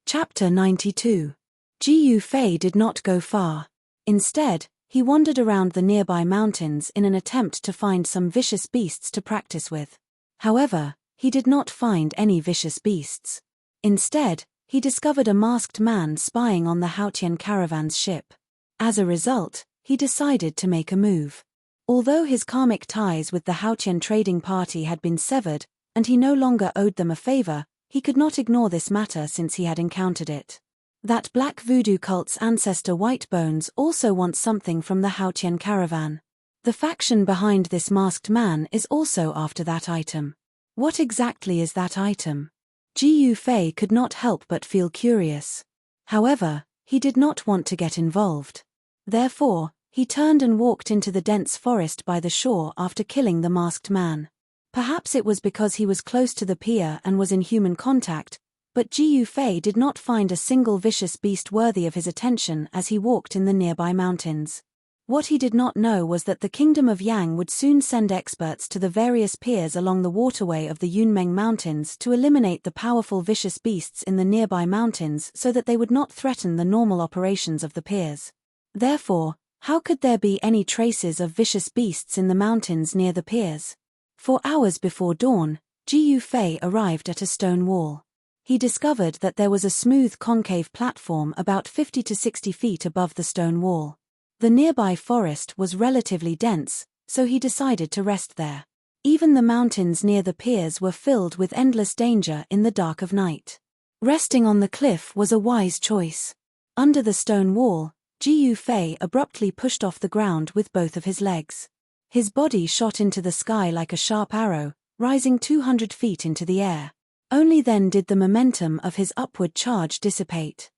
Chapter 92. Jiyu Fei did not go far. Instead, he wandered around the nearby mountains in an attempt to find some vicious beasts to practice with. However, he did not find any vicious beasts. Instead, he discovered a masked man spying on the Haotian caravan's ship. As a result, he decided to make a move. Although his karmic ties with the Haotian trading party had been severed, and he no longer owed them a favor, he could not ignore this matter since he had encountered it. That black voodoo cult's ancestor Whitebones also wants something from the Haotian caravan. The faction behind this masked man is also after that item. What exactly is that item? Jiyu Fei could not help but feel curious. However, he did not want to get involved. Therefore, he turned and walked into the dense forest by the shore after killing the masked man. Perhaps it was because he was close to the pier and was in human contact, but Jiyu Fei did not find a single vicious beast worthy of his attention as he walked in the nearby mountains. What he did not know was that the Kingdom of Yang would soon send experts to the various piers along the waterway of the Yunmeng Mountains to eliminate the powerful vicious beasts in the nearby mountains so that they would not threaten the normal operations of the piers. Therefore, how could there be any traces of vicious beasts in the mountains near the piers? 4 hours before dawn, Jiyu Fei arrived at a stone wall. He discovered that there was a smooth concave platform about 50 to 60 feet above the stone wall. The nearby forest was relatively dense, so he decided to rest there. Even the mountains near the piers were filled with endless danger in the dark of night. Resting on the cliff was a wise choice. Under the stone wall, Jiyu Fei abruptly pushed off the ground with both of his legs. His body shot into the sky like a sharp arrow, rising 200 feet into the air. Only then did the momentum of his upward charge dissipate.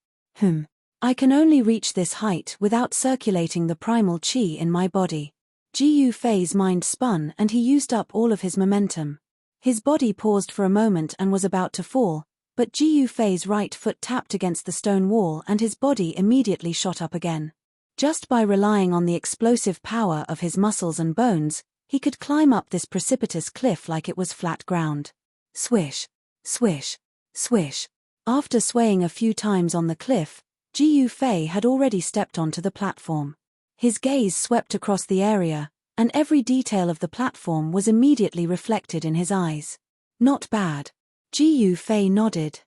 I can only reach this height without circulating the primal qi in my body. Jiyu Fei's mind spun and he used up all of his momentum. His body paused for a moment and was about to fall, but Jiyu Fei's right foot tapped against the stone wall and his body immediately shot up again. Just by relying on the explosive power of his muscles and bones, he could climb up this precipitous cliff like it was flat ground. Swish, swish, swish. After swaying a few times on the cliff, Jiyu Fei had already stepped onto the platform. His gaze swept across the area, and every detail of the platform was immediately reflected in his eyes. Not bad. Jiyu Fei nodded.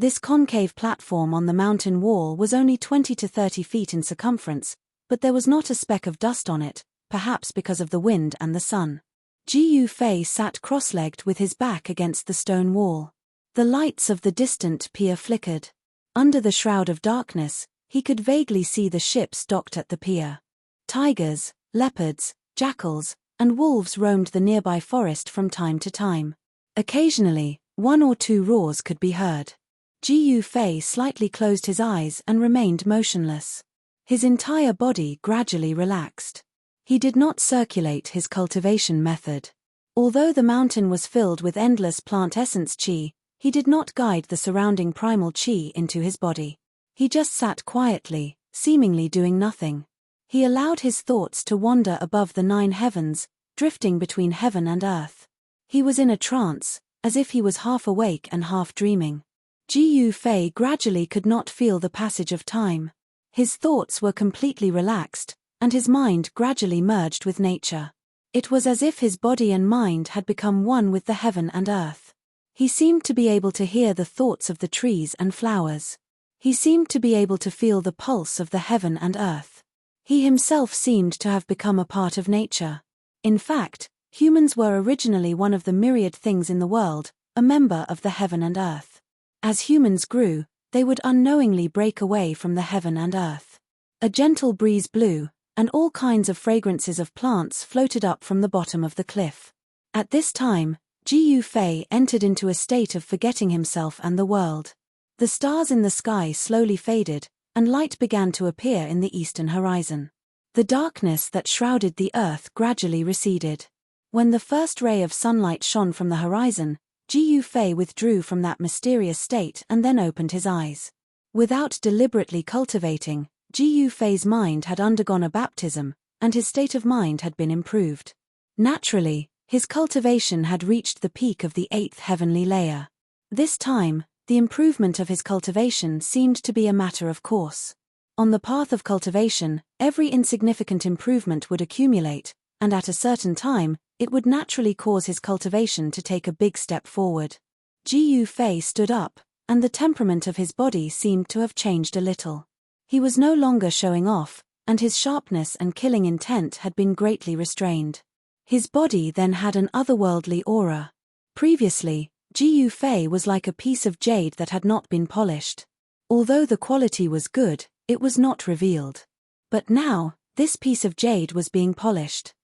This concave platform on the mountain wall was only 20 to 30 feet in circumference, but there was not a speck of dust on it, perhaps because of the wind and the sun. Jiyu Fei sat cross-legged with his back against the stone wall. The lights of the distant pier flickered. Under the shroud of darkness, he could vaguely see the ships docked at the pier. Tigers, leopards, jackals, and wolves roamed the nearby forest from time to time. Occasionally, 1 or 2 roars could be heard. Jiyu Fei slightly closed his eyes and remained motionless. His entire body gradually relaxed. He did not circulate his cultivation method. Although the mountain was filled with endless plant essence qi, he did not guide the surrounding primal qi into his body. He just sat quietly, seemingly doing nothing. He allowed his thoughts to wander above the 9 heavens, drifting between heaven and earth. He was in a trance, as if he was half awake and half dreaming. Jiyu Fei gradually could not feel the passage of time. His thoughts were completely relaxed, and his mind gradually merged with nature. It was as if his body and mind had become one with the heaven and earth. He seemed to be able to hear the thoughts of the trees and flowers. He seemed to be able to feel the pulse of the heaven and earth. He himself seemed to have become a part of nature. In fact, humans were originally one of the myriad things in the world, a member of the heaven and earth. As humans grew, they would unknowingly break away from the heaven and earth. A gentle breeze blew, and all kinds of fragrances of plants floated up from the bottom of the cliff. At this time, Jiyu Fei entered into a state of forgetting himself and the world. The stars in the sky slowly faded, and light began to appear in the eastern horizon. The darkness that shrouded the earth gradually receded. When the first ray of sunlight shone from the horizon, Jiyu Fei withdrew from that mysterious state and then opened his eyes. Without deliberately cultivating, Jiyu Fei's mind had undergone a baptism, and his state of mind had been improved. Naturally, his cultivation had reached the peak of the 8th heavenly layer. This time, The improvement of his cultivation seemed to be a matter of course. On the path of cultivation, every insignificant improvement would accumulate, and at a certain time, it would naturally cause his cultivation to take a big step forward. Ji Yufei stood up, and the temperament of his body seemed to have changed a little. He was no longer showing off, and his sharpness and killing intent had been greatly restrained. His body then had an otherworldly aura. Previously, Ji Yufei was like a piece of jade that had not been polished. Although the quality was good, it was not revealed. But now, this piece of jade was being polished.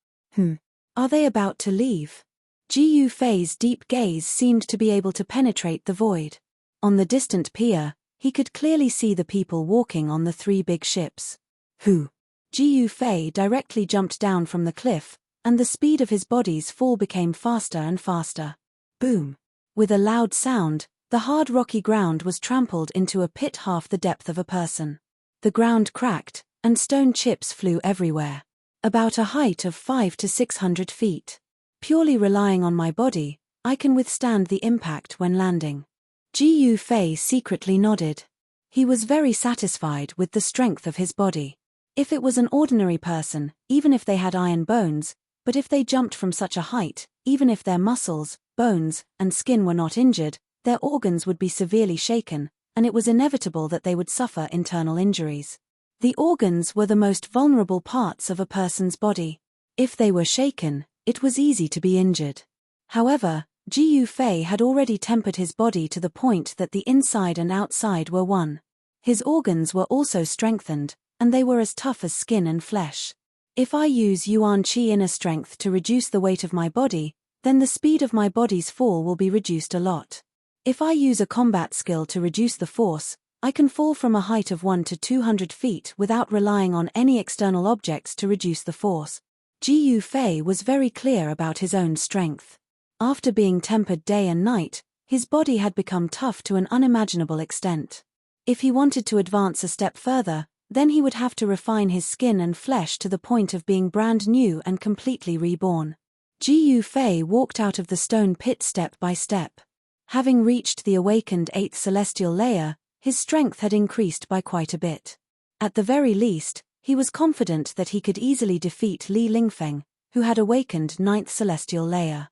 Are they about to leave? Ji Yufei's deep gaze seemed to be able to penetrate the void. On the distant pier, he could clearly see the people walking on the 3 big ships. Ji Yufei directly jumped down from the cliff, and the speed of his body's fall became faster and faster. Boom! With a loud sound, the hard rocky ground was trampled into a pit half the depth of a person. The ground cracked, and stone chips flew everywhere. About a height of 500 to 600 feet. Purely relying on my body, I can withstand the impact when landing. Ji Yufei secretly nodded. He was very satisfied with the strength of his body. If it was an ordinary person, even if they had iron bones, but if they jumped from such a height, even if their muscles, bones, and skin were not injured, their organs would be severely shaken, and it was inevitable that they would suffer internal injuries. The organs were the most vulnerable parts of a person's body. If they were shaken, it was easy to be injured. However, Ji Yufei had already tempered his body to the point that the inside and outside were one. His organs were also strengthened, and they were as tough as skin and flesh. If I use Yuan Qi inner strength to reduce the weight of my body, then the speed of my body's fall will be reduced a lot. If I use a combat skill to reduce the force, I can fall from a height of 100 to 200 feet without relying on any external objects to reduce the force. Ji Yufei was very clear about his own strength. After being tempered day and night, his body had become tough to an unimaginable extent. If he wanted to advance a step further, then he would have to refine his skin and flesh to the point of being brand new and completely reborn. Ji Yufei walked out of the stone pit step by step. Having reached the awakened 8th celestial layer, his strength had increased by quite a bit. At the very least, he was confident that he could easily defeat Li Lingfeng, who had awakened 9th celestial layer.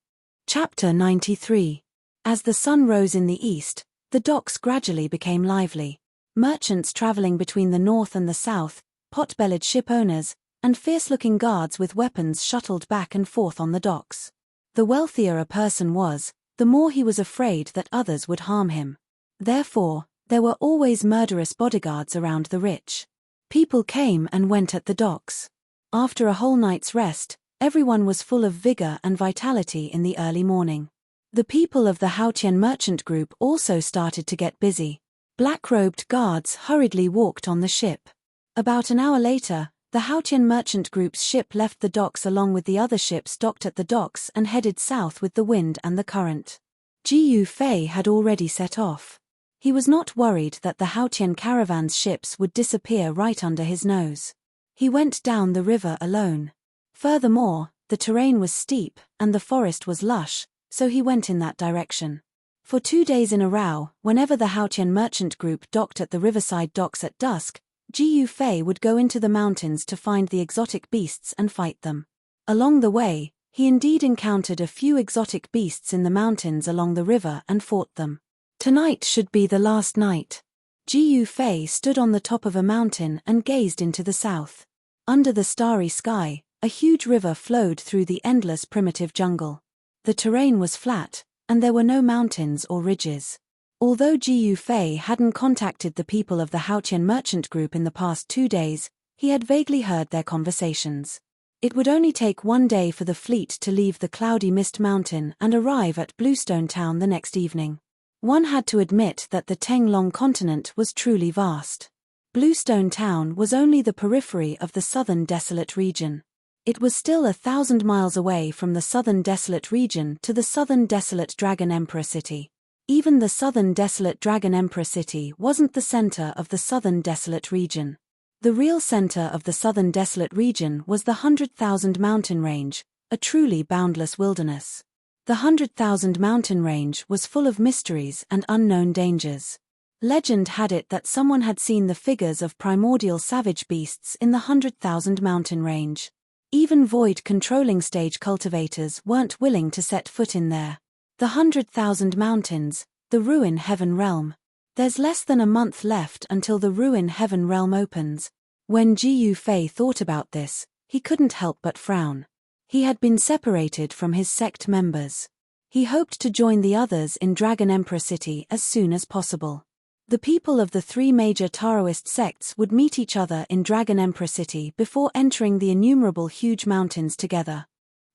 Chapter 93. As the sun rose in the east, the docks gradually became lively. Merchants traveling between the north and the south, pot-bellied ship owners, and fierce-looking guards with weapons shuttled back and forth on the docks. The wealthier a person was, the more he was afraid that others would harm him. Therefore, there were always murderous bodyguards around the rich. People came and went at the docks. After a whole night's rest, everyone was full of vigor and vitality in the early morning. The people of the Haotian merchant group also started to get busy. Black-robed guards hurriedly walked on the ship. About an hour later, the Haotian merchant group's ship left the docks along with the other ships docked at the docks and headed south with the wind and the current. Ji Yufei had already set off. He was not worried that the Haotian caravan's ships would disappear right under his nose. He went down the river alone. Furthermore, the terrain was steep and the forest was lush, so he went in that direction. For 2 days in a row, whenever the Haotian merchant group docked at the riverside docks at dusk, Ji Yufei would go into the mountains to find the exotic beasts and fight them. Along the way, he indeed encountered a few exotic beasts in the mountains along the river and fought them. Tonight should be the last night. Ji Yufei stood on the top of a mountain and gazed into the south. Under the starry sky, a huge river flowed through the endless primitive jungle. The terrain was flat, and there were no mountains or ridges. Although Ji Yufei hadn't contacted the people of the Haotian merchant group in the past 2 days, he had vaguely heard their conversations. It would only take 1 day for the fleet to leave the cloudy mist mountain and arrive at Bluestone Town the next evening. One had to admit that the Tenglong continent was truly vast. Bluestone Town was only the periphery of the southern desolate region. It was still 1,000 miles away from the southern desolate region to the southern desolate Dragon Emperor City. Even the southern desolate Dragon Emperor City wasn't the center of the southern desolate region. The real center of the southern desolate region was the 100,000 mountain range, a truly boundless wilderness. The 100,000 mountain range was full of mysteries and unknown dangers. Legend had it that someone had seen the figures of primordial savage beasts in the 100,000 mountain range. Even void-controlling stage cultivators weren't willing to set foot in there. The 100,000 mountains, the Ruin Heaven Realm. There's less than a month left until the Ruin Heaven Realm opens. When Jiu Fei thought about this, he couldn't help but frown. He had been separated from his sect members. He hoped to join the others in Dragon Emperor City as soon as possible. The people of the three major Taoist sects would meet each other in Dragon Emperor City before entering the innumerable huge mountains together.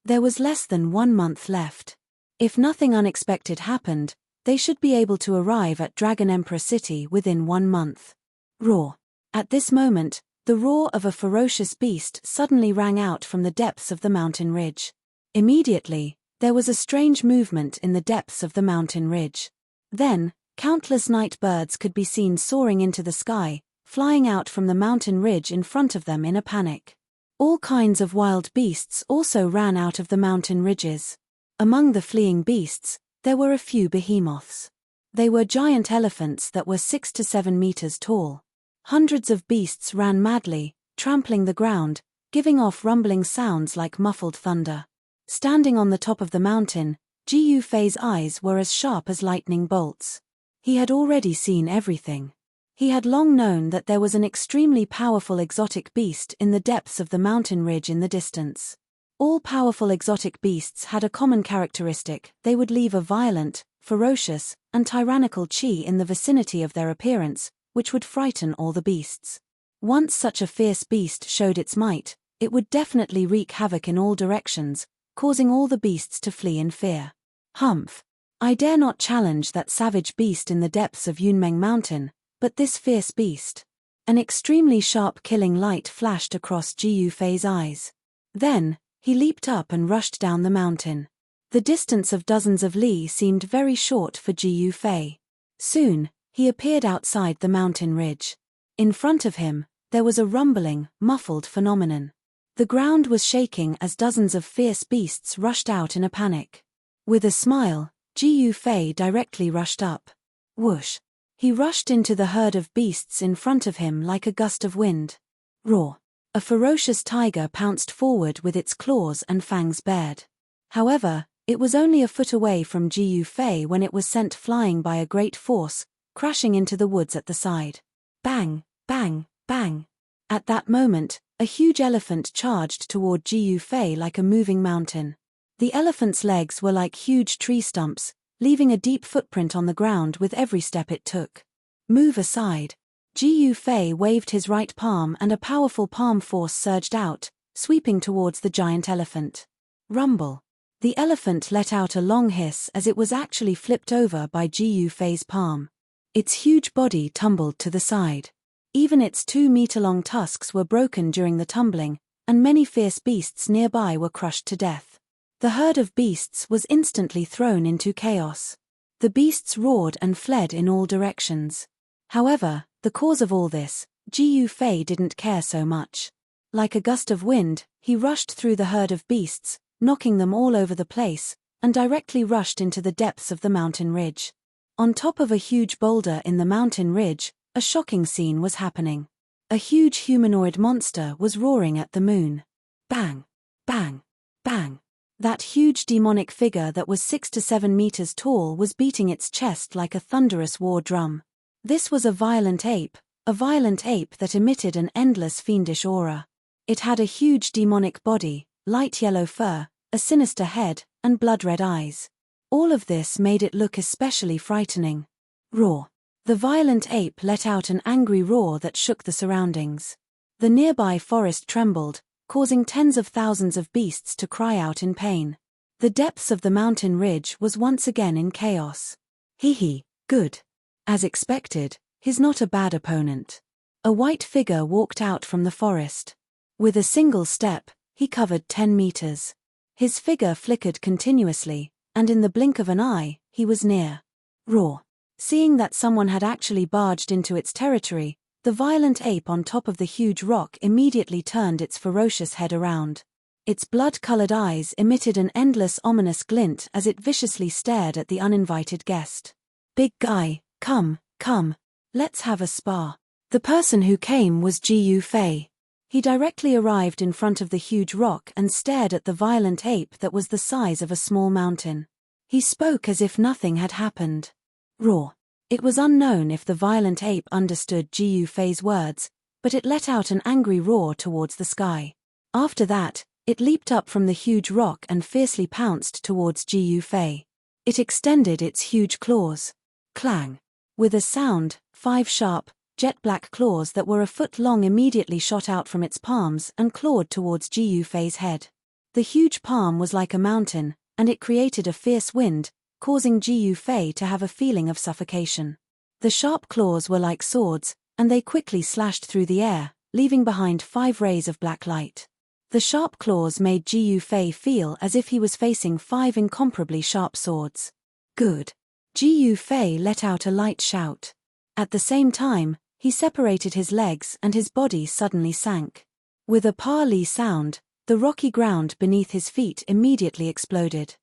There was less than 1 month left. If nothing unexpected happened, they should be able to arrive at Dragon Emperor City within 1 month. Roar. At this moment, the roar of a ferocious beast suddenly rang out from the depths of the mountain ridge. Immediately, there was a strange movement in the depths of the mountain ridge. Then, countless night birds could be seen soaring into the sky, flying out from the mountain ridge in front of them in a panic. All kinds of wild beasts also ran out of the mountain ridges. Among the fleeing beasts, there were a few behemoths. They were giant elephants that were 6 to 7 meters tall. Hundreds of beasts ran madly, trampling the ground, giving off rumbling sounds like muffled thunder. Standing on the top of the mountain, Jiu Fei's eyes were as sharp as lightning bolts. He had already seen everything. He had long known that there was an extremely powerful exotic beast in the depths of the mountain ridge in the distance. All powerful exotic beasts had a common characteristic: they would leave a violent, ferocious, and tyrannical chi in the vicinity of their appearance, which would frighten all the beasts. Once such a fierce beast showed its might, it would definitely wreak havoc in all directions, causing all the beasts to flee in fear. Humph! I dare not challenge that savage beast in the depths of Yunmeng Mountain, but this fierce beast. An extremely sharp killing light flashed across Jiu Fei's eyes. Then, he leaped up and rushed down the mountain. The distance of dozens of li seemed very short for Jiu Fei. Soon, he appeared outside the mountain ridge. In front of him, there was a rumbling, muffled phenomenon. The ground was shaking as dozens of fierce beasts rushed out in a panic. With a smile, Jiu Fei directly rushed up. Whoosh! He rushed into the herd of beasts in front of him like a gust of wind. Roar! A ferocious tiger pounced forward with its claws and fangs bared. However, it was only a foot away from Jiu Fei when it was sent flying by a great force, crashing into the woods at the side. Bang! Bang! Bang! At that moment, a huge elephant charged toward Jiu Fei like a moving mountain. The elephant's legs were like huge tree stumps, leaving a deep footprint on the ground with every step it took. Move aside. Jiu Fei waved his right palm and a powerful palm force surged out, sweeping towards the giant elephant. Rumble. The elephant let out a long hiss as it was actually flipped over by Jiu Fei's palm. Its huge body tumbled to the side. Even its 2-meter-long tusks were broken during the tumbling, and many fierce beasts nearby were crushed to death. The herd of beasts was instantly thrown into chaos. The beasts roared and fled in all directions. However, the cause of all this, Jiu Fei didn't care so much. Like a gust of wind, he rushed through the herd of beasts, knocking them all over the place, and directly rushed into the depths of the mountain ridge. On top of a huge boulder in the mountain ridge, a shocking scene was happening. A huge humanoid monster was roaring at the moon. Bang! Bang! Bang! That huge demonic figure that was 6 to 7 meters tall was beating its chest like a thunderous war drum. This was a violent ape that emitted an endless fiendish aura. It had a huge demonic body, light yellow fur, a sinister head, and blood-red eyes. All of this made it look especially frightening. Roar! The violent ape let out an angry roar that shook the surroundings. The nearby forest trembled, causing tens of thousands of beasts to cry out in pain. The depths of the mountain ridge was once again in chaos. Hee, good. As expected, he's not a bad opponent. A white figure walked out from the forest. With a single step, he covered 10 meters. His figure flickered continuously, and in the blink of an eye, he was near. Roar! Seeing that someone had actually barged into its territory, the violent ape on top of the huge rock immediately turned its ferocious head around. Its blood-colored eyes emitted an endless ominous glint as it viciously stared at the uninvited guest. "Big guy, come, let's have a spar." The person who came was Jiu Fei. He directly arrived in front of the huge rock and stared at the violent ape that was the size of a small mountain. He spoke as if nothing had happened. Roar. It was unknown if the violent ape understood Jiu Fei's words, but it let out an angry roar towards the sky. After that, it leaped up from the huge rock and fiercely pounced towards Jiu Fei. It extended its huge claws. Clang. With a sound, 5 sharp, jet-black claws that were a foot long immediately shot out from its palms and clawed towards Jiu Fei's head. The huge palm was like a mountain, and it created a fierce wind, causing Jiu Fei to have a feeling of suffocation. The sharp claws were like swords, and they quickly slashed through the air, leaving behind 5 rays of black light. The sharp claws made Jiu Fei feel as if he was facing 5 incomparably sharp swords. Good. Jiu Fei let out a light shout. At the same time, he separated his legs and his body suddenly sank. With a pa-li sound, the rocky ground beneath his feet immediately exploded.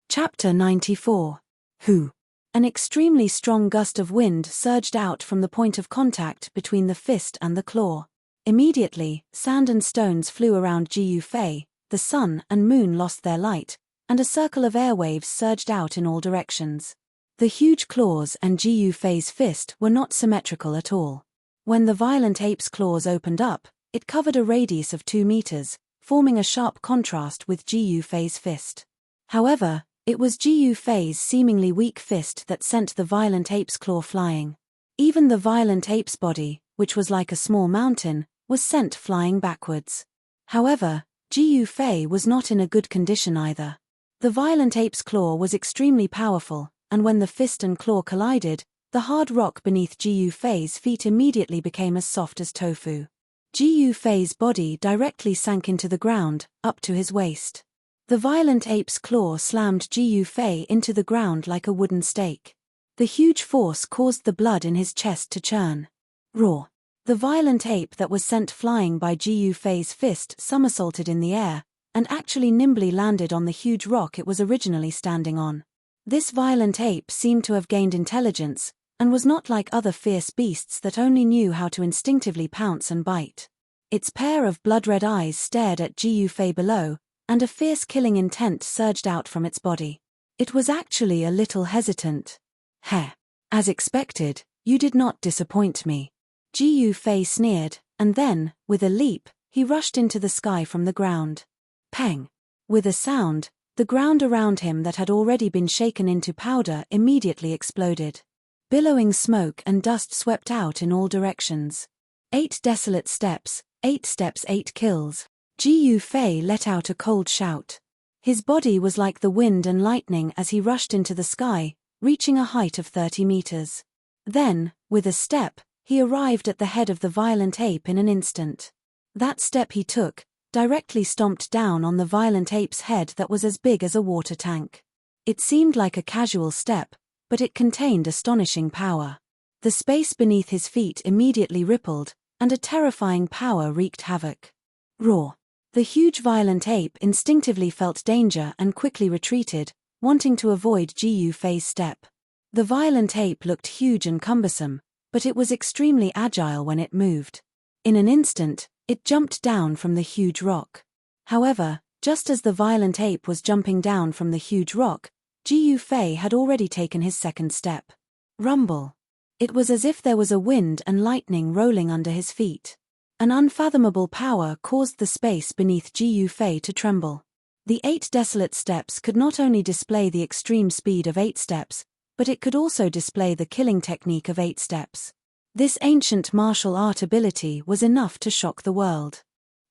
Chapter 94. Who? An extremely strong gust of wind surged out from the point of contact between the fist and the claw. Immediately, sand and stones flew around Jiu Fei, the sun and moon lost their light, and a circle of airwaves surged out in all directions. The huge claws and Jiu Fei's fist were not symmetrical at all. When the violent ape's claws opened up, it covered a radius of 2 meters, forming a sharp contrast with Jiu Fei's fist. However, it was Jiu Fei's seemingly weak fist that sent the violent ape's claw flying. Even the violent ape's body, which was like a small mountain, was sent flying backwards. However, Jiu Fei was not in a good condition either. The violent ape's claw was extremely powerful, and when the fist and claw collided, the hard rock beneath Jiu Fei's feet immediately became as soft as tofu. Jiu Fei's body directly sank into the ground, up to his waist. The violent ape's claw slammed Jiu Fei into the ground like a wooden stake. The huge force caused the blood in his chest to churn. Roar. The violent ape that was sent flying by Jiu Fei's fist somersaulted in the air, and actually nimbly landed on the huge rock it was originally standing on. This violent ape seemed to have gained intelligence, and was not like other fierce beasts that only knew how to instinctively pounce and bite. Its pair of blood-red eyes stared at Jiu Fei below, and a fierce killing intent surged out from its body. It was actually a little hesitant. Heh. As expected, you did not disappoint me. Jiu Fei sneered, and then, with a leap, he rushed into the sky from the ground. Peng. With a sound, the ground around him that had already been shaken into powder immediately exploded. Billowing smoke and dust swept out in all directions. 8 desolate steps, 8 steps, 8 kills. Jiu Fei let out a cold shout. His body was like the wind and lightning as he rushed into the sky, reaching a height of 30 meters. Then, with a step, he arrived at the head of the violent ape in an instant. That step he took, directly stomped down on the violent ape's head that was as big as a water tank. It seemed like a casual step, but it contained astonishing power. The space beneath his feet immediately rippled, and a terrifying power wreaked havoc. Roar. The huge violent ape instinctively felt danger and quickly retreated, wanting to avoid Jiu Fei's step. The violent ape looked huge and cumbersome, but it was extremely agile when it moved. In an instant, it jumped down from the huge rock. However, just as the violent ape was jumping down from the huge rock, Jiu Fei had already taken his second step. Rumble. It was as if there was a wind and lightning rolling under his feet. An unfathomable power caused the space beneath Jiu Fei to tremble. The 8 desolate steps could not only display the extreme speed of 8 steps, but it could also display the killing technique of 8 steps. This ancient martial art ability was enough to shock the world.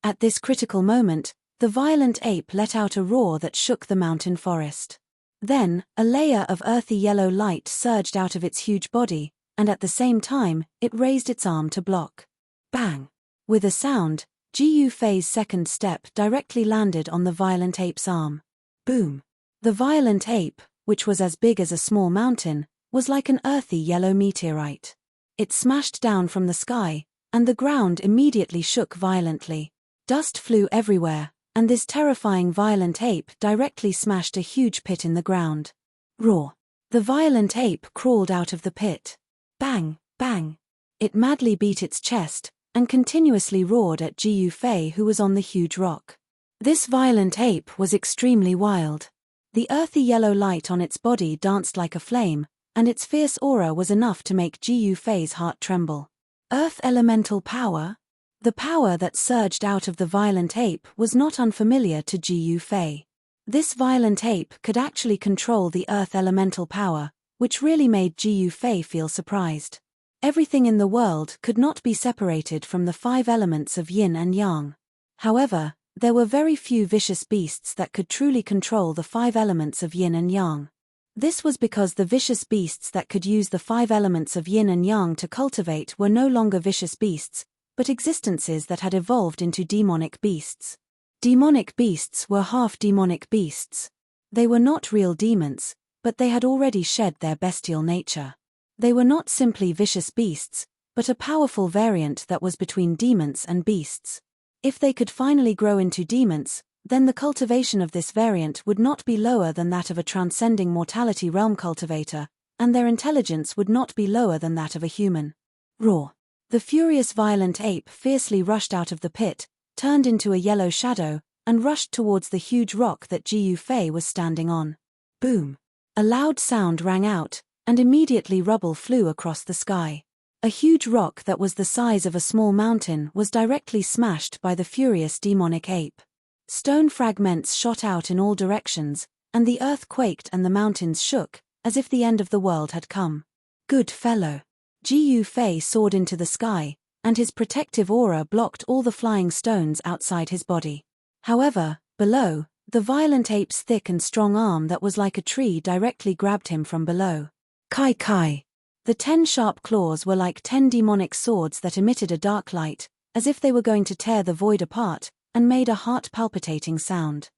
At this critical moment, the violent ape let out a roar that shook the mountain forest. Then, a layer of earthy yellow light surged out of its huge body, and at the same time, it raised its arm to block. Bang! With a sound, Jiu Fei's second step directly landed on the violent ape's arm. Boom! The violent ape, which was as big as a small mountain, was like an earthy yellow meteorite. It smashed down from the sky, and the ground immediately shook violently. Dust flew everywhere, and this terrifying violent ape directly smashed a huge pit in the ground. Roar! The violent ape crawled out of the pit. Bang, bang! It madly beat its chest, and continuously roared at Jiu Fei, who was on the huge rock. This violent ape was extremely wild. The earthy yellow light on its body danced like a flame, and its fierce aura was enough to make Jiu Fei's heart tremble. Earth elemental power? The power that surged out of the violent ape was not unfamiliar to Jiu Fei. This violent ape could actually control the earth elemental power, which really made Jiu Fei feel surprised. Everything in the world could not be separated from the 5 elements of yin and yang. However, there were very few vicious beasts that could truly control the 5 elements of yin and yang. This was because the vicious beasts that could use the 5 elements of yin and yang to cultivate were no longer vicious beasts, but existences that had evolved into demonic beasts. Demonic beasts were half-demonic beasts. They were not real demons, but they had already shed their bestial nature. They were not simply vicious beasts, but a powerful variant that was between demons and beasts. If they could finally grow into demons, then the cultivation of this variant would not be lower than that of a transcending mortality realm cultivator, and their intelligence would not be lower than that of a human. Roar! The furious violent ape fiercely rushed out of the pit, turned into a yellow shadow, and rushed towards the huge rock that Jiu Fei was standing on. Boom! A loud sound rang out, and immediately rubble flew across the sky. A huge rock that was the size of a small mountain was directly smashed by the furious demonic ape. Stone fragments shot out in all directions, and the earth quaked and the mountains shook, as if the end of the world had come. Good fellow! Jiu Fei soared into the sky, and his protective aura blocked all the flying stones outside his body. However, below, the violent ape's thick and strong arm that was like a tree directly grabbed him from below. Kai Kai! The 10 sharp claws were like 10 demonic swords that emitted a dark light, as if they were going to tear the void apart, and made a heart-palpitating sound.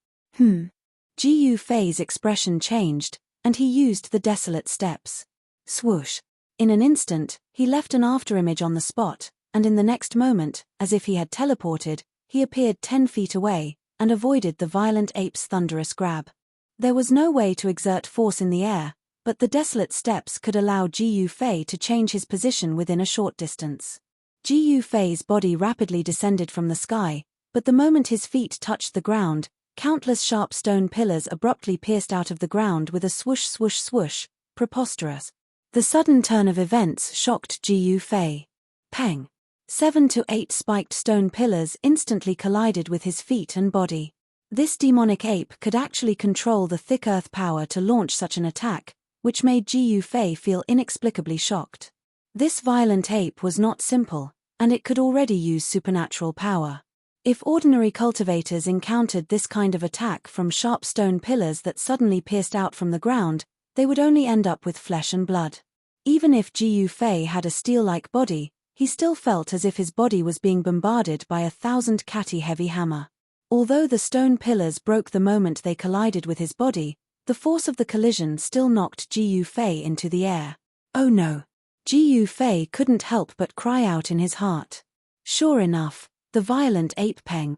Jiu Fei's expression changed, and he used the desolate steps. Swoosh! In an instant, he left an afterimage on the spot, and in the next moment, as if he had teleported, he appeared 10 feet away, and avoided the violent ape's thunderous grab. There was no way to exert force in the air, but the desolate steps could allow Jiu Fei to change his position within a short distance. Jiu Fei's body rapidly descended from the sky, but the moment his feet touched the ground, countless sharp stone pillars abruptly pierced out of the ground with a swoosh swoosh swoosh, preposterous. The sudden turn of events shocked Jiu Fei. Pang! 7 to 8 spiked stone pillars instantly collided with his feet and body. This demonic ape could actually control the thick earth power to launch such an attack, which made Jiu Fei feel inexplicably shocked. This violent ape was not simple, and it could already use supernatural power. If ordinary cultivators encountered this kind of attack from sharp stone pillars that suddenly pierced out from the ground, they would only end up with flesh and blood. Even if Jiu Fei had a steel-like body, he still felt as if his body was being bombarded by 1,000 catty heavy hammer. Although the stone pillars broke the moment they collided with his body, the force of the collision still knocked Jiu Fei into the air. Oh no! Jiu Fei couldn't help but cry out in his heart. Sure enough, the violent ape peng.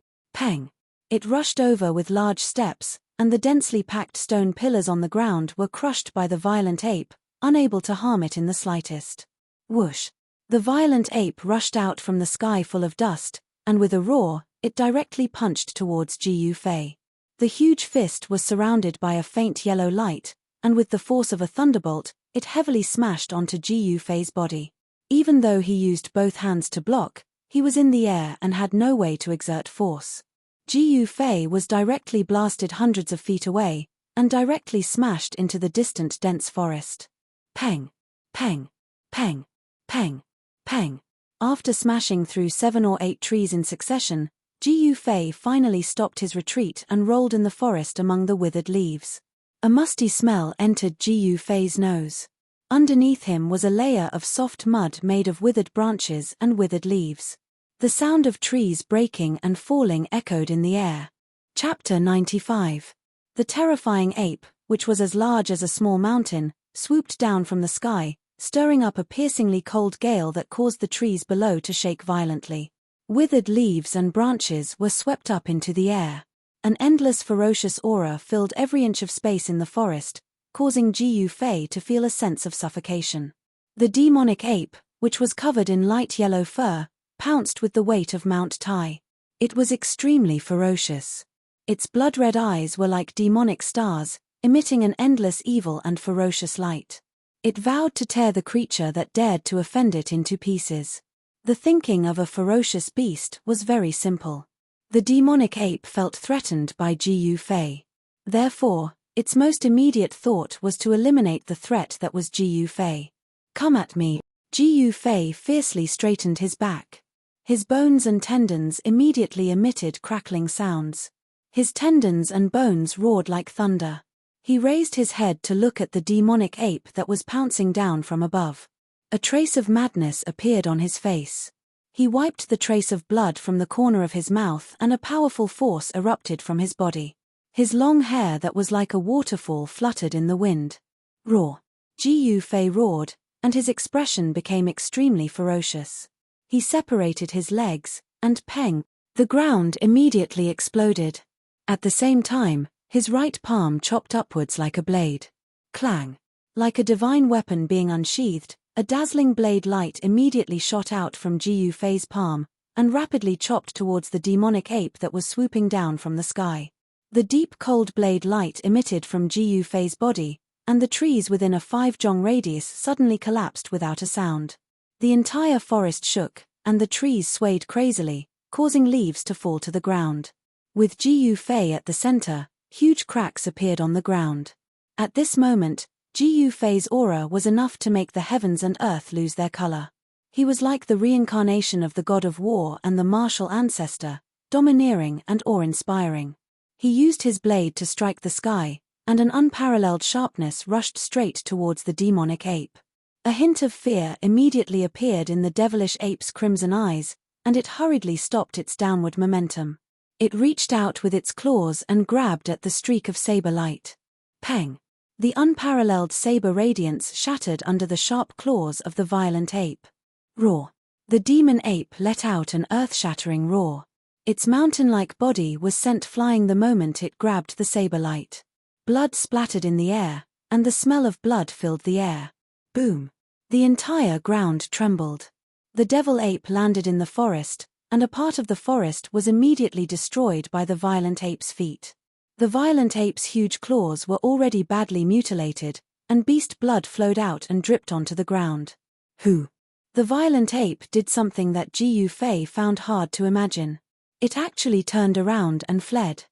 It rushed over with large steps, and the densely packed stone pillars on the ground were crushed by the violent ape, unable to harm it in the slightest. Whoosh! The violent ape rushed out from the sky full of dust, and with a roar, it directly punched towards Jiu Fei. The huge fist was surrounded by a faint yellow light, and with the force of a thunderbolt, it heavily smashed onto Jiu Fei's body. Even though he used both hands to block, he was in the air and had no way to exert force. Jiu Fei was directly blasted hundreds of feet away, and directly smashed into the distant dense forest. Peng! Peng! Peng! Peng! Peng! After smashing through 7 or 8 trees in succession, Jiu Fei finally stopped his retreat and rolled in the forest among the withered leaves. A musty smell entered Jiu Fei's nose. Underneath him was a layer of soft mud made of withered branches and withered leaves. The sound of trees breaking and falling echoed in the air. Chapter 95. The terrifying ape, which was as large as a small mountain, swooped down from the sky, stirring up a piercingly cold gale that caused the trees below to shake violently. Withered leaves and branches were swept up into the air. An endless ferocious aura filled every inch of space in the forest, causing Jiyu Fei to feel a sense of suffocation. The demonic ape, which was covered in light yellow fur, pounced with the weight of Mount Tai. It was extremely ferocious. Its blood-red eyes were like demonic stars, emitting an endless evil and ferocious light. It vowed to tear the creature that dared to offend it into pieces. The thinking of a ferocious beast was very simple. The demonic ape felt threatened by Jiyu Fei. Therefore, its most immediate thought was to eliminate the threat that was Jiyu Fei. "Come at me." Jiyu Fei fiercely straightened his back. His bones and tendons immediately emitted crackling sounds. His tendons and bones roared like thunder. He raised his head to look at the demonic ape that was pouncing down from above. A trace of madness appeared on his face. He wiped the trace of blood from the corner of his mouth and a powerful force erupted from his body. His long hair that was like a waterfall fluttered in the wind. Roar! Jiyu Fei roared, and his expression became extremely ferocious. He separated his legs, and peng! The ground immediately exploded. At the same time, his right palm chopped upwards like a blade. Clang! Like a divine weapon being unsheathed, a dazzling blade light immediately shot out from Jiyu Fei's palm, and rapidly chopped towards the demonic ape that was swooping down from the sky. The deep cold blade light emitted from Jiyu Fei's body, and the trees within a 5-jong radius suddenly collapsed without a sound. The entire forest shook, and the trees swayed crazily, causing leaves to fall to the ground. With Jiyu Fei at the center, huge cracks appeared on the ground. At this moment, Jiyu Fei's aura was enough to make the heavens and earth lose their color. He was like the reincarnation of the god of war and the martial ancestor, domineering and awe-inspiring. He used his blade to strike the sky, and an unparalleled sharpness rushed straight towards the demonic ape. A hint of fear immediately appeared in the devilish ape's crimson eyes, and it hurriedly stopped its downward momentum. It reached out with its claws and grabbed at the streak of saber light. Peng! The unparalleled saber radiance shattered under the sharp claws of the violent ape. Roar! The demon ape let out an earth-shattering roar. Its mountain-like body was sent flying the moment it grabbed the saber light. Blood splattered in the air, and the smell of blood filled the air. Boom! The entire ground trembled. The devil ape landed in the forest, and a part of the forest was immediately destroyed by the violent ape's feet. The violent ape's huge claws were already badly mutilated, and beast blood flowed out and dripped onto the ground. Who? The violent ape did something that Jiyu Fei found hard to imagine. It actually turned around and fled.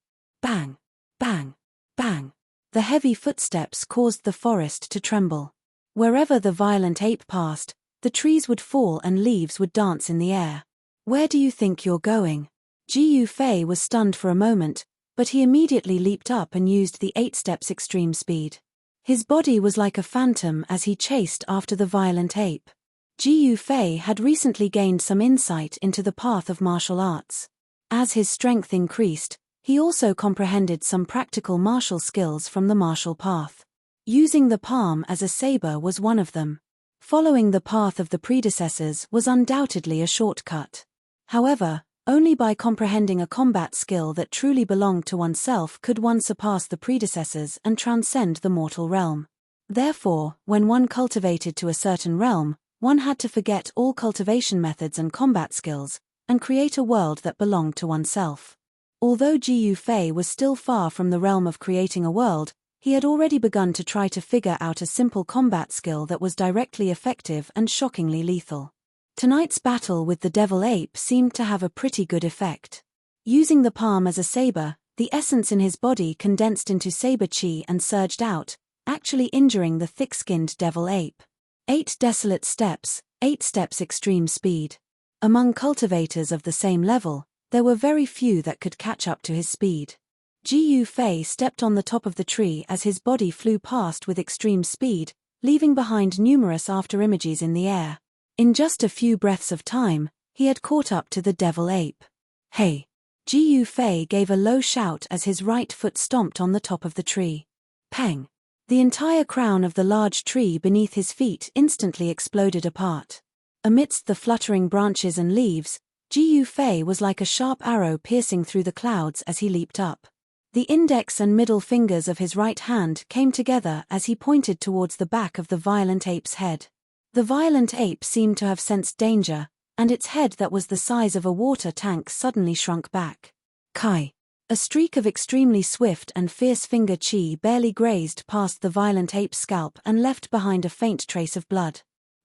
Bang! Bang! Bang! The heavy footsteps caused the forest to tremble. Wherever the violent ape passed, the trees would fall and leaves would dance in the air. "Where do you think you're going?" Jiyu Fei was stunned for a moment, but he immediately leaped up and used the 8 steps extreme speed. His body was like a phantom as he chased after the violent ape. Jiyu Fei had recently gained some insight into the path of martial arts. As his strength increased, he also comprehended some practical martial skills from the martial path. Using the palm as a saber was one of them. Following the path of the predecessors was undoubtedly a shortcut. However, only by comprehending a combat skill that truly belonged to oneself could one surpass the predecessors and transcend the mortal realm. Therefore, when one cultivated to a certain realm, one had to forget all cultivation methods and combat skills, and create a world that belonged to oneself. Although Jiyu Fei was still far from the realm of creating a world, he had already begun to try to figure out a simple combat skill that was directly effective and shockingly lethal. Tonight's battle with the devil ape seemed to have a pretty good effect. Using the palm as a saber, the essence in his body condensed into saber chi and surged out, actually injuring the thick-skinned devil ape. 8 desolate steps, 8 steps extreme speed. Among cultivators of the same level, there were very few that could catch up to his speed. Jiyu Fei stepped on the top of the tree as his body flew past with extreme speed, leaving behind numerous afterimages in the air. In just a few breaths of time, he had caught up to the devil ape. "Hey!" Jiyu Fei gave a low shout as his right foot stomped on the top of the tree. Peng! The entire crown of the large tree beneath his feet instantly exploded apart. Amidst the fluttering branches and leaves, Jiyu Fei was like a sharp arrow piercing through the clouds as he leaped up. The index and middle fingers of his right hand came together as he pointed towards the back of the violent ape's head. The violent ape seemed to have sensed danger, and its head that was the size of a water tank suddenly shrunk back. Kai. A streak of extremely swift and fierce finger chi barely grazed past the violent ape's scalp and left behind a faint trace of blood.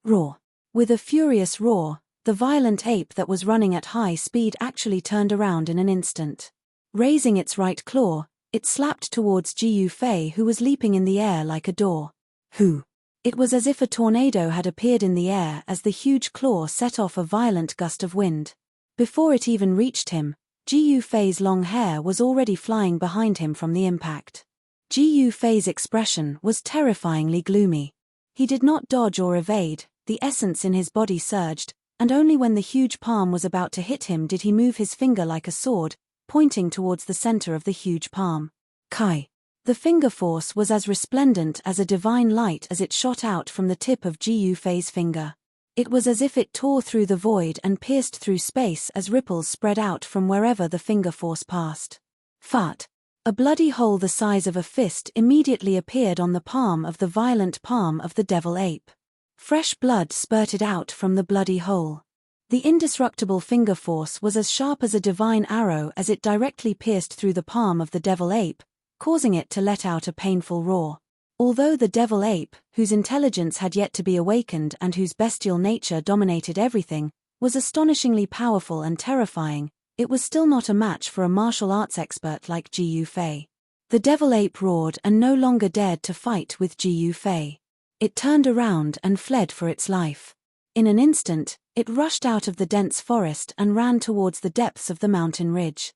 Roar. With a furious roar, the violent ape that was running at high speed actually turned around in an instant. Raising its right claw, it slapped towards Ji Yufei, who was leaping in the air like a daw. Who? It was as if a tornado had appeared in the air as the huge claw set off a violent gust of wind. Before it even reached him, Ji Yufei's long hair was already flying behind him from the impact. Ji Yufei's expression was terrifyingly gloomy. He did not dodge or evade, the essence in his body surged, and only when the huge palm was about to hit him did he move his finger like a sword, pointing towards the center of the huge palm. Kai. The finger force was as resplendent as a divine light as it shot out from the tip of Ji Yufei's finger. It was as if it tore through the void and pierced through space as ripples spread out from wherever the finger force passed. Fart. A bloody hole the size of a fist immediately appeared on the palm of the violent palm of the devil ape. Fresh blood spurted out from the bloody hole. The indestructible finger force was as sharp as a divine arrow as it directly pierced through the palm of the devil ape, causing it to let out a painful roar. Although the devil ape, whose intelligence had yet to be awakened and whose bestial nature dominated everything, was astonishingly powerful and terrifying, it was still not a match for a martial arts expert like Ji Yufei. The devil ape roared and no longer dared to fight with Ji Yufei. It turned around and fled for its life. In an instant, it rushed out of the dense forest and ran towards the depths of the mountain ridge.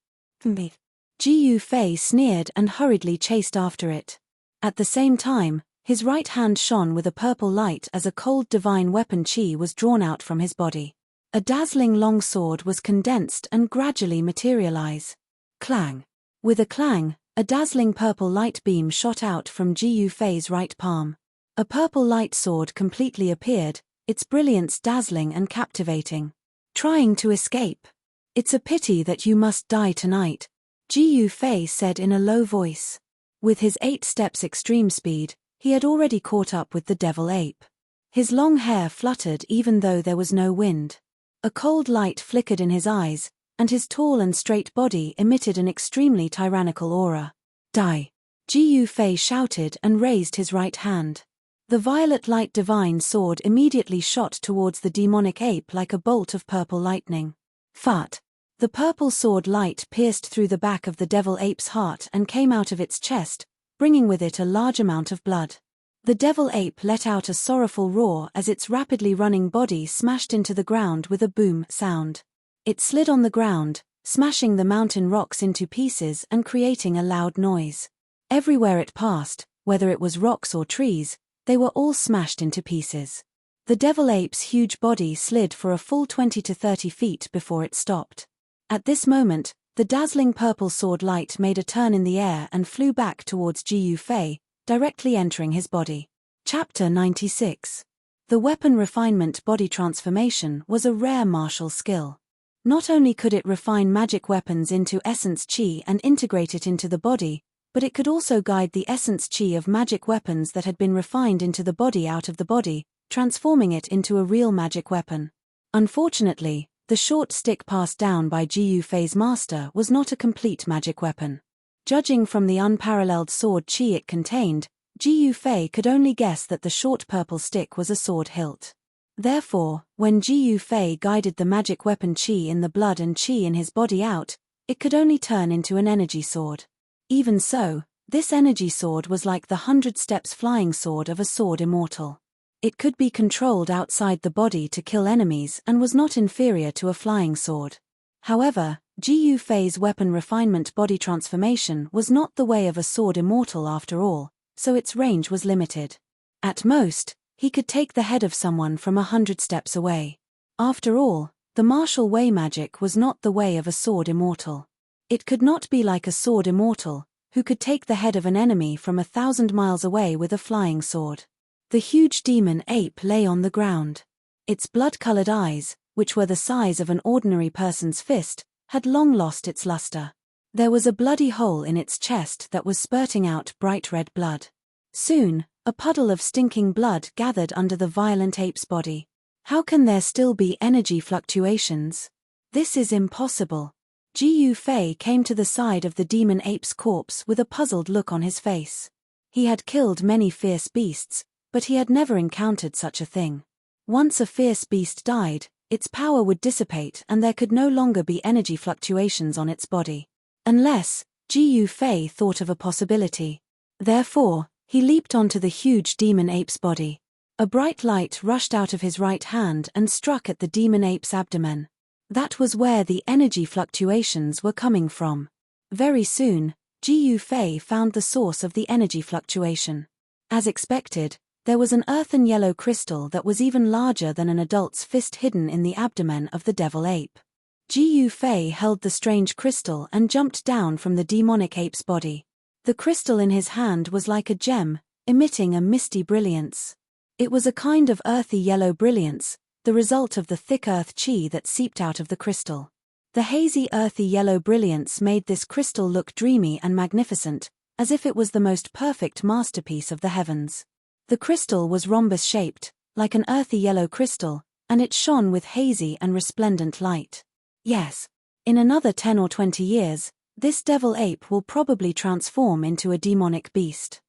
Ji Yufei sneered and hurriedly chased after it. At the same time, his right hand shone with a purple light as a cold divine weapon chi was drawn out from his body. A dazzling long sword was condensed and gradually materialize. Clang. With a clang, a dazzling purple light beam shot out from Ji Yufei's right palm. A purple light sword completely appeared, its brilliance dazzling and captivating. Trying to escape. It's a pity that you must die tonight, Ji Yufei said in a low voice. With his 8 steps extreme speed, he had already caught up with the devil ape. His long hair fluttered even though there was no wind. A cold light flickered in his eyes, and his tall and straight body emitted an extremely tyrannical aura. Die! Ji Yufei shouted and raised his right hand. The violet light divine sword immediately shot towards the demonic ape like a bolt of purple lightning. Fart! The purple sword light pierced through the back of the devil ape's heart and came out of its chest, bringing with it a large amount of blood. The devil ape let out a sorrowful roar as its rapidly running body smashed into the ground with a boom sound. It slid on the ground, smashing the mountain rocks into pieces and creating a loud noise. Everywhere it passed, whether it was rocks or trees, they were all smashed into pieces. The devil ape's huge body slid for a full 20 to 30 feet before it stopped. At this moment, the dazzling purple sword light made a turn in the air and flew back towards Ji Yufei, directly entering his body. Chapter 96. The weapon refinement body transformation was a rare martial skill. Not only could it refine magic weapons into essence chi and integrate it into the body, but it could also guide the essence chi of magic weapons that had been refined into the body out of the body, transforming it into a real magic weapon. Unfortunately, the short stick passed down by Ji Yufei's master was not a complete magic weapon. Judging from the unparalleled sword chi it contained, Ji Yufei could only guess that the short purple stick was a sword hilt. Therefore, when Ji Yufei guided the magic weapon chi in the blood and chi in his body out, it could only turn into an energy sword. Even so, this energy sword was like the 100 steps flying sword of a sword immortal. It could be controlled outside the body to kill enemies and was not inferior to a flying sword. However, Ji Yufei's weapon refinement body transformation was not the way of a sword immortal after all, so its range was limited. At most, he could take the head of someone from 100 steps away. After all, the martial way magic was not the way of a sword immortal. It could not be like a sword immortal, who could take the head of an enemy from 1,000 miles away with a flying sword. The huge demon ape lay on the ground. Its blood-colored eyes, which were the size of an ordinary person's fist, had long lost its luster. There was a bloody hole in its chest that was spurting out bright red blood. Soon, a puddle of stinking blood gathered under the violent ape's body. How can there still be energy fluctuations? This is impossible. Jiu Fei came to the side of the demon ape's corpse with a puzzled look on his face. He had killed many fierce beasts, but he had never encountered such a thing. Once a fierce beast died, its power would dissipate and there could no longer be energy fluctuations on its body. Unless, Jiu Fei thought of a possibility. Therefore, he leaped onto the huge demon ape's body. A bright light rushed out of his right hand and struck at the demon ape's abdomen. That was where the energy fluctuations were coming from. Very soon, Jiu Fei found the source of the energy fluctuation. As expected, there was an earthen yellow crystal that was even larger than an adult's fist hidden in the abdomen of the devil ape. Jiu Fei held the strange crystal and jumped down from the demonic ape's body. The crystal in his hand was like a gem, emitting a misty brilliance. It was a kind of earthy yellow brilliance, the result of the thick earth chi that seeped out of the crystal. The hazy earthy yellow brilliance made this crystal look dreamy and magnificent, as if it was the most perfect masterpiece of the heavens. The crystal was rhombus-shaped, like an earthy yellow crystal, and it shone with hazy and resplendent light. Yes. In another 10 or 20 years, this devil ape will probably transform into a demonic beast.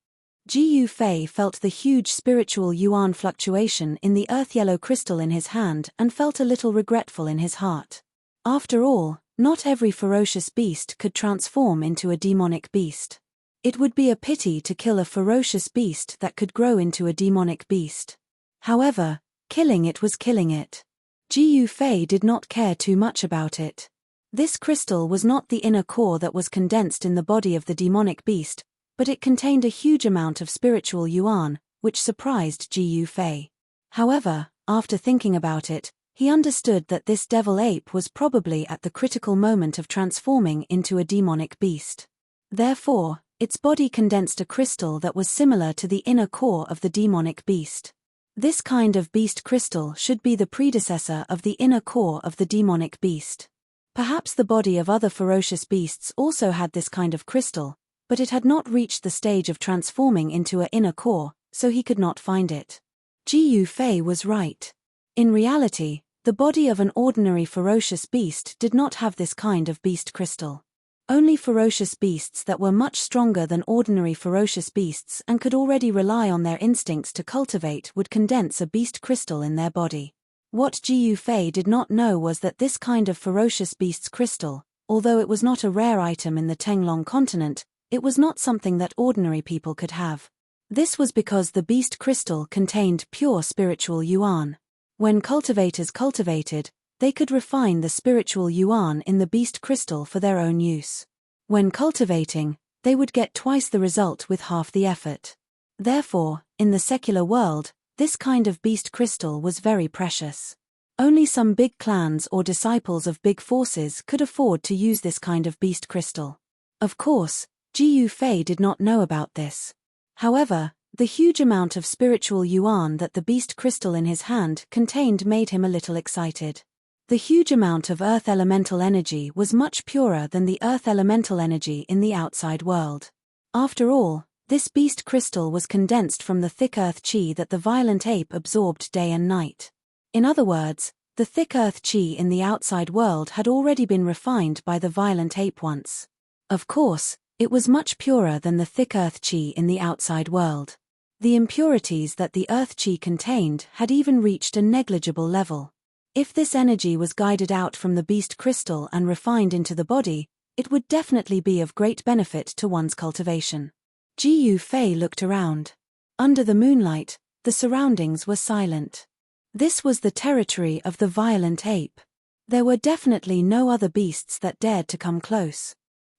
Jiu Fei felt the huge spiritual yuan fluctuation in the earth-yellow crystal in his hand and felt a little regretful in his heart. After all, not every ferocious beast could transform into a demonic beast. It would be a pity to kill a ferocious beast that could grow into a demonic beast. However, killing it was killing it. Jiu Fei did not care too much about it. This crystal was not the inner core that was condensed in the body of the demonic beast, but it contained a huge amount of spiritual yuan, which surprised Jiu Fei. However, after thinking about it, he understood that this devil ape was probably at the critical moment of transforming into a demonic beast. Therefore, its body condensed a crystal that was similar to the inner core of the demonic beast. This kind of beast crystal should be the predecessor of the inner core of the demonic beast. Perhaps the body of other ferocious beasts also had this kind of crystal, but it had not reached the stage of transforming into an inner core, so he could not find it. Jiu Fei was right. In reality, the body of an ordinary ferocious beast did not have this kind of beast crystal. Only ferocious beasts that were much stronger than ordinary ferocious beasts and could already rely on their instincts to cultivate would condense a beast crystal in their body. What Jiu Fei did not know was that this kind of ferocious beast's crystal, although it was not a rare item in the Tenglong continent, it was not something that ordinary people could have. This was because the beast crystal contained pure spiritual yuan. When cultivators cultivated, they could refine the spiritual yuan in the beast crystal for their own use. When cultivating, they would get twice the result with half the effort. Therefore, in the secular world, this kind of beast crystal was very precious. Only some big clans or disciples of big forces could afford to use this kind of beast crystal. Of course, Jiu Fei did not know about this. However, the huge amount of spiritual yuan that the beast crystal in his hand contained made him a little excited. The huge amount of earth elemental energy was much purer than the earth elemental energy in the outside world. After all, this beast crystal was condensed from the thick earth chi that the violent ape absorbed day and night. In other words, the thick earth chi in the outside world had already been refined by the violent ape once. Of course, it was much purer than the thick earth chi in the outside world. The impurities that the earth chi contained had even reached a negligible level. If this energy was guided out from the beast crystal and refined into the body, it would definitely be of great benefit to one's cultivation. Jiu Fei looked around. Under the moonlight, the surroundings were silent. This was the territory of the violent ape. There were definitely no other beasts that dared to come close.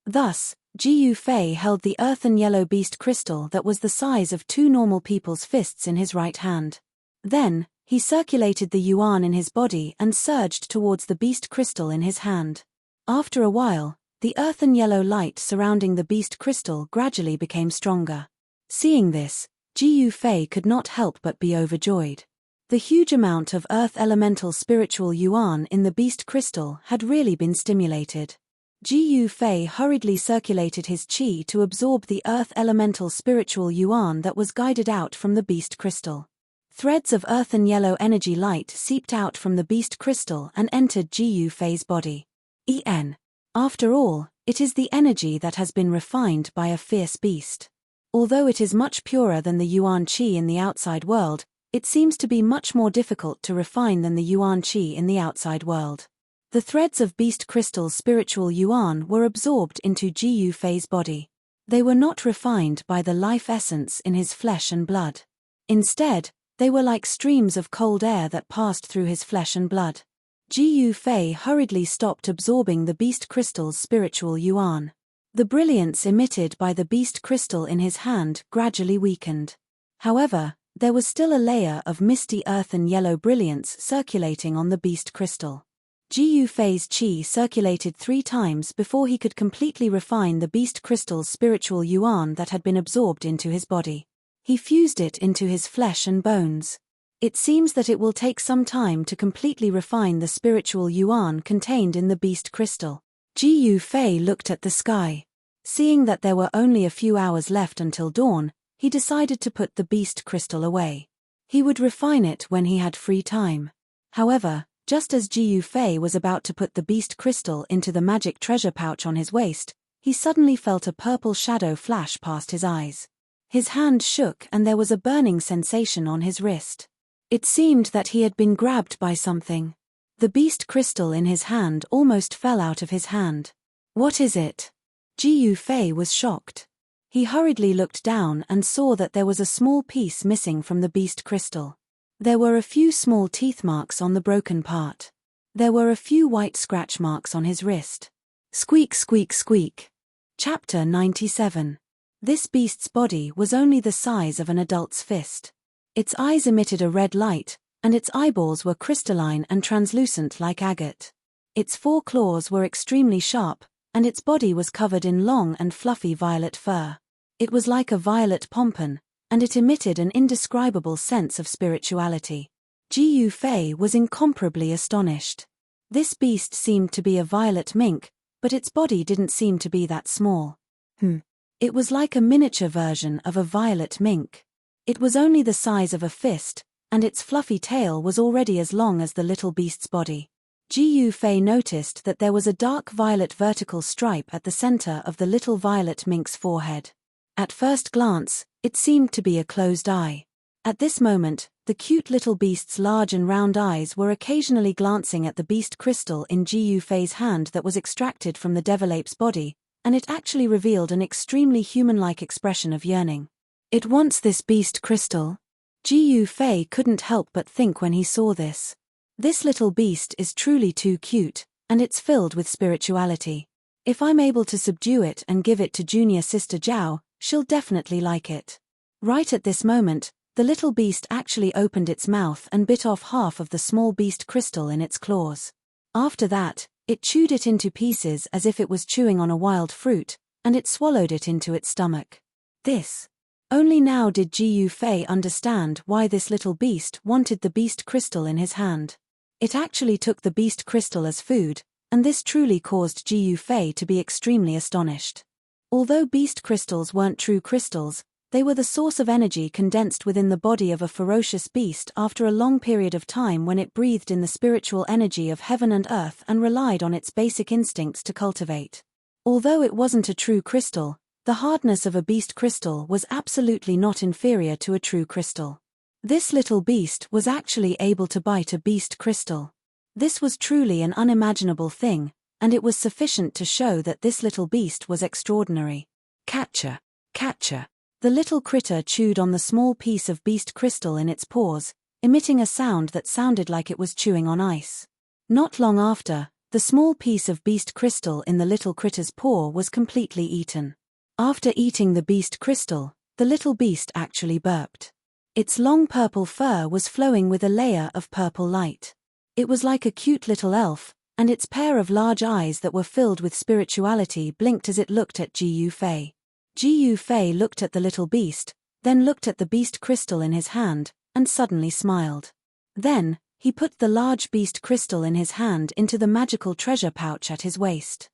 Thus, Jiu Fei held the earthen yellow beast crystal that was the size of 2 normal people's fists in his right hand. Then, he circulated the yuan in his body and surged towards the beast crystal in his hand. After a while, the earthen yellow light surrounding the beast crystal gradually became stronger. Seeing this, Jiu Fei could not help but be overjoyed. The huge amount of earth elemental spiritual yuan in the beast crystal had really been stimulated. Ji Fei hurriedly circulated his qi to absorb the earth elemental spiritual yuan that was guided out from the beast crystal. Threads of earthen yellow energy light seeped out from the beast crystal and entered Ji Fei's body. After all, it is the energy that has been refined by a fierce beast. Although it is much purer than the yuan qi in the outside world, it seems to be much more difficult to refine than the yuan qi in the outside world. The threads of beast crystal's spiritual yuan were absorbed into Ji Fei's body. They were not refined by the life essence in his flesh and blood. Instead, they were like streams of cold air that passed through his flesh and blood. Ji Fei hurriedly stopped absorbing the beast crystal's spiritual yuan. The brilliance emitted by the beast crystal in his hand gradually weakened. However, there was still a layer of misty earthen yellow brilliance circulating on the beast crystal. Ji Fei's qi circulated 3 times before he could completely refine the beast crystal's spiritual yuan that had been absorbed into his body. He fused it into his flesh and bones. It seems that it will take some time to completely refine the spiritual yuan contained in the beast crystal. Ji Fei looked at the sky. Seeing that there were only a few hours left until dawn, he decided to put the beast crystal away. He would refine it when he had free time. However, just as Ji Fei was about to put the beast crystal into the magic treasure pouch on his waist, he suddenly felt a purple shadow flash past his eyes. His hand shook and there was a burning sensation on his wrist. It seemed that he had been grabbed by something. The beast crystal in his hand almost fell out of his hand. What is it? Ji Fei was shocked. He hurriedly looked down and saw that there was a small piece missing from the beast crystal. There were a few small teeth marks on the broken part. There were a few white scratch marks on his wrist. Squeak, squeak, squeak. Chapter 97. This beast's body was only the size of an adult's fist. Its eyes emitted a red light, and its eyeballs were crystalline and translucent like agate. Its 4 claws were extremely sharp, and its body was covered in long and fluffy violet fur. It was like a violet pompon, and it emitted an indescribable sense of spirituality. Ji Fei was incomparably astonished. This beast seemed to be a violet mink, but its body didn't seem to be that small. It was like a miniature version of a violet mink. It was only the size of a fist, and its fluffy tail was already as long as the little beast's body. Ji Fei noticed that there was a dark violet vertical stripe at the center of the little violet mink's forehead. At first glance, it seemed to be a closed eye. At this moment, the cute little beast's large and round eyes were occasionally glancing at the beast crystal in Ji Fei's hand that was extracted from the devil ape's body, and it actually revealed an extremely human-like expression of yearning. It wants this beast crystal? Ji Fei couldn't help but think when he saw this. This little beast is truly too cute, and it's filled with spirituality. If I'm able to subdue it and give it to junior sister Zhao, she'll definitely like it. Right at this moment, the little beast actually opened its mouth and bit off half of the small beast crystal in its claws. After that, it chewed it into pieces as if it was chewing on a wild fruit, and it swallowed it into its stomach. Only now did Ji Fei understand why this little beast wanted the beast crystal in his hand. It actually took the beast crystal as food, and this truly caused Ji Fei to be extremely astonished. Although beast crystals weren't true crystals, they were the source of energy condensed within the body of a ferocious beast after a long period of time when it breathed in the spiritual energy of heaven and earth and relied on its basic instincts to cultivate. Although it wasn't a true crystal, the hardness of a beast crystal was absolutely not inferior to a true crystal. This little beast was actually able to bite a beast crystal. This was truly an unimaginable thing, and it was sufficient to show that this little beast was extraordinary. Catcher, catcher. The little critter chewed on the small piece of beast crystal in its paws, emitting a sound that sounded like it was chewing on ice. Not long after, the small piece of beast crystal in the little critter's paw was completely eaten. After eating the beast crystal, the little beast actually burped. Its long purple fur was flowing with a layer of purple light. It was like a cute little elf, and its pair of large eyes that were filled with spirituality blinked as it looked at Ji Fei. Ji Fei looked at the little beast, then looked at the beast crystal in his hand, and suddenly smiled. Then, he put the large beast crystal in his hand into the magical treasure pouch at his waist.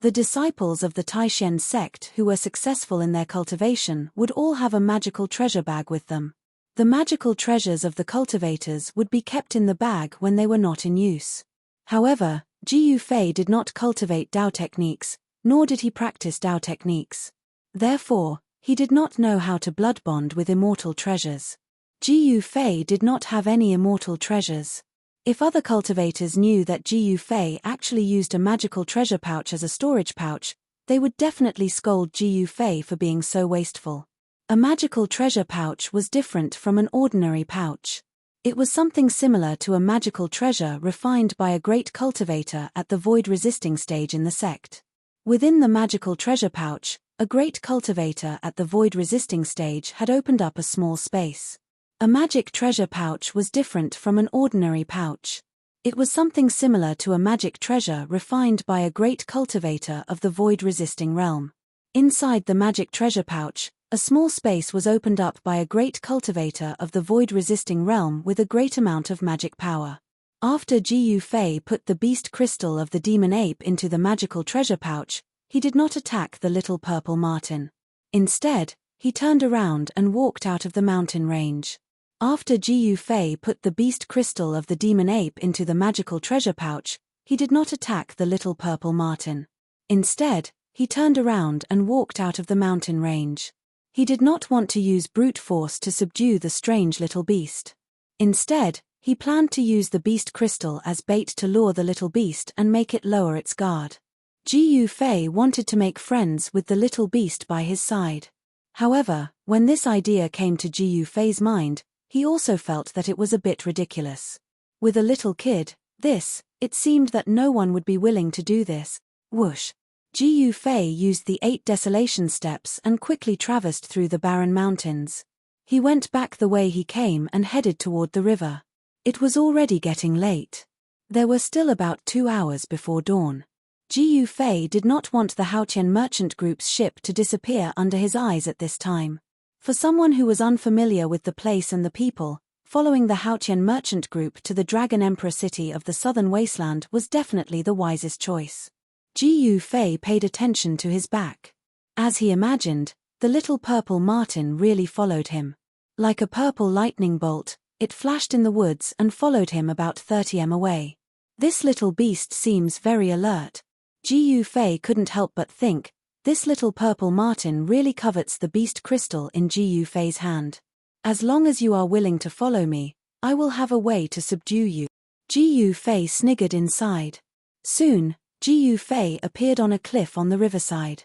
The disciples of the Taishen sect who were successful in their cultivation would all have a magical treasure bag with them. The magical treasures of the cultivators would be kept in the bag when they were not in use. However, Ji Yufei did not cultivate Dao techniques, nor did he practice Dao techniques. Therefore, he did not know how to blood bond with immortal treasures. Ji Yufei did not have any immortal treasures. If other cultivators knew that Ji Yufei actually used a magical treasure pouch as a storage pouch, they would definitely scold Ji Yufei for being so wasteful. A magical treasure pouch was different from an ordinary pouch. It was something similar to a magical treasure refined by a great cultivator at the void-resisting stage in the sect. Within the magical treasure pouch, a great cultivator at the void-resisting stage had opened up a small space. A magic treasure pouch was different from an ordinary pouch. It was something similar to a magic treasure refined by a great cultivator of the void-resisting realm. Inside the magic treasure pouch, a small space was opened up by a great cultivator of the void-resisting realm with a great amount of magic power. After Ji Yufei put the beast crystal of the demon ape into the magical treasure pouch, he did not attack the little purple marten. Instead, he turned around and walked out of the mountain range. After Ji Yufei put the beast crystal of the demon ape into the magical treasure pouch, he did not attack the little purple marten. Instead, he turned around and walked out of the mountain range. He did not want to use brute force to subdue the strange little beast. Instead, he planned to use the beast crystal as bait to lure the little beast and make it lower its guard. Ji Yufei wanted to make friends with the little beast by his side. However, when this idea came to Ji Yufei's mind, he also felt that it was a bit ridiculous. With a little kid, it seemed that no one would be willing to do this. Whoosh! Ji Yufei used the 8 desolation steps and quickly traversed through the barren mountains. He went back the way he came and headed toward the river. It was already getting late. There were still about 2 hours before dawn. Ji Yufei did not want the Haotian merchant group's ship to disappear under his eyes at this time. For someone who was unfamiliar with the place and the people, following the Haotian merchant group to the Dragon Emperor city of the southern wasteland was definitely the wisest choice. Ji Yufei paid attention to his back. As he imagined, the little purple marten really followed him. Like a purple lightning bolt, it flashed in the woods and followed him about 30 m away. This little beast seems very alert. Ji Yufei couldn't help but think, this little purple marten really covets the beast crystal in Ji Yufei's hand. As long as you are willing to follow me, I will have a way to subdue you. Ji Yufei sniggered inside. Soon, Ji Yufei appeared on a cliff on the riverside.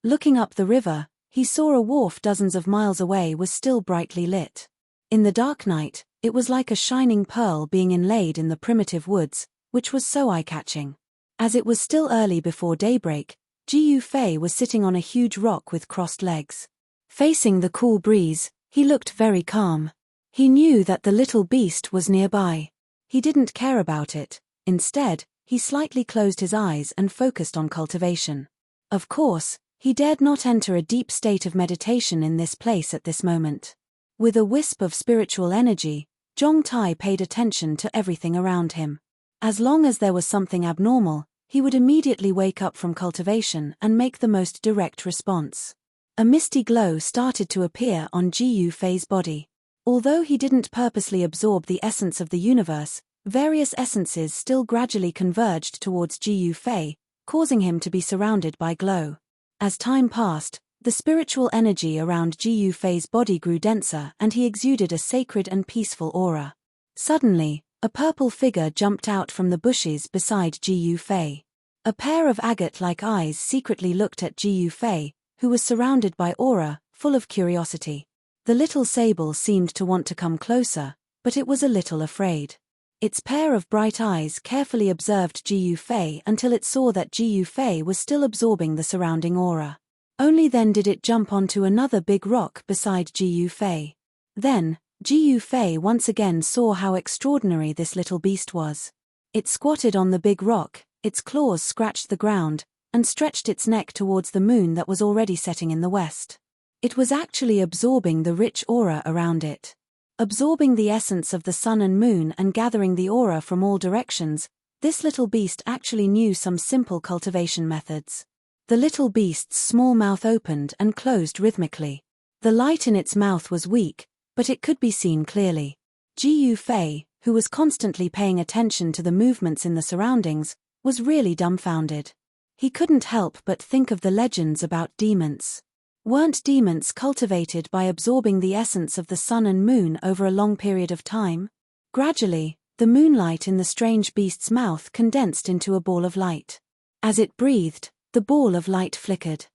Looking up the river, he saw a wharf dozens of miles away was still brightly lit. In the dark night, it was like a shining pearl being inlaid in the primitive woods, which was so eye-catching. As it was still early before daybreak, Ji Yufei was sitting on a huge rock with crossed legs. Facing the cool breeze, he looked very calm. He knew that the little beast was nearby. He didn't care about it. Instead, he slightly closed his eyes and focused on cultivation. Of course, he dared not enter a deep state of meditation in this place at this moment. With a wisp of spiritual energy, Zhong Tai paid attention to everything around him. As long as there was something abnormal, he would immediately wake up from cultivation and make the most direct response. A misty glow started to appear on Ji Yufei's body. Although he didn't purposely absorb the essence of the universe, various essences still gradually converged towards Ji Yufei, causing him to be surrounded by glow. As time passed, the spiritual energy around Ji Yufei's body grew denser and he exuded a sacred and peaceful aura. Suddenly, a purple figure jumped out from the bushes beside Ji Yufei. A pair of agate-like eyes secretly looked at Ji Yufei, who was surrounded by aura, full of curiosity. The little sable seemed to want to come closer, but it was a little afraid. Its pair of bright eyes carefully observed Ji Yufei until it saw that Ji Yufei was still absorbing the surrounding aura. Only then did it jump onto another big rock beside Ji Yufei. Then, Ji Yufei once again saw how extraordinary this little beast was. It squatted on the big rock, its claws scratched the ground, and stretched its neck towards the moon that was already setting in the west. It was actually absorbing the rich aura around it. Absorbing the essence of the sun and moon and gathering the aura from all directions, this little beast actually knew some simple cultivation methods. The little beast's small mouth opened and closed rhythmically. The light in its mouth was weak, but it could be seen clearly. Jiyu Fei, who was constantly paying attention to the movements in the surroundings, was really dumbfounded. He couldn't help but think of the legends about demons. Weren't demons cultivated by absorbing the essence of the sun and moon over a long period of time? Gradually, the moonlight in the strange beast's mouth condensed into a ball of light. As it breathed, the ball of light flickered.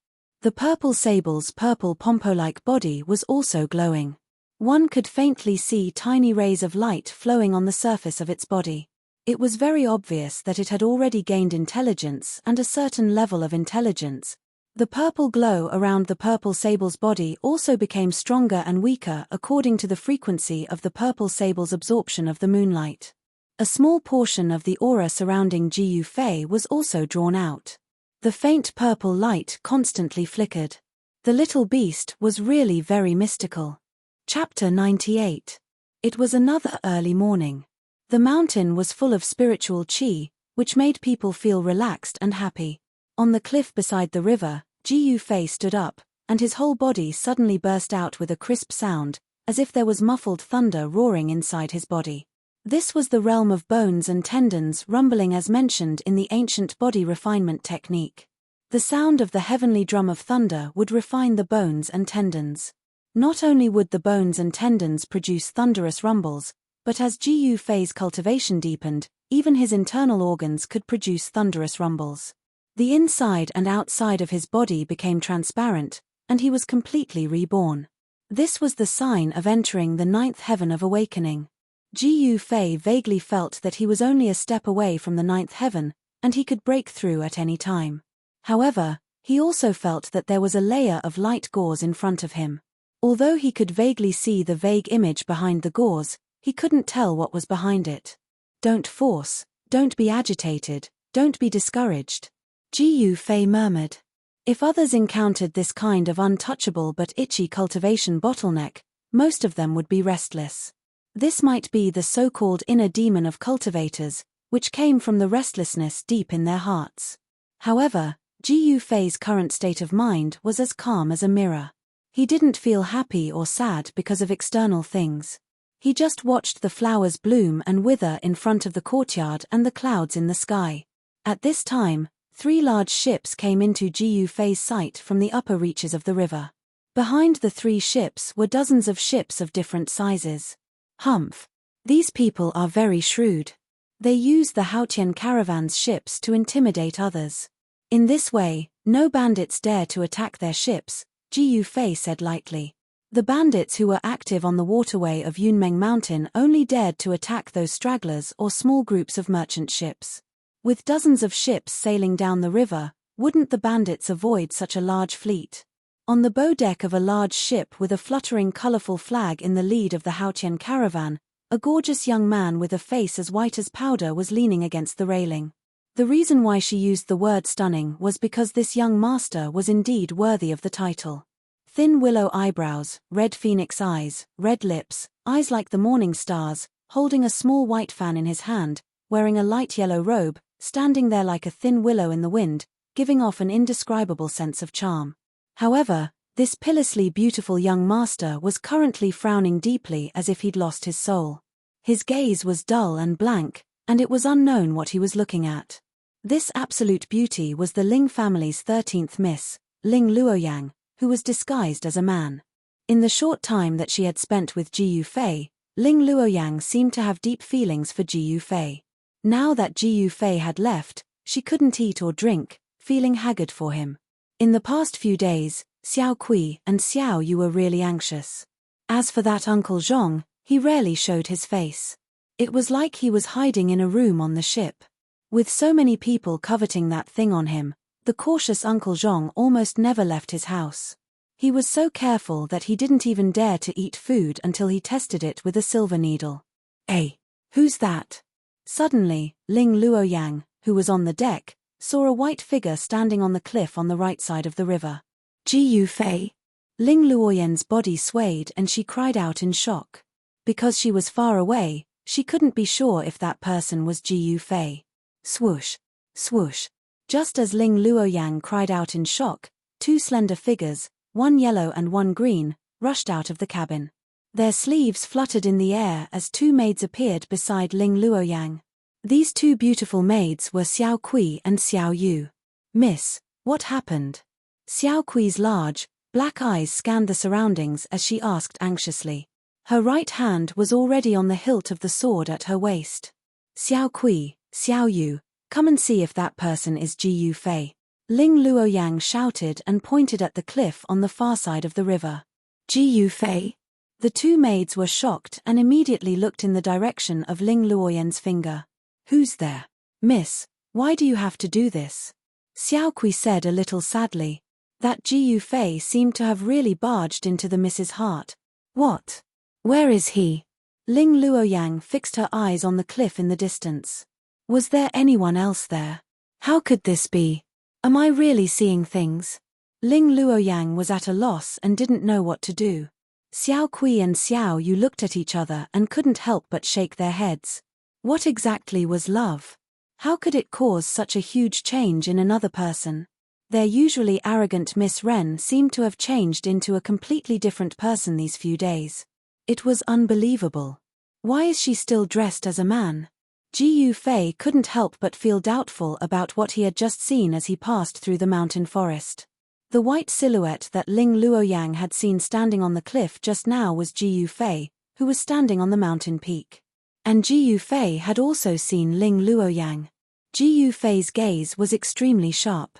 The purple sable's purple pompo-like body was also glowing. One could faintly see tiny rays of light flowing on the surface of its body. It was very obvious that it had already gained intelligence and a certain level of intelligence. The purple glow around the purple sable's body also became stronger and weaker according to the frequency of the purple sable's absorption of the moonlight. A small portion of the aura surrounding Jiyu Fei was also drawn out. The faint purple light constantly flickered. The little beast was really very mystical. Chapter 98. It was another early morning. The mountain was full of spiritual qi, which made people feel relaxed and happy. On the cliff beside the river, Jiyu Fei stood up, and his whole body suddenly burst out with a crisp sound, as if there was muffled thunder roaring inside his body. This was the realm of bones and tendons rumbling as mentioned in the ancient body refinement technique. The sound of the heavenly drum of thunder would refine the bones and tendons. Not only would the bones and tendons produce thunderous rumbles, but as Jiyu Fei's cultivation deepened, even his internal organs could produce thunderous rumbles. The inside and outside of his body became transparent, and he was completely reborn. This was the sign of entering the ninth heaven of awakening. Jiyu Fei vaguely felt that he was only a step away from the ninth heaven, and he could break through at any time. However, he also felt that there was a layer of light gauze in front of him. Although he could vaguely see the vague image behind the gauze, he couldn't tell what was behind it. Don't force, don't be agitated, don't be discouraged. Jiyu Fei murmured. If others encountered this kind of untouchable but itchy cultivation bottleneck, most of them would be restless. This might be the so-called inner demon of cultivators, which came from the restlessness deep in their hearts. However, Jiyu Fei's current state of mind was as calm as a mirror. He didn't feel happy or sad because of external things. He just watched the flowers bloom and wither in front of the courtyard and the clouds in the sky. At this time, 3 large ships came into Jiyu Fei's sight from the upper reaches of the river. Behind the 3 ships were dozens of ships of different sizes. Humph. These people are very shrewd. They use the Haotian caravan's ships to intimidate others. In this way, no bandits dare to attack their ships, Jiyu Fei said lightly. The bandits who were active on the waterway of Yunmeng Mountain only dared to attack those stragglers or small groups of merchant ships. With dozens of ships sailing down the river, wouldn't the bandits avoid such a large fleet? On the bow deck of a large ship with a fluttering colorful flag in the lead of the Haotian caravan, a gorgeous young man with a face as white as powder was leaning against the railing. The reason why she used the word stunning was because this young master was indeed worthy of the title. Thin willow eyebrows, red phoenix eyes, red lips, eyes like the morning stars, holding a small white fan in his hand, wearing a light yellow robe, standing there like a thin willow in the wind, giving off an indescribable sense of charm. However, this pillously beautiful young master was currently frowning deeply as if he'd lost his soul. His gaze was dull and blank, and it was unknown what he was looking at. This absolute beauty was the Ling family's 13th Miss, Ling Luoyang, who was disguised as a man. In the short time that she had spent with Jiyu Fei, Ling Luoyang seemed to have deep feelings for Jiyu Fei. Now that Jiyu Fei had left, she couldn't eat or drink, feeling haggard for him. In the past few days, Xiao Kui and Xiao Yu were really anxious. As for that Uncle Zhong, he rarely showed his face. It was like he was hiding in a room on the ship. With so many people coveting that thing on him, the cautious Uncle Zhong almost never left his house. He was so careful that he didn't even dare to eat food until he tested it with a silver needle. "Hey, who's that?" Suddenly, Ling Luoyang, who was on the deck, saw a white figure standing on the cliff on the right side of the river. "Jiyu Fei?" Ling Luoyan's body swayed and she cried out in shock. Because she was far away, she couldn't be sure if that person was Jiyu Fei. Swoosh, swoosh. Just as Ling Luoyang cried out in shock, two slender figures, one yellow and one green, rushed out of the cabin. Their sleeves fluttered in the air as two maids appeared beside Ling Luoyang. These two beautiful maids were Xiao Kui and Xiao Yu. "Miss, what happened?" Xiao Kui's large, black eyes scanned the surroundings as she asked anxiously. Her right hand was already on the hilt of the sword at her waist. "Xiao Kui, Xiao Yu, come and see if that person is Ji Yu Fei." Ling Luoyang shouted and pointed at the cliff on the far side of the river. "Ji Yu Fei?" The two maids were shocked and immediately looked in the direction of Ling Luoyang's finger. "Who's there?" "Miss, why do you have to do this?" Xiao Kui said a little sadly. That Ji Yu Fei seemed to have really barged into the miss's heart. "What? Where is he?" Ling Luoyang fixed her eyes on the cliff in the distance. Was there anyone else there? How could this be? Am I really seeing things? Ling Luoyang was at a loss and didn't know what to do. Xiao Kui and Xiao Yu looked at each other and couldn't help but shake their heads. What exactly was love? How could it cause such a huge change in another person? Their usually arrogant Miss Ren seemed to have changed into a completely different person these few days. It was unbelievable. Why is she still dressed as a man? Ji Yu Fei couldn't help but feel doubtful about what he had just seen as he passed through the mountain forest. The white silhouette that Ling Luoyang had seen standing on the cliff just now was Ji Yu Fei, who was standing on the mountain peak. And Ji Yu Fei had also seen Ling Luoyang. Ji Yu Fei's gaze was extremely sharp.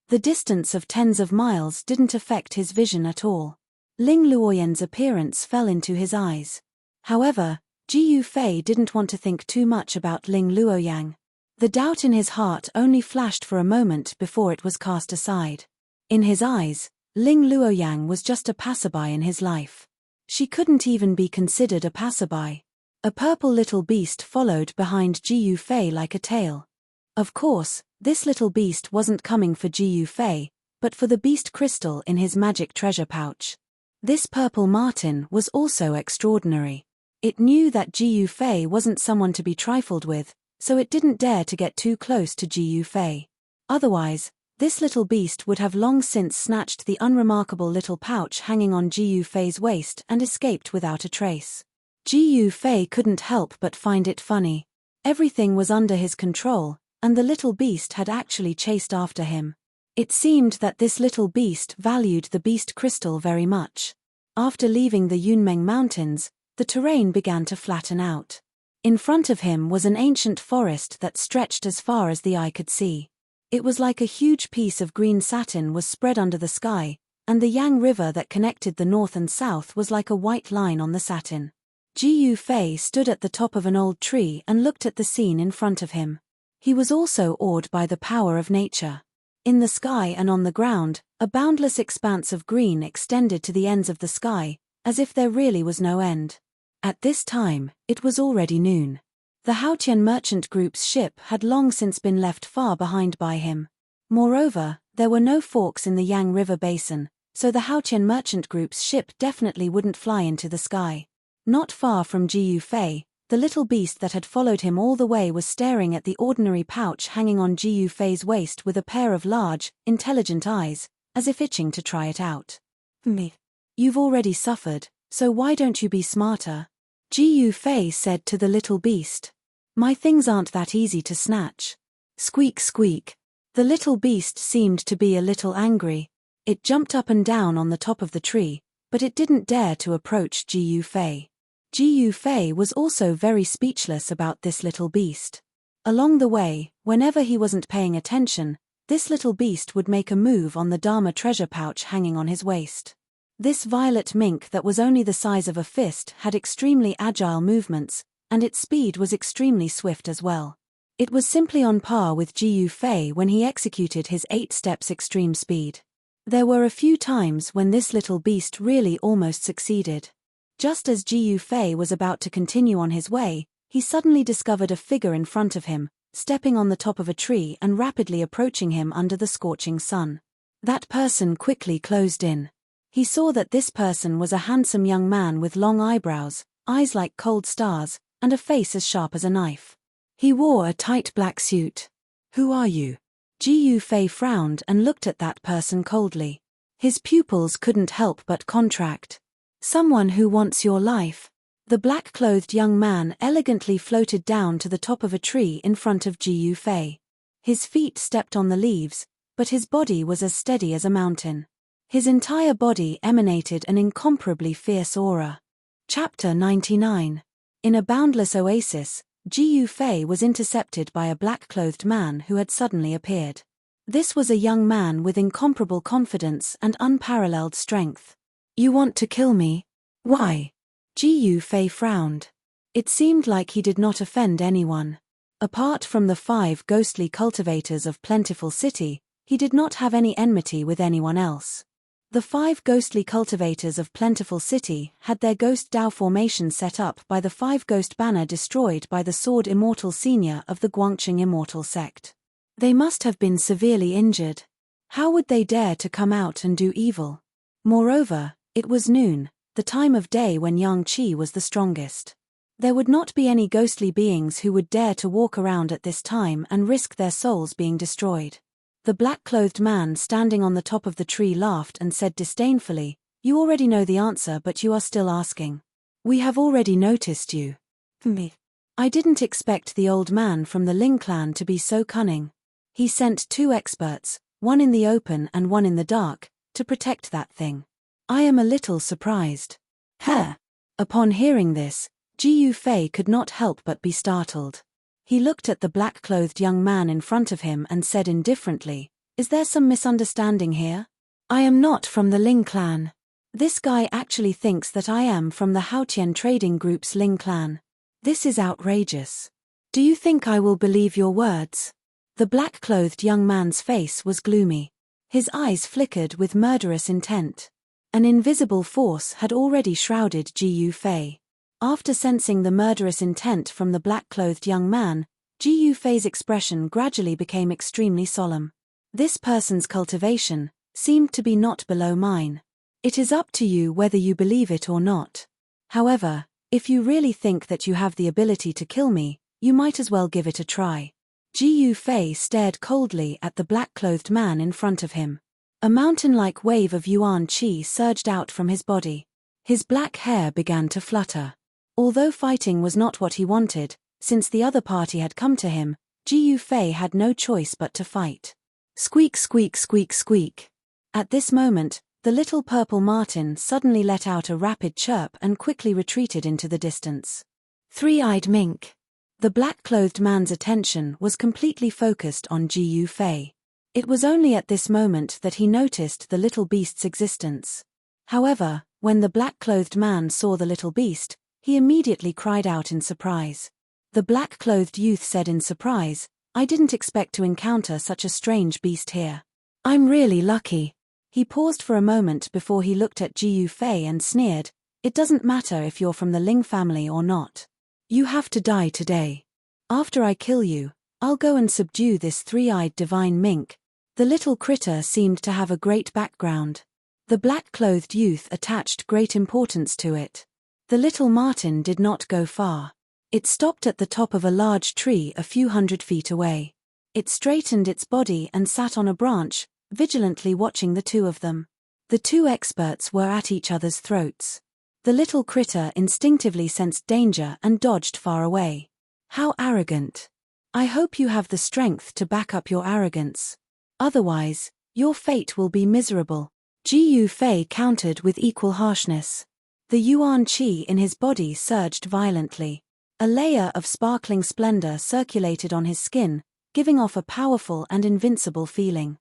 The distance of tens of miles didn't affect his vision at all. Ling Luoyang's appearance fell into his eyes. However, Ji Yu Fei didn't want to think too much about Ling Luoyang. The doubt in his heart only flashed for a moment before it was cast aside. In his eyes, Ling Luoyang was just a passerby in his life. She couldn't even be considered a passerby. A purple little beast followed behind Ji Yu Fei like a tail. Of course, this little beast wasn't coming for Ji Yu Fei, but for the beast crystal in his magic treasure pouch. This purple marten was also extraordinary. It knew that Ji Yu Fei wasn't someone to be trifled with, so it didn't dare to get too close to Ji Yu Fei. Otherwise, this little beast would have long since snatched the unremarkable little pouch hanging on Ji Yu Fei's waist and escaped without a trace. Ji Yu Fei couldn't help but find it funny. Everything was under his control, and the little beast had actually chased after him. It seemed that this little beast valued the beast crystal very much. After leaving the Yunmeng Mountains, the terrain began to flatten out. In front of him was an ancient forest that stretched as far as the eye could see. It was like a huge piece of green satin was spread under the sky, and the Yang River that connected the north and south was like a white line on the satin. Ji Yu Fei stood at the top of an old tree and looked at the scene in front of him. He was also awed by the power of nature. In the sky and on the ground, a boundless expanse of green extended to the ends of the sky, as if there really was no end. At this time, it was already noon. The Haotian merchant group's ship had long since been left far behind by him. Moreover, there were no forks in the Yang River basin, so the Haotian merchant group's ship definitely wouldn't fly into the sky. Not far from Ji Yu Fei, the little beast that had followed him all the way was staring at the ordinary pouch hanging on Ji Yu Fei's waist with a pair of large, intelligent eyes, as if itching to try it out. "Me. You've already suffered, so why don't you be smarter?" Ji Yu Fei said to the little beast. "My things aren't that easy to snatch." Squeak squeak. The little beast seemed to be a little angry. It jumped up and down on the top of the tree, but it didn't dare to approach Ji Yu Fei. Ji Yu Fei was also very speechless about this little beast. Along the way, whenever he wasn't paying attention, this little beast would make a move on the Dharma treasure pouch hanging on his waist. This violet mink that was only the size of a fist had extremely agile movements, and its speed was extremely swift as well. It was simply on par with Ji Yu Fei when he executed his 8 steps extreme speed. There were a few times when this little beast really almost succeeded. Just as Ji Yu Fei was about to continue on his way, he suddenly discovered a figure in front of him, stepping on the top of a tree and rapidly approaching him under the scorching sun. That person quickly closed in. He saw that this person was a handsome young man with long eyebrows, eyes like cold stars, and a face as sharp as a knife. He wore a tight black suit. "Who are you?" Ji Fei frowned and looked at that person coldly. His pupils couldn't help but contract. Someone who wants your life. The black-clothed young man elegantly floated down to the top of a tree in front of Ji Fei. His feet stepped on the leaves, but his body was as steady as a mountain. His entire body emanated an incomparably fierce aura. Chapter 99. In a boundless oasis, Ji Fei was intercepted by a black-clothed man who had suddenly appeared. This was a young man with incomparable confidence and unparalleled strength. "You want to kill me? Why?" Ji Fei frowned. It seemed like he did not offend anyone. Apart from the 5 ghostly cultivators of Plentiful City, he did not have any enmity with anyone else. The 5 ghostly cultivators of Plentiful City had their ghost Dao formation set up by the 5 ghost banner destroyed by the Sword Immortal Senior of the Guangqing Immortal Sect. They must have been severely injured. How would they dare to come out and do evil? Moreover, it was noon, the time of day when Yang Qi was the strongest. There would not be any ghostly beings who would dare to walk around at this time and risk their souls being destroyed. The black-clothed man standing on the top of the tree laughed and said disdainfully, "You already know the answer, but you are still asking. We have already noticed you." Me. I didn't expect the old man from the Ling clan to be so cunning. He sent 2 experts, one in the open and one in the dark, to protect that thing. I am a little surprised. Huh. Upon hearing this, Ji Fei could not help but be startled. He looked at the black-clothed young man in front of him and said indifferently, "Is there some misunderstanding here? I am not from the Ling clan. This guy actually thinks that I am from the Haotian Trading Group's Ling clan. This is outrageous. Do you think I will believe your words?" The black-clothed young man's face was gloomy. His eyes flickered with murderous intent. An invisible force had already shrouded Ji Fei. After sensing the murderous intent from the black-clothed young man, Ji Fei's expression gradually became extremely solemn. This person's cultivation seemed to be not below mine. It is up to you whether you believe it or not. However, if you really think that you have the ability to kill me, you might as well give it a try. Ji Fei stared coldly at the black-clothed man in front of him. A mountain-like wave of yuan qi surged out from his body. His black hair began to flutter. Although fighting was not what he wanted, since the other party had come to him, Ji Fei had no choice but to fight. Squeak, squeak, squeak, squeak. At this moment, the little purple martin suddenly let out a rapid chirp and quickly retreated into the distance. Three-eyed mink. The black-clothed man's attention was completely focused on Ji Fei. It was only at this moment that he noticed the little beast's existence. However, when the black-clothed man saw the little beast, he immediately cried out in surprise. The black-clothed youth said in surprise, "I didn't expect to encounter such a strange beast here. I'm really lucky." He paused for a moment before he looked at Ji Fei and sneered, "It doesn't matter if you're from the Ling family or not. You have to die today. After I kill you, I'll go and subdue this 3-eyed divine mink." The little critter seemed to have a great background. The black-clothed youth attached great importance to it. The little martin did not go far. It stopped at the top of a large tree a few hundred feet away. It straightened its body and sat on a branch, vigilantly watching the two of them. The 2 experts were at each other's throats. The little critter instinctively sensed danger and dodged far away. How arrogant. I hope you have the strength to back up your arrogance. Otherwise, your fate will be miserable. Ji Fei countered with equal harshness. The yuan qi in his body surged violently. A layer of sparkling splendor circulated on his skin, giving off a powerful and invincible feeling.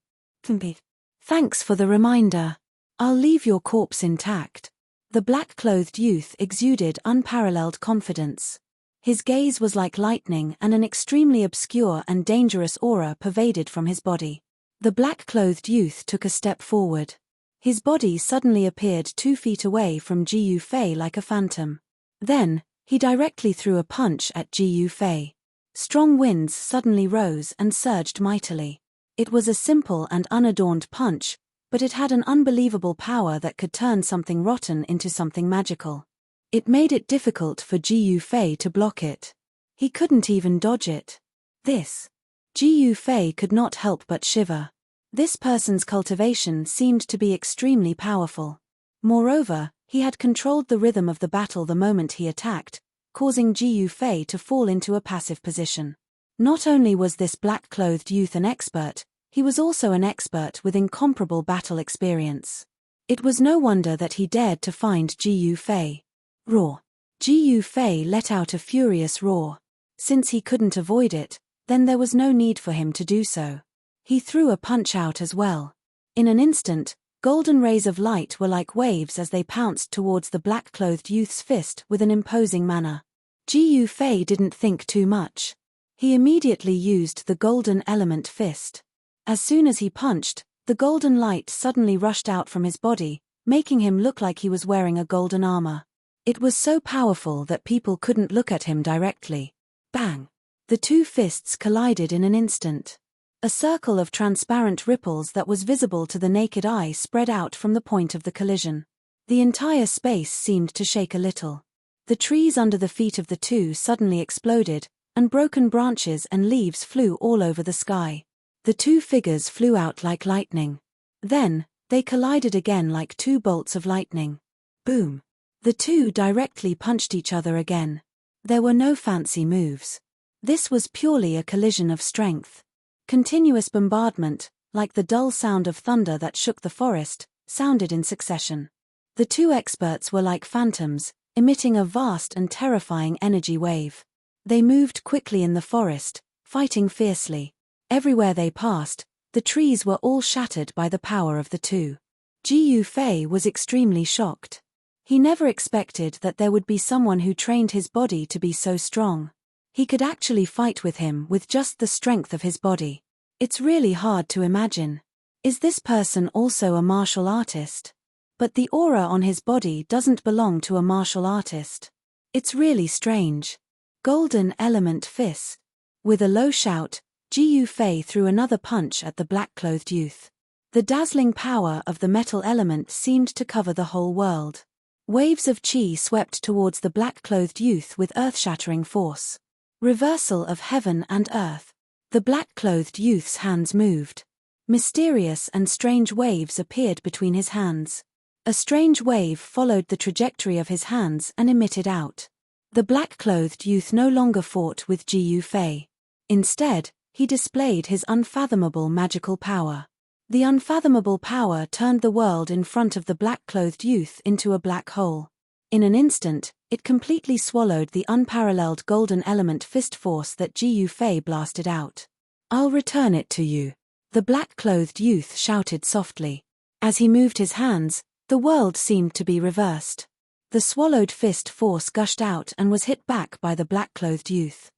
Thanks for the reminder. I'll leave your corpse intact. The black-clothed youth exuded unparalleled confidence. His gaze was like lightning and an extremely obscure and dangerous aura pervaded from his body. The black-clothed youth took a step forward. His body suddenly appeared 2 feet away from Ji Fei like a phantom. Then, he directly threw a punch at Ji Fei. Strong winds suddenly rose and surged mightily. It was a simple and unadorned punch, but it had an unbelievable power that could turn something rotten into something magical. It made it difficult for Ji Fei to block it. He couldn't even dodge it. This Ji Fei could not help but shiver. This person's cultivation seemed to be extremely powerful. Moreover, he had controlled the rhythm of the battle the moment he attacked, causing Ji Fei to fall into a passive position. Not only was this black-clothed youth an expert, he was also an expert with incomparable battle experience. It was no wonder that he dared to find Ji Fei. Roar. Ji Fei let out a furious roar. Since he couldn't avoid it, then there was no need for him to do so. He threw a punch out as well. In an instant, golden rays of light were like waves as they pounced towards the black-clothed youth's fist with an imposing manner. Ji Fei didn't think too much. He immediately used the golden element fist. As soon as he punched, the golden light suddenly rushed out from his body, making him look like he was wearing a golden armor. It was so powerful that people couldn't look at him directly. Bang! The two fists collided in an instant. A circle of transparent ripples that was visible to the naked eye spread out from the point of the collision. The entire space seemed to shake a little. The trees under the feet of the two suddenly exploded, and broken branches and leaves flew all over the sky. The two figures flew out like lightning. Then, they collided again like two bolts of lightning. Boom! The two directly punched each other again. There were no fancy moves. This was purely a collision of strength. Continuous bombardment, like the dull sound of thunder that shook the forest, sounded in succession. The two experts were like phantoms, emitting a vast and terrifying energy wave. They moved quickly in the forest, fighting fiercely. Everywhere they passed, the trees were all shattered by the power of the two. Ji Fei was extremely shocked. He never expected that there would be someone who trained his body to be so strong. He could actually fight with him with just the strength of his body. It's really hard to imagine. Is this person also a martial artist? But the aura on his body doesn't belong to a martial artist. It's really strange. Golden element fist. With a low shout, Ji Fei threw another punch at the black-clothed youth. The dazzling power of the metal element seemed to cover the whole world. Waves of chi swept towards the black-clothed youth with earth-shattering force. Reversal of heaven and earth. The black-clothed youth's hands moved. Mysterious and strange waves appeared between his hands. A strange wave followed the trajectory of his hands and emitted out. The black-clothed youth no longer fought with Ji Fei. Instead, he displayed his unfathomable magical power. The unfathomable power turned the world in front of the black-clothed youth into a black hole. In an instant, it completely swallowed the unparalleled golden element fist force that Ji Fei blasted out. "I'll return it to you," the black-clothed youth shouted softly. As he moved his hands, the world seemed to be reversed. The swallowed fist force gushed out and was hit back by the black-clothed youth.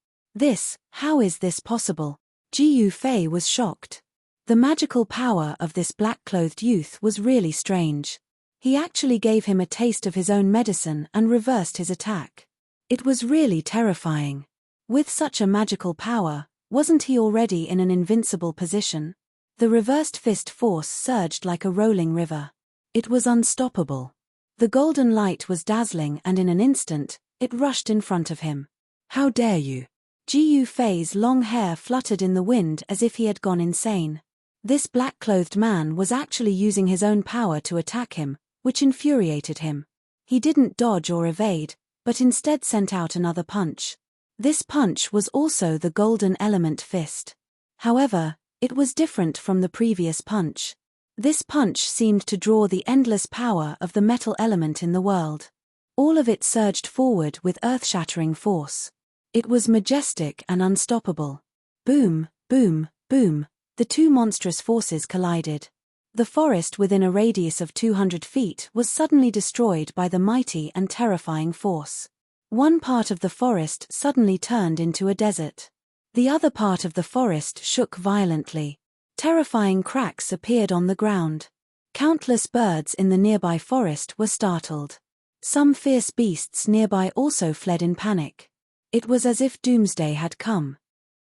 How is this possible? Ji Fei was shocked. The magical power of this black-clothed youth was really strange. He actually gave him a taste of his own medicine and reversed his attack. It was really terrifying. With such a magical power, wasn't he already in an invincible position? The reversed fist force surged like a rolling river. It was unstoppable. The golden light was dazzling and in an instant, it rushed in front of him. "How dare you!" Ji Fei's long hair fluttered in the wind as if he had gone insane. This black-clothed man was actually using his own power to attack him, which infuriated him. He didn't dodge or evade, but instead sent out another punch. This punch was also the golden element fist. However, it was different from the previous punch. This punch seemed to draw the endless power of the metal element in the world. All of it surged forward with earth-shattering force. It was majestic and unstoppable. Boom, boom, boom, the two monstrous forces collided. The forest within a radius of 200 feet was suddenly destroyed by the mighty and terrifying force. One part of the forest suddenly turned into a desert. The other part of the forest shook violently. Terrifying cracks appeared on the ground. Countless birds in the nearby forest were startled. Some fierce beasts nearby also fled in panic. It was as if doomsday had come.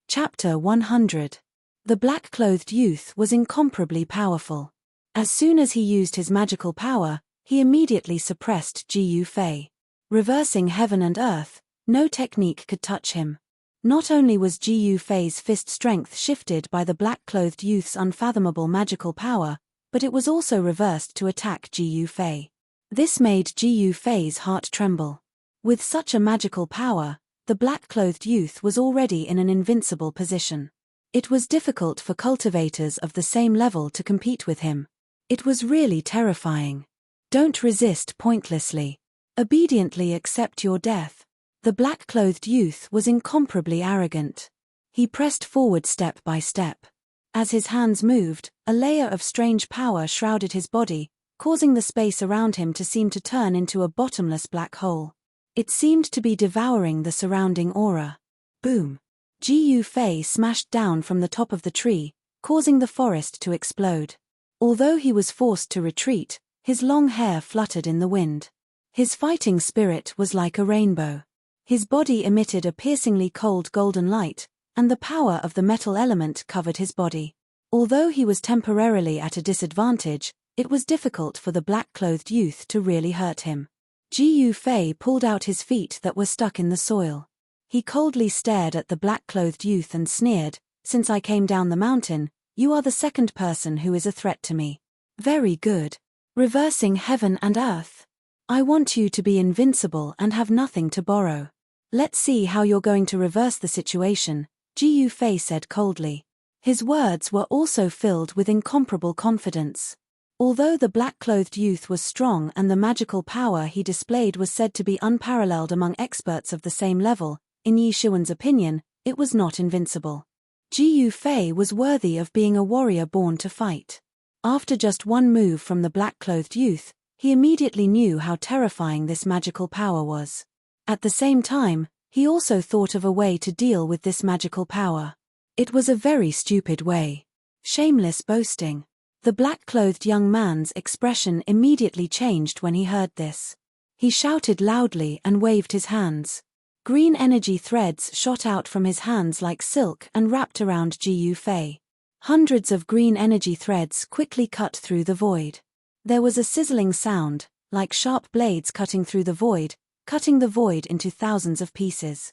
Chapter 100. The black-clothed youth was incomparably powerful. As soon as he used his magical power, he immediately suppressed Ji Fei. Reversing heaven and earth, no technique could touch him. Not only was Ji Yufei's fist strength shifted by the black-clothed youth's unfathomable magical power, but it was also reversed to attack Ji Yufei. This made Ji Yufei's heart tremble. With such a magical power, the black-clothed youth was already in an invincible position. It was difficult for cultivators of the same level to compete with him. It was really terrifying. Don't resist pointlessly. Obediently accept your death. The black-clothed youth was incomparably arrogant. He pressed forward step by step. As his hands moved, a layer of strange power shrouded his body, causing the space around him to seem to turn into a bottomless black hole. It seemed to be devouring the surrounding aura. Boom! Ji Yufei smashed down from the top of the tree, causing the forest to explode. Although he was forced to retreat, his long hair fluttered in the wind. His fighting spirit was like a rainbow. His body emitted a piercingly cold golden light, and the power of the metal element covered his body. Although he was temporarily at a disadvantage, it was difficult for the black-clothed youth to really hurt him. Ji Yufei pulled out his feet that were stuck in the soil. He coldly stared at the black-clothed youth and sneered, "Since I came down the mountain, you are the second person who is a threat to me. Very good. Reversing heaven and earth. I want you to be invincible and have nothing to borrow. Let's see how you're going to reverse the situation," Ji Yufei said coldly. His words were also filled with incomparable confidence. Although the black-clothed youth was strong and the magical power he displayed was said to be unparalleled among experts of the same level, in Yi Shiwen's opinion, it was not invincible. Ji Yufei was worthy of being a warrior born to fight. After just one move from the black-clothed youth, he immediately knew how terrifying this magical power was. At the same time, he also thought of a way to deal with this magical power. It was a very stupid way. Shameless boasting. The black-clothed young man's expression immediately changed when he heard this. He shouted loudly and waved his hands. Green energy threads shot out from his hands like silk and wrapped around Ji Yufei. Hundreds of green energy threads quickly cut through the void. There was a sizzling sound, like sharp blades cutting through the void into thousands of pieces.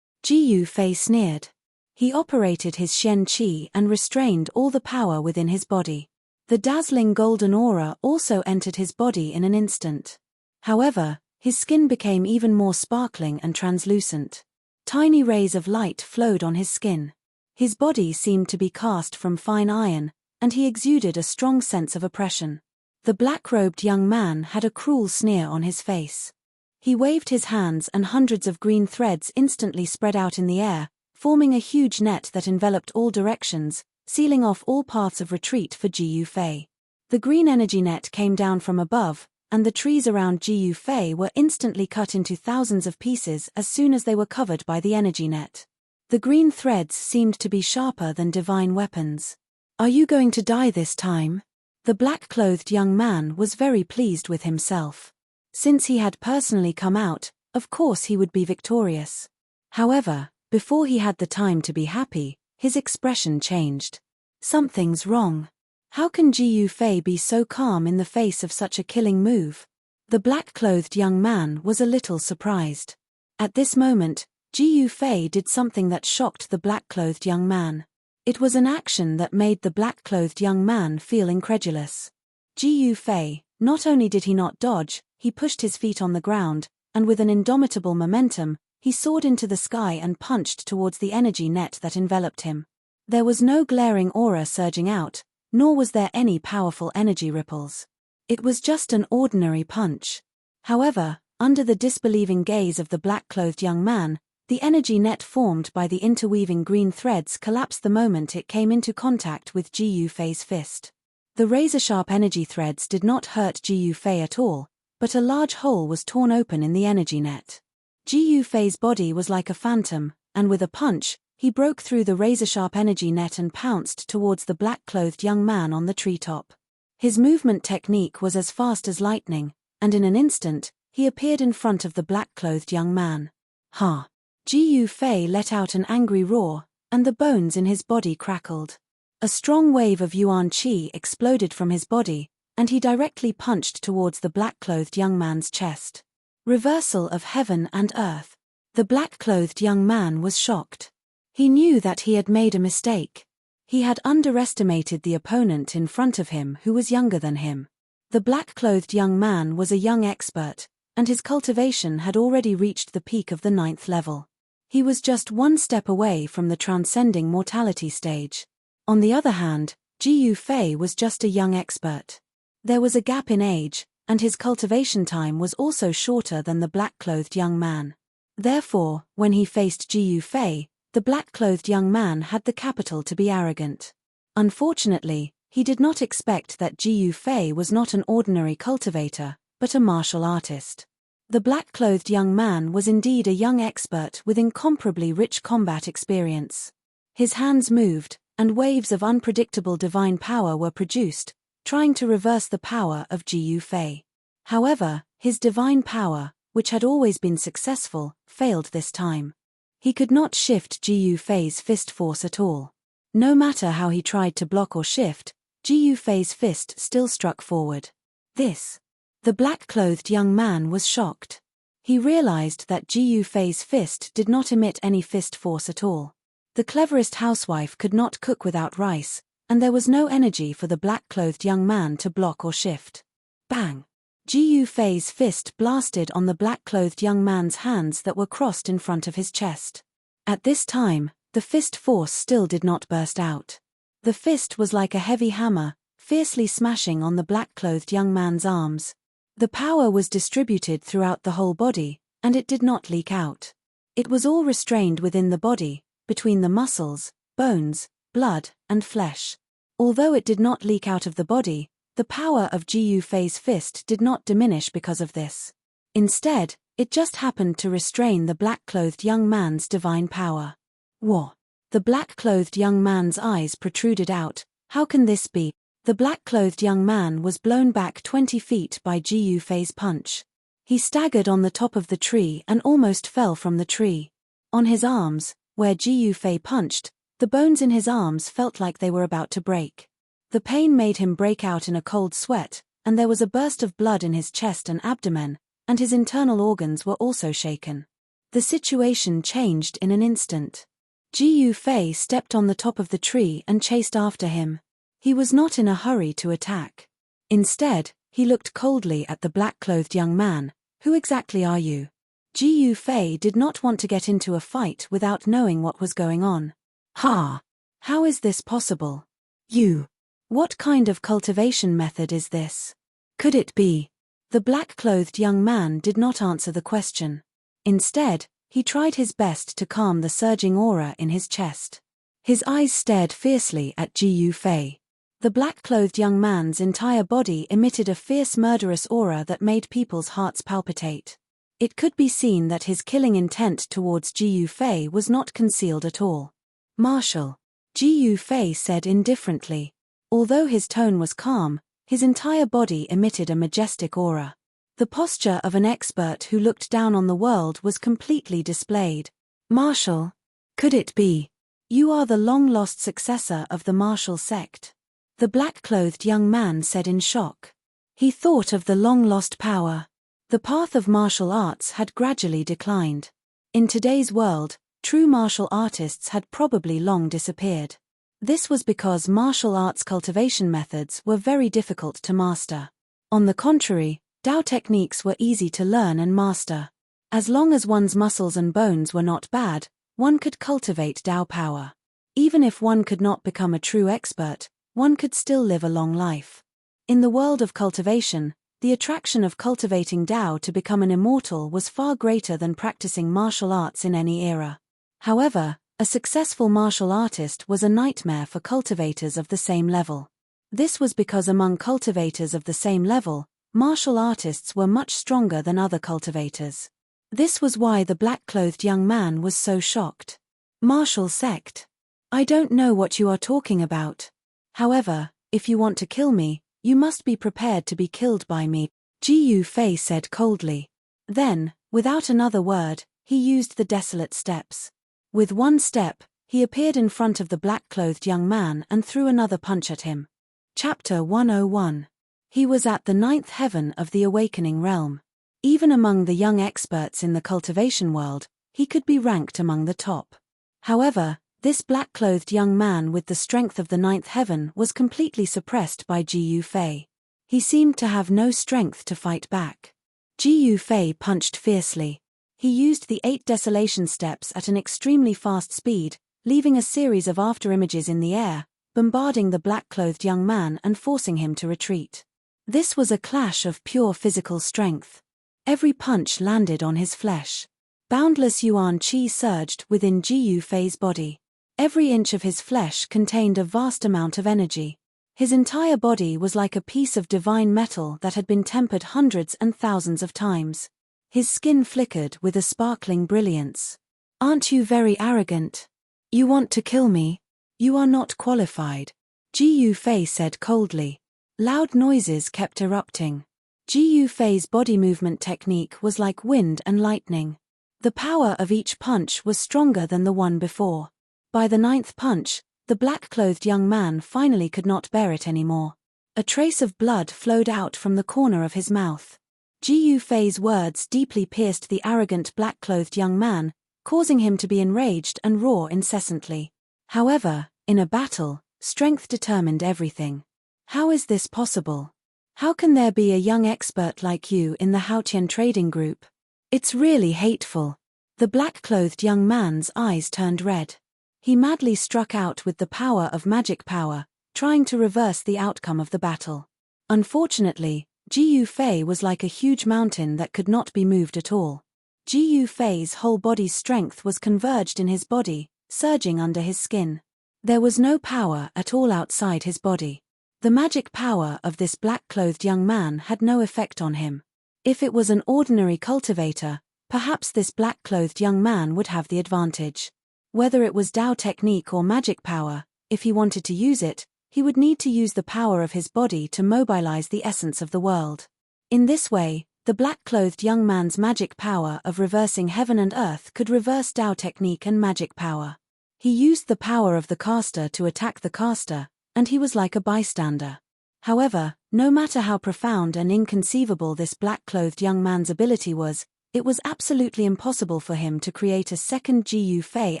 Ji Yufei sneered. He operated his Xian Qi and restrained all the power within his body. The dazzling golden aura also entered his body in an instant. However, his skin became even more sparkling and translucent. Tiny rays of light flowed on his skin. His body seemed to be cast from fine iron, and he exuded a strong sense of oppression. The black-robed young man had a cruel sneer on his face. He waved his hands and hundreds of green threads instantly spread out in the air, forming a huge net that enveloped all directions, sealing off all paths of retreat for Ji Yufei. The green energy net came down from above, and the trees around Ji Yufei were instantly cut into thousands of pieces as soon as they were covered by the energy net. The green threads seemed to be sharper than divine weapons. "Are you going to die this time?" The black-clothed young man was very pleased with himself. Since he had personally come out, of course he would be victorious. However, before he had the time to be happy, his expression changed. Something's wrong. How can Ji Yufei be so calm in the face of such a killing move? The black-clothed young man was a little surprised. At this moment, Ji Yufei did something that shocked the black-clothed young man. It was an action that made the black-clothed young man feel incredulous. Ji Yufei, not only did he not dodge, he pushed his feet on the ground, and with an indomitable momentum, he soared into the sky and punched towards the energy net that enveloped him. There was no glaring aura surging out, nor was there any powerful energy ripples. It was just an ordinary punch. However, under the disbelieving gaze of the black-clothed young man, the energy net formed by the interweaving green threads collapsed the moment it came into contact with Ji Yufei's fist. The razor-sharp energy threads did not hurt Ji Yufei at all, but a large hole was torn open in the energy net. Ji Yufei's body was like a phantom, and with a punch, he broke through the razor-sharp energy net and pounced towards the black-clothed young man on the treetop. His movement technique was as fast as lightning, and in an instant, he appeared in front of the black-clothed young man. Ha! Ji Yufei let out an angry roar, and the bones in his body crackled. A strong wave of Yuan Qi exploded from his body, and he directly punched towards the black-clothed young man's chest. Reversal of heaven and earth. The black-clothed young man was shocked. He knew that he had made a mistake. He had underestimated the opponent in front of him who was younger than him. The black-clothed young man was a young expert, and his cultivation had already reached the peak of the 9th level. He was just one step away from the transcending mortality stage. On the other hand, Jiyu Fei was just a young expert. There was a gap in age, and his cultivation time was also shorter than the black-clothed young man. Therefore, when he faced Jiyu Fei, the black-clothed young man had the capital to be arrogant. Unfortunately, he did not expect that Jiyu Fei was not an ordinary cultivator, but a martial artist. The black-clothed young man was indeed a young expert with incomparably rich combat experience. His hands moved, and waves of unpredictable divine power were produced, trying to reverse the power of Jiyu Fei. However, his divine power, which had always been successful, failed this time. He could not shift Jiyu Fei's fist force at all. No matter how he tried to block or shift, Jiyu Fei's fist still struck forward. The black-clothed young man was shocked. He realized that Jiyu Fei's fist did not emit any fist force at all. The cleverest housewife could not cook without rice, and there was no energy for the black-clothed young man to block or shift. Bang! Jiyu Fei's fist blasted on the black-clothed young man's hands that were crossed in front of his chest. At this time, the fist force still did not burst out. The fist was like a heavy hammer, fiercely smashing on the black-clothed young man's arms. The power was distributed throughout the whole body, and it did not leak out. It was all restrained within the body, between the muscles, bones, blood, and flesh. Although it did not leak out of the body, the power of Jiyu Fei's fist did not diminish because of this. Instead, it just happened to restrain the black-clothed young man's divine power. What? The black-clothed young man's eyes protruded out. How can this be? The black-clothed young man was blown back 20 feet by Jiyu Fei's punch. He staggered on the top of the tree and almost fell from the tree. On his arms, where Jiyu Fei punched, the bones in his arms felt like they were about to break. The pain made him break out in a cold sweat, and there was a burst of blood in his chest and abdomen, and his internal organs were also shaken. The situation changed in an instant. Jiyu Fei stepped on the top of the tree and chased after him. He was not in a hurry to attack. Instead, he looked coldly at the black-clothed young man. Who exactly are you? Jiyu Fei did not want to get into a fight without knowing what was going on. Ha! How is this possible? You! What kind of cultivation method is this? Could it be? The black-clothed young man did not answer the question. Instead, he tried his best to calm the surging aura in his chest. His eyes stared fiercely at Jiyu Fei. The black-clothed young man's entire body emitted a fierce murderous aura that made people's hearts palpitate. It could be seen that his killing intent towards Jiyu Fei was not concealed at all. Martial, Jiyu Fei said indifferently. Although his tone was calm, his entire body emitted a majestic aura. The posture of an expert who looked down on the world was completely displayed. Martial? Could it be? You are the long-lost successor of the martial sect. The black-clothed young man said in shock. He thought of the long-lost power. The path of martial arts had gradually declined. In today's world, true martial artists had probably long disappeared. This was because martial arts cultivation methods were very difficult to master. On the contrary, Dao techniques were easy to learn and master. As long as one's muscles and bones were not bad, one could cultivate Dao power. Even if one could not become a true expert, one could still live a long life. In the world of cultivation, the attraction of cultivating Dao to become an immortal was far greater than practicing martial arts in any era. However, a successful martial artist was a nightmare for cultivators of the same level. This was because among cultivators of the same level, martial artists were much stronger than other cultivators. This was why the black-clothed young man was so shocked. Martial sect? I don't know what you are talking about. However, if you want to kill me, you must be prepared to be killed by me, Jiyu Fei said coldly. Then, without another word, he used the desolate steps. With one step, he appeared in front of the black-clothed young man and threw another punch at him. Chapter 101. He was at the 9th heaven of the awakening realm. Even among the young experts in the cultivation world, he could be ranked among the top. However, this black-clothed young man with the strength of the ninth heaven was completely suppressed by Ji Yufei. He seemed to have no strength to fight back. Ji Yufei punched fiercely. He used the 8 desolation steps at an extremely fast speed, leaving a series of afterimages in the air, bombarding the black-clothed young man and forcing him to retreat. This was a clash of pure physical strength. Every punch landed on his flesh. Boundless yuan qi surged within Ji Yufei's body. Every inch of his flesh contained a vast amount of energy. His entire body was like a piece of divine metal that had been tempered hundreds and thousands of times. His skin flickered with a sparkling brilliance. "Aren't you very arrogant? You want to kill me? You are not qualified," Ji Yufei said coldly. Loud noises kept erupting. Ji Yufei's body movement technique was like wind and lightning. The power of each punch was stronger than the one before. By the 9th punch, the black-clothed young man finally could not bear it anymore. A trace of blood flowed out from the corner of his mouth. Ji Yufei's words deeply pierced the arrogant black-clothed young man, causing him to be enraged and roar incessantly. However, in a battle, strength determined everything. "How is this possible? How can there be a young expert like you in the Haotian trading group? It's really hateful." The black-clothed young man's eyes turned red. He madly struck out with the power of magic power, trying to reverse the outcome of the battle. Unfortunately, Ji Yufei was like a huge mountain that could not be moved at all. Ji Yufei's whole body's strength was converged in his body, surging under his skin. There was no power at all outside his body. The magic power of this black-clothed young man had no effect on him. If it was an ordinary cultivator, perhaps this black-clothed young man would have the advantage. Whether it was Dao technique or magic power, if he wanted to use it, he would need to use the power of his body to mobilize the essence of the world. In this way, the black-clothed young man's magic power of reversing heaven and earth could reverse Dao technique and magic power. He used the power of the caster to attack the caster, and he was like a bystander. However, no matter how profound and inconceivable this black-clothed young man's ability was, it was absolutely impossible for him to create a second Ji Yufei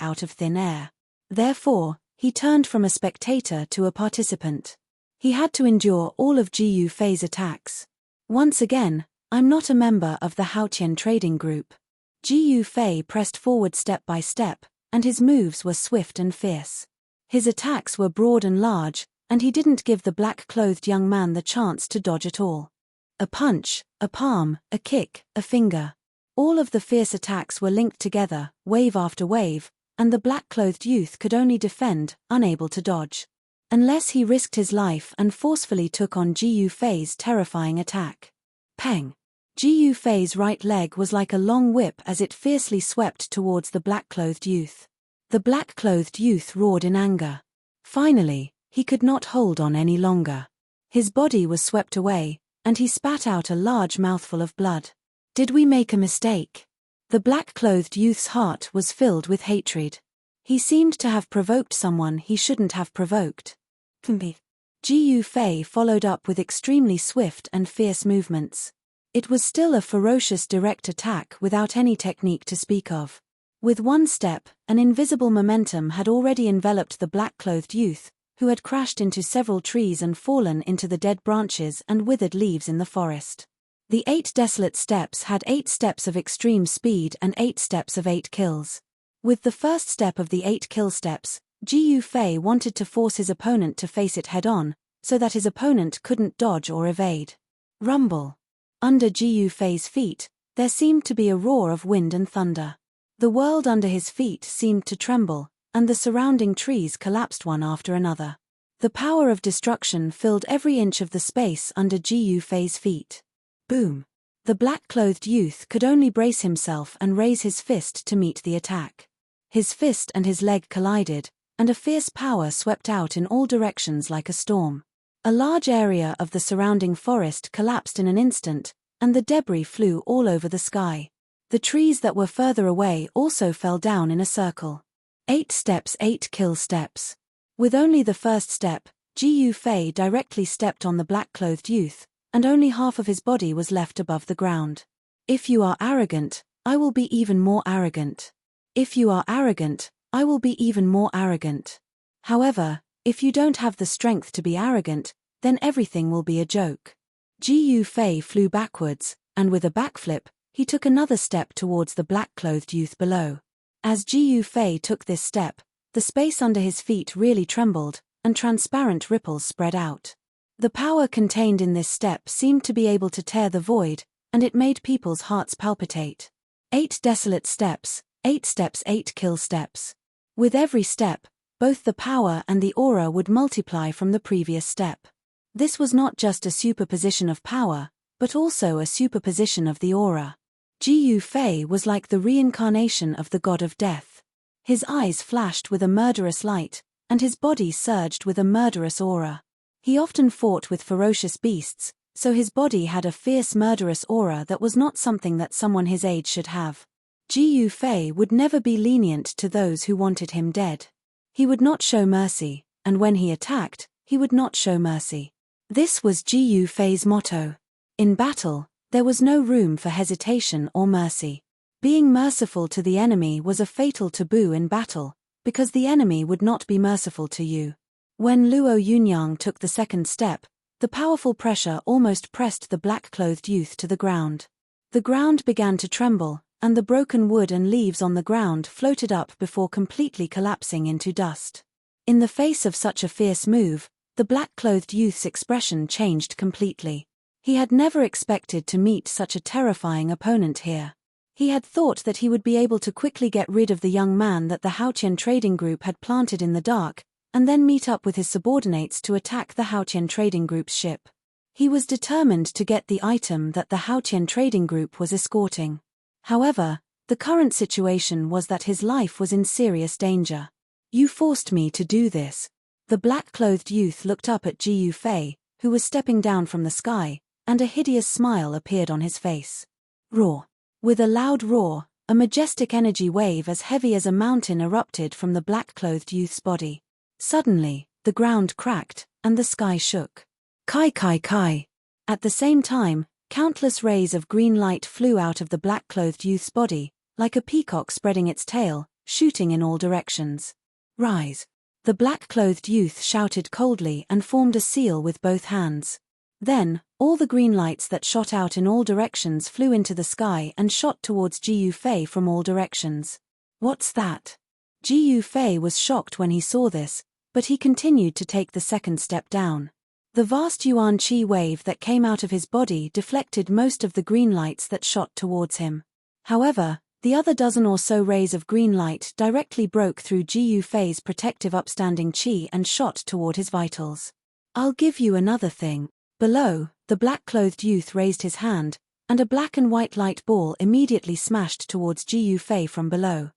out of thin air. Therefore, he turned from a spectator to a participant. He had to endure all of Ji Yufei's attacks. Once again, "I'm not a member of the Haotian trading group." Ji Yufei pressed forward step by step, and his moves were swift and fierce. His attacks were broad and large, and he didn't give the black-clothed young man the chance to dodge at all. A punch, a palm, a kick, a finger. All of the fierce attacks were linked together, wave after wave, and the black-clothed youth could only defend, unable to dodge. Unless he risked his life and forcefully took on Ji Yufei's terrifying attack. Peng! Ji Yufei's right leg was like a long whip as it fiercely swept towards the black-clothed youth. The black-clothed youth roared in anger. Finally, he could not hold on any longer. His body was swept away, and he spat out a large mouthful of blood. "Did we make a mistake?" The black-clothed youth's heart was filled with hatred. He seemed to have provoked someone he shouldn't have provoked. Ji Yufei followed up with extremely swift and fierce movements. It was still a ferocious direct attack without any technique to speak of. With one step, an invisible momentum had already enveloped the black-clothed youth, who had crashed into several trees and fallen into the dead branches and withered leaves in the forest. The 8 desolate steps had 8 steps of extreme speed and 8 steps of 8 kills. With the first step of the 8 kill steps, Ji Yufei wanted to force his opponent to face it head-on, so that his opponent couldn't dodge or evade. Rumble. Under Ji Yufei's feet, there seemed to be a roar of wind and thunder. The world under his feet seemed to tremble, and the surrounding trees collapsed one after another. The power of destruction filled every inch of the space under Ji Yufei's feet. Boom! The black-clothed youth could only brace himself and raise his fist to meet the attack. His fist and his leg collided, and a fierce power swept out in all directions like a storm. A large area of the surrounding forest collapsed in an instant, and the debris flew all over the sky. The trees that were further away also fell down in a circle. 8 steps, 8 kill steps. With only the first step, Ji Yufei directly stepped on the black-clothed youth, and only half of his body was left above the ground. "If you are arrogant, I will be even more arrogant." If you are arrogant, I will be even more arrogant. However, if you don't have the strength to be arrogant, then everything will be a joke. Ji Fei flew backwards, and with a backflip, he took another step towards the black-clothed youth below. As Ji Fei took this step, the space under his feet really trembled, and transparent ripples spread out. The power contained in this step seemed to be able to tear the void, and it made people's hearts palpitate. 8 desolate steps, 8 steps, 8 kill steps. With every step, both the power and the aura would multiply from the previous step. This was not just a superposition of power, but also a superposition of the aura. Ji Fei was like the reincarnation of the god of death. His eyes flashed with a murderous light, and his body surged with a murderous aura. He often fought with ferocious beasts, so his body had a fierce murderous aura that was not something that someone his age should have. Ji Fei would never be lenient to those who wanted him dead. He would not show mercy, and when he attacked, he would not show mercy. This was Ji Fei's motto. In battle, there was no room for hesitation or mercy. Being merciful to the enemy was a fatal taboo in battle, because the enemy would not be merciful to you. When Luo Yunyang took the second step, the powerful pressure almost pressed the black-clothed youth to the ground. The ground began to tremble, and the broken wood and leaves on the ground floated up before completely collapsing into dust. In the face of such a fierce move, the black-clothed youth's expression changed completely. He had never expected to meet such a terrifying opponent here. He had thought that he would be able to quickly get rid of the young man that the Haotian trading group had planted in the dark, and then meet up with his subordinates to attack the Haotian trading group's ship. He was determined to get the item that the Haotian trading group was escorting. However, the current situation was that his life was in serious danger. You forced me to do this. The black-clothed youth looked up at Ji Fei, who was stepping down from the sky, and a hideous smile appeared on his face. Roar. With a loud roar, a majestic energy wave as heavy as a mountain erupted from the black-clothed youth's body. Suddenly, the ground cracked, and the sky shook. Kai kai kai. At the same time, countless rays of green light flew out of the black-clothed youth's body, like a peacock spreading its tail, shooting in all directions. Rise. The black-clothed youth shouted coldly and formed a seal with both hands. Then, all the green lights that shot out in all directions flew into the sky and shot towards Ji Fei from all directions. What's that? Ji Fei was shocked when he saw this, but he continued to take the second step down. The vast Yuan Qi wave that came out of his body deflected most of the green lights that shot towards him. However, the other dozen or so rays of green light directly broke through Ji Fei's protective upstanding qi and shot toward his vitals. I'll give you another thing. Below, the black-clothed youth raised his hand, and a black and white light ball immediately smashed towards Ji Fei from below.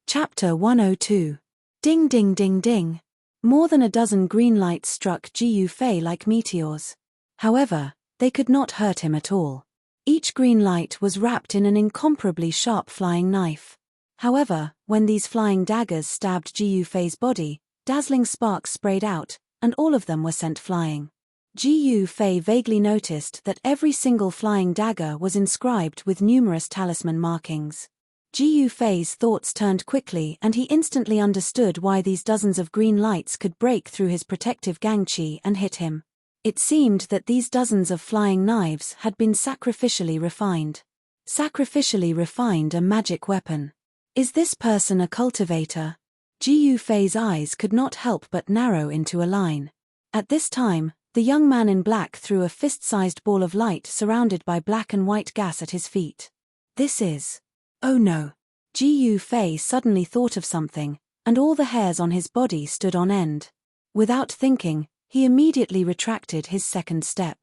Chapter 102. Ding ding ding ding. More than a dozen green lights struck Ji Fei like meteors. However, they could not hurt him at all. Each green light was wrapped in an incomparably sharp flying knife. However, when these flying daggers stabbed Ji Fei's body, dazzling sparks sprayed out, and all of them were sent flying. Ji Fei vaguely noticed that every single flying dagger was inscribed with numerous talisman markings. Ji Fei's thoughts turned quickly and he instantly understood why these dozens of green lights could break through his protective gangqi and hit him. It seemed that these dozens of flying knives had been sacrificially refined. Sacrificially refined a magic weapon. Is this person a cultivator? Ji Fei's eyes could not help but narrow into a line. At this time, the young man in black threw a fist-sized ball of light surrounded by black and white gas at his feet. This is... Oh no. Ji Fei suddenly thought of something, and all the hairs on his body stood on end. Without thinking, he immediately retracted his second step.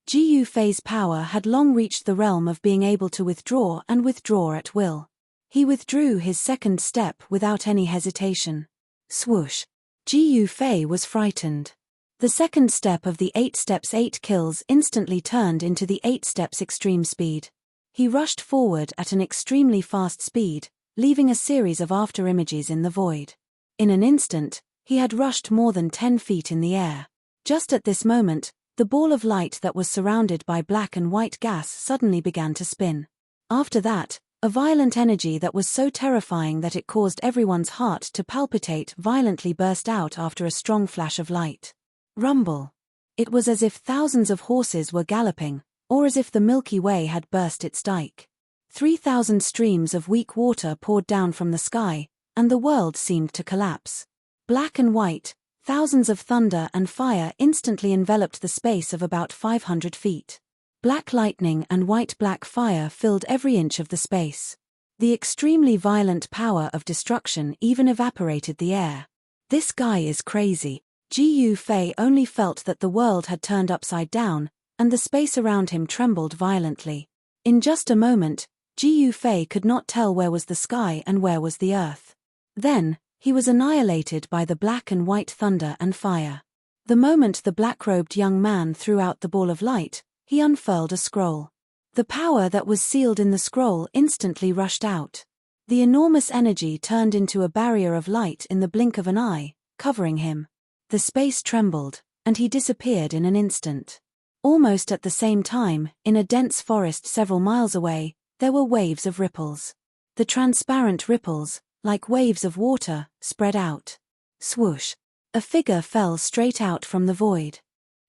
Ji Fei's power had long reached the realm of being able to withdraw and withdraw at will. He withdrew his second step without any hesitation. Swoosh. Ji Fei was frightened. The second step of the 8 steps 8 kills instantly turned into the 8 steps extreme speed. He rushed forward at an extremely fast speed, leaving a series of afterimages in the void. In an instant, he had rushed more than 10 feet in the air. Just at this moment, the ball of light that was surrounded by black and white gas suddenly began to spin. After that, A violent energy that was so terrifying that it caused everyone's heart to palpitate violently burst out after a strong flash of light. Rumble. It was as if thousands of horses were galloping, or as if the Milky Way had burst its dike. 3,000 streams of weak water poured down from the sky, and the world seemed to collapse. Black and white, thousands of thunder and fire instantly enveloped the space of about 500 feet. Black lightning and white-black fire filled every inch of the space. The extremely violent power of destruction even evaporated the air. This guy is crazy. Gu Fei only felt that the world had turned upside down, and the space around him trembled violently. In just a moment, Gu Fei could not tell where was the sky and where was the earth. Then, he was annihilated by the black and white thunder and fire. The moment the black-robed young man threw out the ball of light, he unfurled a scroll. The power that was sealed in the scroll instantly rushed out. The enormous energy turned into a barrier of light in the blink of an eye, covering him. The space trembled, and he disappeared in an instant. Almost at the same time, in a dense forest several miles away, there were waves of ripples. The transparent ripples, like waves of water, spread out. Swoosh! A figure fell straight out from the void.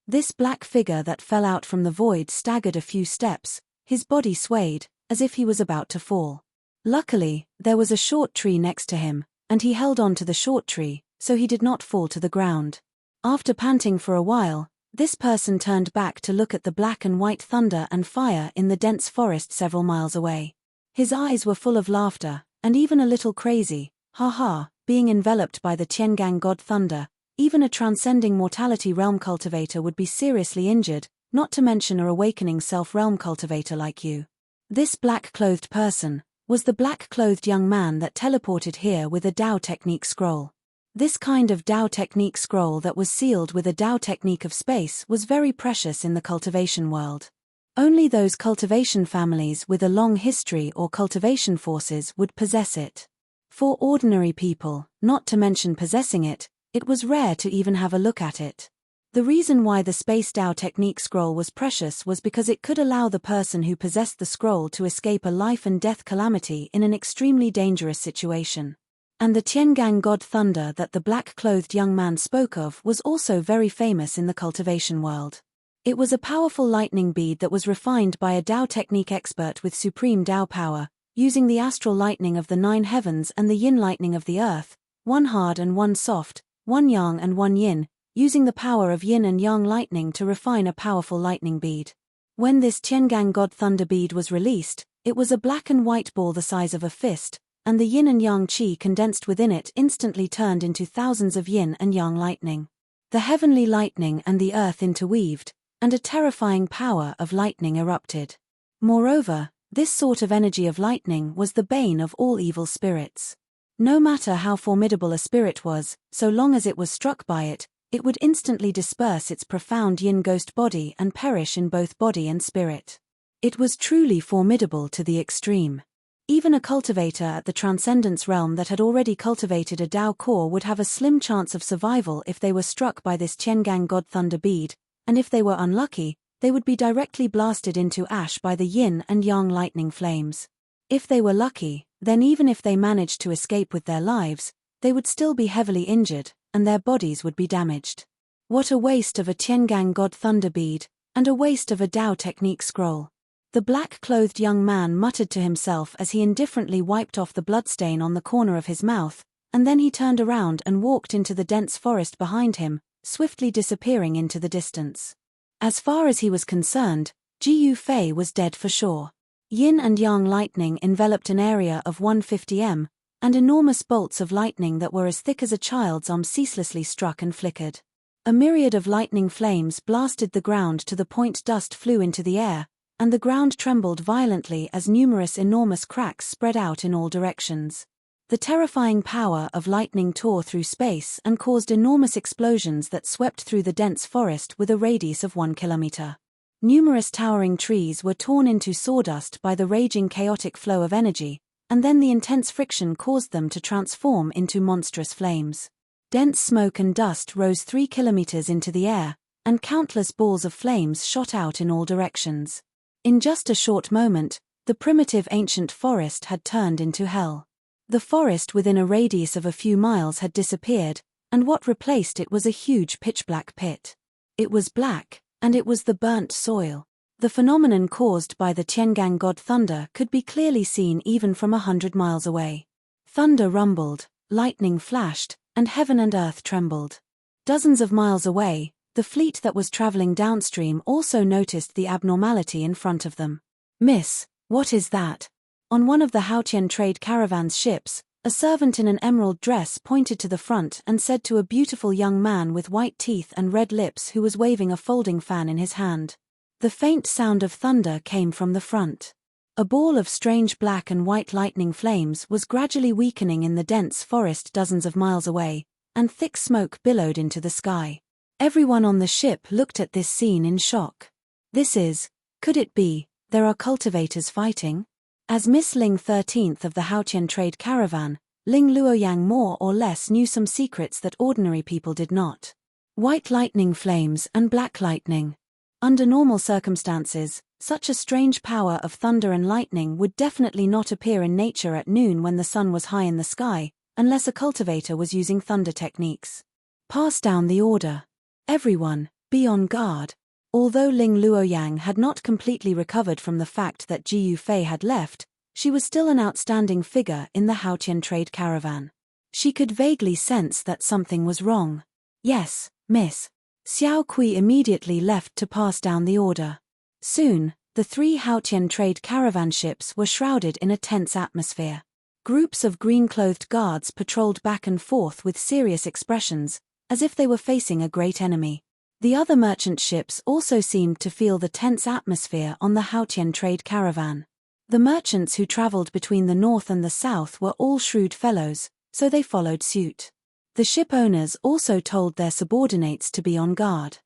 This black figure that fell out from the void staggered a few steps, his body swayed, as if he was about to fall. Luckily, there was a short tree next to him, and he held on to the short tree, so he did not fall to the ground. After panting for a while, this person turned back to look at the black and white thunder and fire in the dense forest several miles away. His eyes were full of laughter, and even a little crazy, ha, being enveloped by the Tiangang God Thunder. Even a transcending mortality realm cultivator would be seriously injured, not to mention a awakening self-realm cultivator like you. This black-clothed person was the black-clothed young man that teleported here with a Dao technique scroll. This kind of Dao technique scroll that was sealed with a Dao technique of space was very precious in the cultivation world. Only those cultivation families with a long history or cultivation forces would possess it. For ordinary people, not to mention possessing it, it was rare to even have a look at it. The reason why the Space Dao Technique scroll was precious was because it could allow the person who possessed the scroll to escape a life and death calamity in an extremely dangerous situation. And the Tiangang God Thunder that the black-clothed young man spoke of was also very famous in the cultivation world. It was a powerful lightning bead that was refined by a Dao Technique expert with supreme Dao power, using the astral lightning of the 9 heavens and the yin lightning of the earth, one hard and one soft, one yang and one yin, using the power of yin and yang lightning to refine a powerful lightning bead. When this Tiangang God Thunder bead was released, it was a black and white ball the size of a fist, and the yin and yang qi condensed within it instantly turned into thousands of yin and yang lightning. The heavenly lightning and the earth interweaved, and a terrifying power of lightning erupted. Moreover, this sort of energy of lightning was the bane of all evil spirits. No matter how formidable a spirit was, so long as it was struck by it, it would instantly disperse its profound yin ghost body and perish in both body and spirit. It was truly formidable to the extreme. Even a cultivator at the Transcendence realm that had already cultivated a Dao core would have a slim chance of survival if they were struck by this Tiangang God Thunder bead, and if they were unlucky, they would be directly blasted into ash by the yin and yang lightning flames. If they were lucky, then even if they managed to escape with their lives, they would still be heavily injured, and their bodies would be damaged. What a waste of a Tiangang God Thunder bead, and a waste of a Dao Technique scroll. The black-clothed young man muttered to himself as he indifferently wiped off the bloodstain on the corner of his mouth, and then he turned around and walked into the dense forest behind him, swiftly disappearing into the distance. As far as he was concerned, Gu Fei was dead for sure. Yin and yang lightning enveloped an area of 150 m, and enormous bolts of lightning that were as thick as a child's arm ceaselessly struck and flickered. A myriad of lightning flames blasted the ground to the point dust flew into the air, and the ground trembled violently as numerous enormous cracks spread out in all directions. The terrifying power of lightning tore through space and caused enormous explosions that swept through the dense forest with a radius of 1 kilometer. Numerous towering trees were torn into sawdust by the raging chaotic flow of energy, and then the intense friction caused them to transform into monstrous flames. Dense smoke and dust rose 3 kilometers into the air, and countless balls of flames shot out in all directions. In just a short moment, The primitive ancient forest had turned into hell. The forest within a radius of a few miles had disappeared, and what replaced it was a huge pitch-black pit. It was black, and it was the burnt soil. The phenomenon caused by the Tiangang god thunder could be clearly seen even from 100 miles away. Thunder rumbled, lightning flashed, and heaven and earth trembled. Dozens of miles away, the fleet that was traveling downstream also noticed the abnormality in front of them. "Miss, what is that?" On one of the Haotian trade caravan's ships, a servant in an emerald dress pointed to the front and said to a beautiful young man with white teeth and red lips who was waving a folding fan in his hand. The faint sound of thunder came from the front. A ball of strange black and white lightning flames was gradually weakening in the dense forest dozens of miles away, and thick smoke billowed into the sky. Everyone on the ship looked at this scene in shock. Could it be, there are cultivators fighting? As Miss Ling 13th of the Haotian trade caravan, Ling Luoyang more or less knew some secrets that ordinary people did not. White lightning flames and black lightning. Under normal circumstances, such a strange power of thunder and lightning would definitely not appear in nature at noon when the sun was high in the sky, unless a cultivator was using thunder techniques. Pass down the order. Everyone, be on guard. Although Ling Luoyang had not completely recovered from the fact that Ji Yufei had left, she was still an outstanding figure in the Haotian trade caravan. She could vaguely sense that something was wrong. "Yes, miss." Xiao Kui immediately left to pass down the order. Soon, the 3 Haotian trade caravan ships were shrouded in a tense atmosphere. Groups of green-clothed guards patrolled back and forth with serious expressions, as if they were facing a great enemy. The other merchant ships also seemed to feel the tense atmosphere on the Haotian trade caravan. The merchants who traveled between the north and the south were all shrewd fellows, so they followed suit. The ship owners also told their subordinates to be on guard.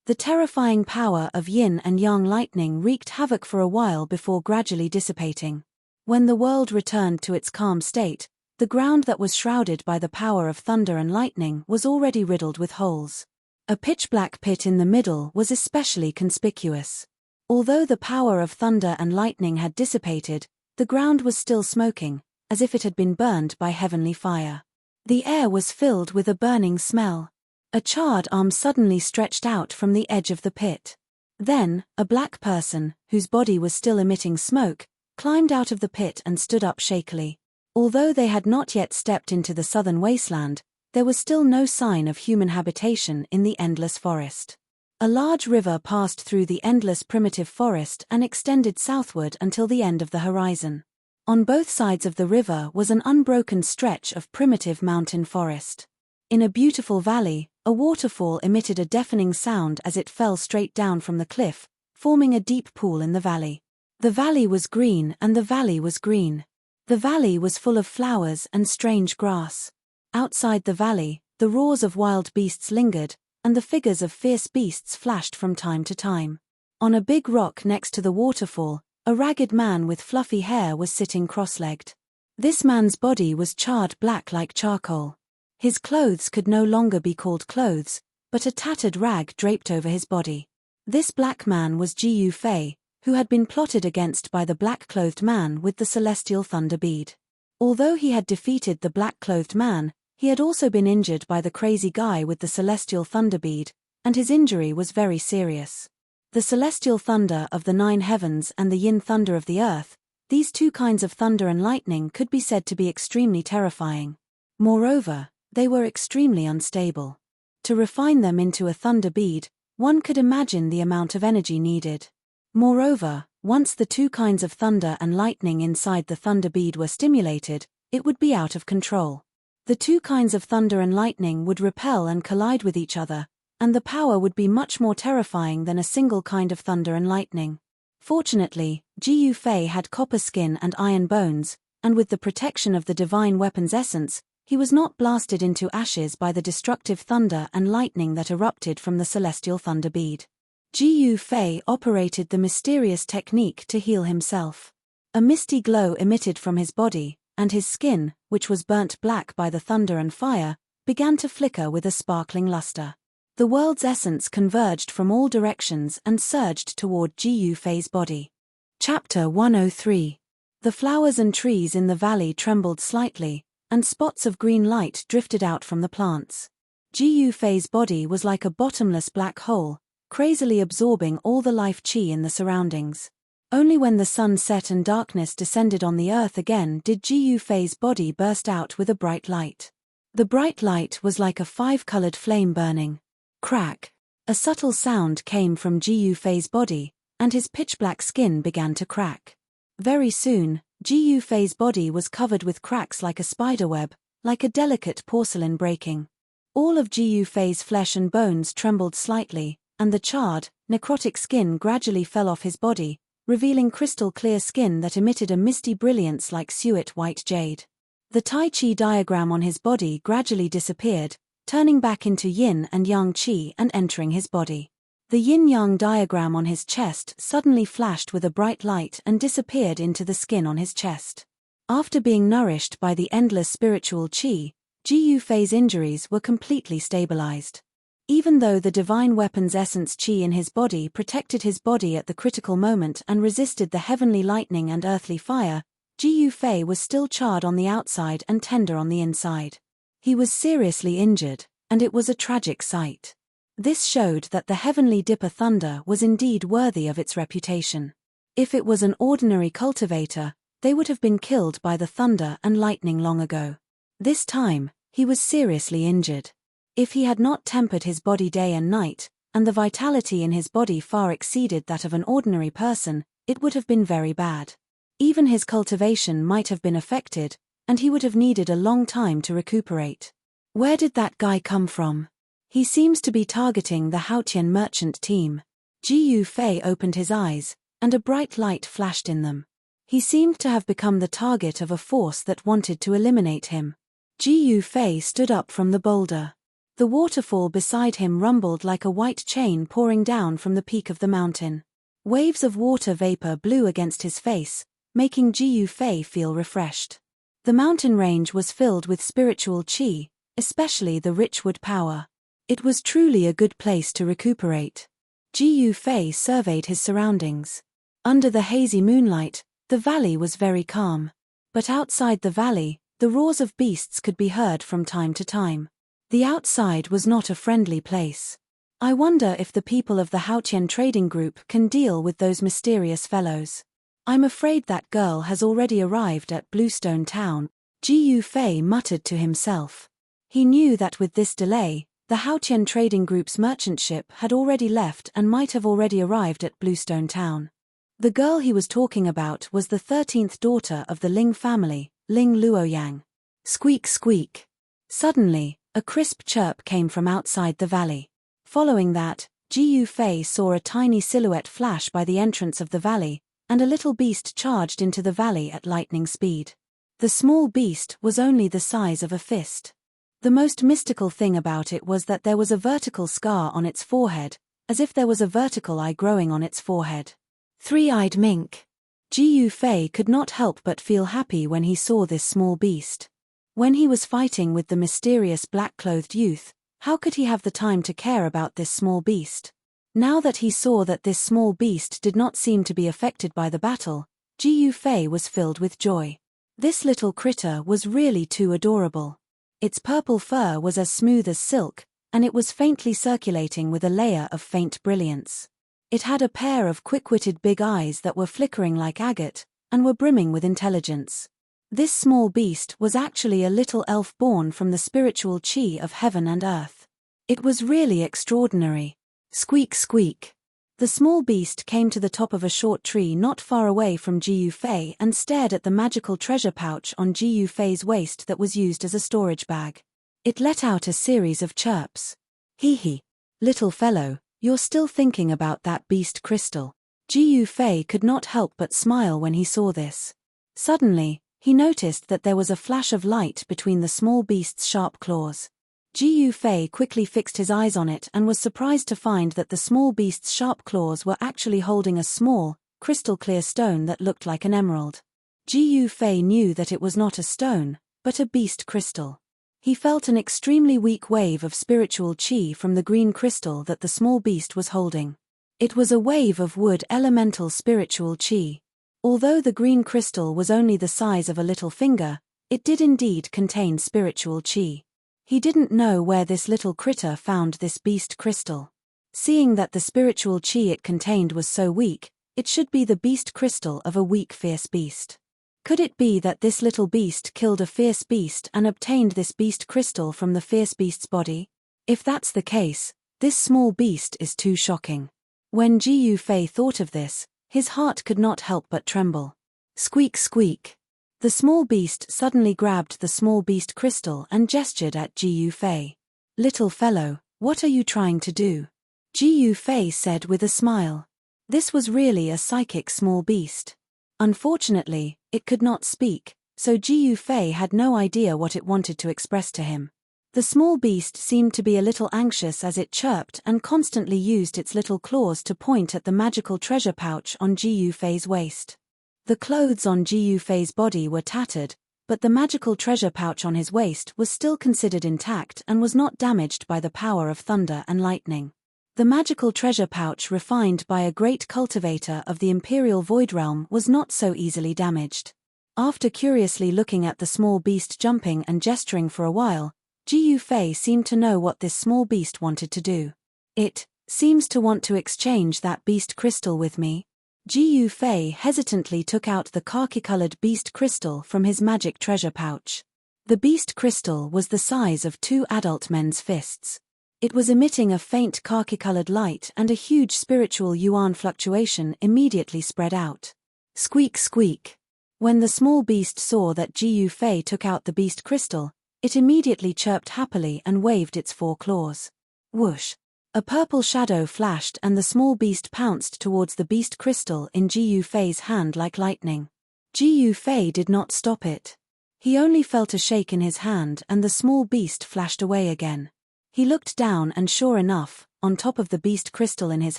The terrifying power of yin and yang lightning wreaked havoc for a while before gradually dissipating. When the world returned to its calm state, the ground that was shrouded by the power of thunder and lightning was already riddled with holes. A pitch-black pit in the middle was especially conspicuous. Although the power of thunder and lightning had dissipated, the ground was still smoking, as if it had been burned by heavenly fire. The air was filled with a burning smell. A charred arm suddenly stretched out from the edge of the pit. Then, a black person, whose body was still emitting smoke, climbed out of the pit and stood up shakily. Although they had not yet stepped into the southern wasteland, there was still no sign of human habitation in the endless forest. A large river passed through the endless primitive forest and extended southward until the end of the horizon. On both sides of the river was an unbroken stretch of primitive mountain forest. In a beautiful valley, a waterfall emitted a deafening sound as it fell straight down from the cliff, forming a deep pool in the valley. The valley was green and the valley was green. The valley was full of flowers and strange grass. Outside the valley, the roars of wild beasts lingered, and the figures of fierce beasts flashed from time to time. On a big rock next to the waterfall, a ragged man with fluffy hair was sitting cross-legged. This man's body was charred black like charcoal. His clothes could no longer be called clothes, but a tattered rag draped over his body. This black man was Ji Yufei, who had been plotted against by the black-clothed man with the celestial thunder bead. Although he had defeated the black-clothed man, he had also been injured by the crazy guy with the celestial thunder bead, and his injury was very serious. The celestial thunder of the 9 heavens and the yin thunder of the earth, these 2 kinds of thunder and lightning could be said to be extremely terrifying. Moreover, they were extremely unstable. To refine them into a thunder bead, one could imagine the amount of energy needed. Moreover, once the 2 kinds of thunder and lightning inside the thunder bead were stimulated, it would be out of control. The 2 kinds of thunder and lightning would repel and collide with each other, and the power would be much more terrifying than a single kind of thunder and lightning. Fortunately, Ji Yufei had copper skin and iron bones, and with the protection of the divine weapon's essence, he was not blasted into ashes by the destructive thunder and lightning that erupted from the celestial thunder bead. Ji Yufei operated the mysterious technique to heal himself. A misty glow emitted from his body, and his skin, which was burnt black by the thunder and fire, began to flicker with a sparkling luster. The world's essence converged from all directions and surged toward Ji Yufei's body. Chapter 103. The flowers and trees in the valley trembled slightly, and spots of green light drifted out from the plants. Jiu Fei's body was like a bottomless black hole, crazily absorbing all the life qi in the surroundings. Only when the sun set and darkness descended on the earth again did Jiu Fei's body burst out with a bright light. The bright light was like a five-colored flame burning. Crack! A subtle sound came from Jiu Fei's body, and his pitch-black skin began to crack. Very soon, Jiu Fei's body was covered with cracks like a spiderweb, like a delicate porcelain breaking. All of Jiu Fei's flesh and bones trembled slightly, and the charred, necrotic skin gradually fell off his body, revealing crystal-clear skin that emitted a misty brilliance like suet white jade. The Tai Chi diagram on his body gradually disappeared, turning back into yin and yang qi and entering his body. The yin-yang diagram on his chest suddenly flashed with a bright light and disappeared into the skin on his chest. After being nourished by the endless spiritual qi, Jiu Fei's injuries were completely stabilized. Even though the divine weapon's essence qi in his body protected his body at the critical moment and resisted the heavenly lightning and earthly fire, Jiu Fei was still charred on the outside and tender on the inside. He was seriously injured, and it was a tragic sight. This showed that the heavenly dipper thunder was indeed worthy of its reputation. If it was an ordinary cultivator, they would have been killed by the thunder and lightning long ago. This time, he was seriously injured. If he had not tempered his body day and night, and the vitality in his body far exceeded that of an ordinary person, it would have been very bad. Even his cultivation might have been affected, and he would have needed a long time to recuperate. Where did that guy come from? He seems to be targeting the Haotian merchant team. Jiu Fei opened his eyes, and a bright light flashed in them. He seemed to have become the target of a force that wanted to eliminate him. Jiu Fei stood up from the boulder. The waterfall beside him rumbled like a white chain pouring down from the peak of the mountain. Waves of water vapor blew against his face, making Jiu Fei feel refreshed. The mountain range was filled with spiritual qi, especially the rich wood power. It was truly a good place to recuperate. Jiu Fei surveyed his surroundings. Under the hazy moonlight, the valley was very calm. But outside the valley, the roars of beasts could be heard from time to time. The outside was not a friendly place. I wonder if the people of the Haotian trading group can deal with those mysterious fellows. I'm afraid that girl has already arrived at Bluestone Town, Jiu Fei muttered to himself. He knew that with this delay, the Haotian trading group's merchant ship had already left and might have already arrived at Bluestone Town. The girl he was talking about was the 13th daughter of the Ling family, Ling Luoyang. Squeak squeak. Suddenly, a crisp chirp came from outside the valley. Following that, Jiu Fei saw a tiny silhouette flash by the entrance of the valley, and a little beast charged into the valley at lightning speed. The small beast was only the size of a fist. The most mystical thing about it was that there was a vertical scar on its forehead, as if there was a vertical eye growing on its forehead. Three-eyed mink. Jiu Fei could not help but feel happy when he saw this small beast. When he was fighting with the mysterious black-clothed youth, how could he have the time to care about this small beast? Now that he saw that this small beast did not seem to be affected by the battle, Jiu Fei was filled with joy. This little critter was really too adorable. Its purple fur was as smooth as silk, and it was faintly circulating with a layer of faint brilliance. It had a pair of quick-witted big eyes that were flickering like agate, and were brimming with intelligence. This small beast was actually a little elf born from the spiritual qi of heaven and earth. It was really extraordinary. Squeak squeak. The small beast came to the top of a short tree not far away from Jiu Fei and stared at the magical treasure pouch on Jiu Fei's waist that was used as a storage bag. It let out a series of chirps. Hee hee. Little fellow, you're still thinking about that beast crystal. Jiu Fei could not help but smile when he saw this. Suddenly, he noticed that there was a flash of light between the small beast's sharp claws. Jiu Fei quickly fixed his eyes on it and was surprised to find that the small beast's sharp claws were actually holding a small, crystal-clear stone that looked like an emerald. Jiu Fei knew that it was not a stone, but a beast crystal. He felt an extremely weak wave of spiritual qi from the green crystal that the small beast was holding. It was a wave of wood elemental spiritual qi. Although the green crystal was only the size of a little finger, it did indeed contain spiritual chi. He didn't know where this little critter found this beast crystal. Seeing that the spiritual chi it contained was so weak, it should be the beast crystal of a weak fierce beast. Could it be that this little beast killed a fierce beast and obtained this beast crystal from the fierce beast's body? If that's the case, this small beast is too shocking. When Ji Yufei thought of this, his heart could not help but tremble. Squeak squeak. The small beast suddenly grabbed the small beast crystal and gestured at Ji Yufei. Little fellow, what are you trying to do? Ji Yufei said with a smile. This was really a psychic small beast. Unfortunately, it could not speak, so Ji Yufei had no idea what it wanted to express to him. The small beast seemed to be a little anxious as it chirped and constantly used its little claws to point at the magical treasure pouch on Ji Yufei's waist. The clothes on Ji Yufei's body were tattered, but the magical treasure pouch on his waist was still considered intact and was not damaged by the power of thunder and lightning. The magical treasure pouch refined by a great cultivator of the Imperial Void Realm was not so easily damaged. After curiously looking at the small beast jumping and gesturing for a while, Ji Yufei seemed to know what this small beast wanted to do. It seems to want to exchange that beast crystal with me. Ji Yufei hesitantly took out the khaki-colored beast crystal from his magic treasure pouch. The beast crystal was the size of 2 adult men's fists. It was emitting a faint khaki-colored light, and a huge spiritual yuan fluctuation immediately spread out. Squeak squeak. When the small beast saw that Ji Yufei took out the beast crystal, it immediately chirped happily and waved its 4 claws. Whoosh! A purple shadow flashed and the small beast pounced towards the beast crystal in Ji Yufei's hand like lightning. Ji Yufei did not stop it. He only felt a shake in his hand and the small beast flashed away again. He looked down and sure enough, on top of the beast crystal in his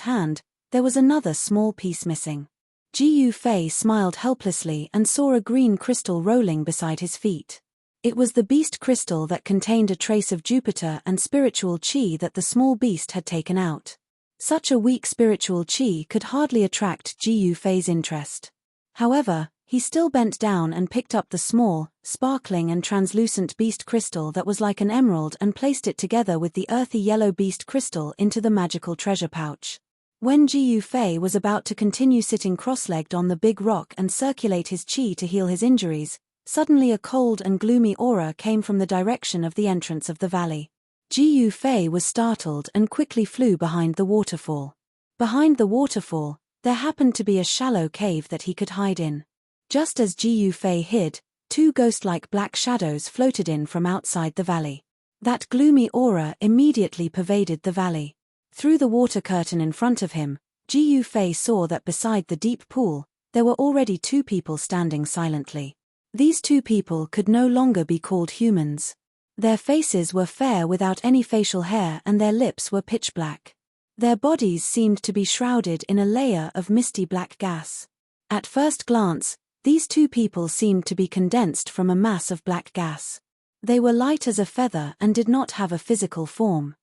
hand, there was another small piece missing. Ji Yufei smiled helplessly and saw a green crystal rolling beside his feet. It was the beast crystal that contained a trace of Jupiter and spiritual chi that the small beast had taken out. Such a weak spiritual chi could hardly attract Ji Yufei's interest. However, he still bent down and picked up the small, sparkling and translucent beast crystal that was like an emerald and placed it together with the earthy yellow beast crystal into the magical treasure pouch. When Ji Yufei was about to continue sitting cross-legged on the big rock and circulate his chi to heal his injuries, suddenly a cold and gloomy aura came from the direction of the entrance of the valley. Ji Yufei was startled and quickly flew behind the waterfall. Behind the waterfall, there happened to be a shallow cave that he could hide in. Just as Ji Yufei hid, 2 ghost-like black shadows floated in from outside the valley. That gloomy aura immediately pervaded the valley. Through the water curtain in front of him, Ji Yufei saw that beside the deep pool, there were already 2 people standing silently. These 2 people could no longer be called humans. Their faces were fair without any facial hair and their lips were pitch black. Their bodies seemed to be shrouded in a layer of misty black gas. At first glance, these 2 people seemed to be condensed from a mass of black gas. They were light as a feather and did not have a physical form.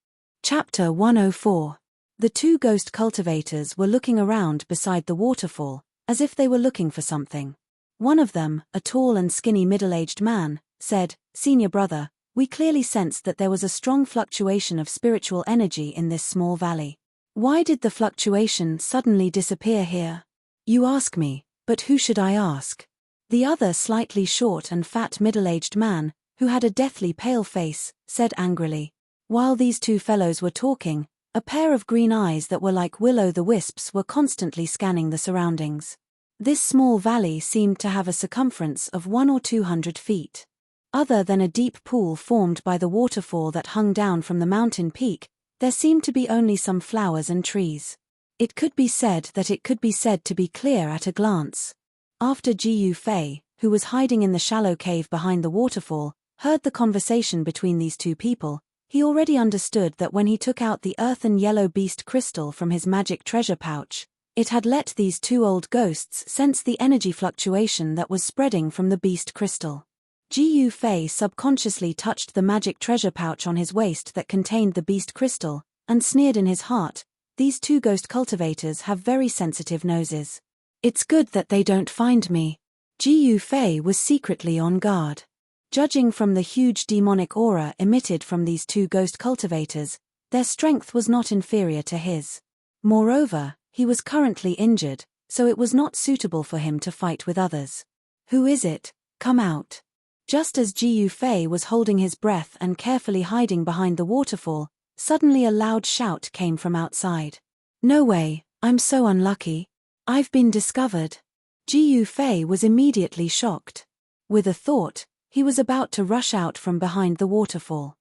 Chapter 104. The 2 ghost cultivators were looking around beside the waterfall, as if they were looking for something. One of them, a tall and skinny middle-aged man, said, "Senior brother, we clearly sensed that there was a strong fluctuation of spiritual energy in this small valley. Why did the fluctuation suddenly disappear here? You ask me, but who should I ask?" The other slightly short and fat middle-aged man, who had a deathly pale face, said angrily. While these 2 fellows were talking, a pair of green eyes that were like will-o'-the-wisps were constantly scanning the surroundings. This small valley seemed to have a circumference of 100 or 200 feet. Other than a deep pool formed by the waterfall that hung down from the mountain peak, there seemed to be only some flowers and trees. It could be said to be clear at a glance. After Ji Yufei, who was hiding in the shallow cave behind the waterfall, heard the conversation between these 2 people, he already understood that when he took out the earthen yellow beast crystal from his magic treasure pouch, it had let these 2 old ghosts sense the energy fluctuation that was spreading from the beast crystal. Ji Yufei subconsciously touched the magic treasure pouch on his waist that contained the beast crystal, and sneered in his heart, "These 2 ghost cultivators have very sensitive noses. It's good that they don't find me. Ji Fei was secretly on guard. Judging from the huge demonic aura emitted from these two ghost cultivators, their strength was not inferior to his. Moreover, he was currently injured, so it was not suitable for him to fight with others. Who is it? Come out. Just as Ji Fei was holding his breath and carefully hiding behind the waterfall, suddenly a loud shout came from outside. No way, I'm so unlucky. I've been discovered. Ji Fei was immediately shocked. With a thought, he was about to rush out from behind the waterfall.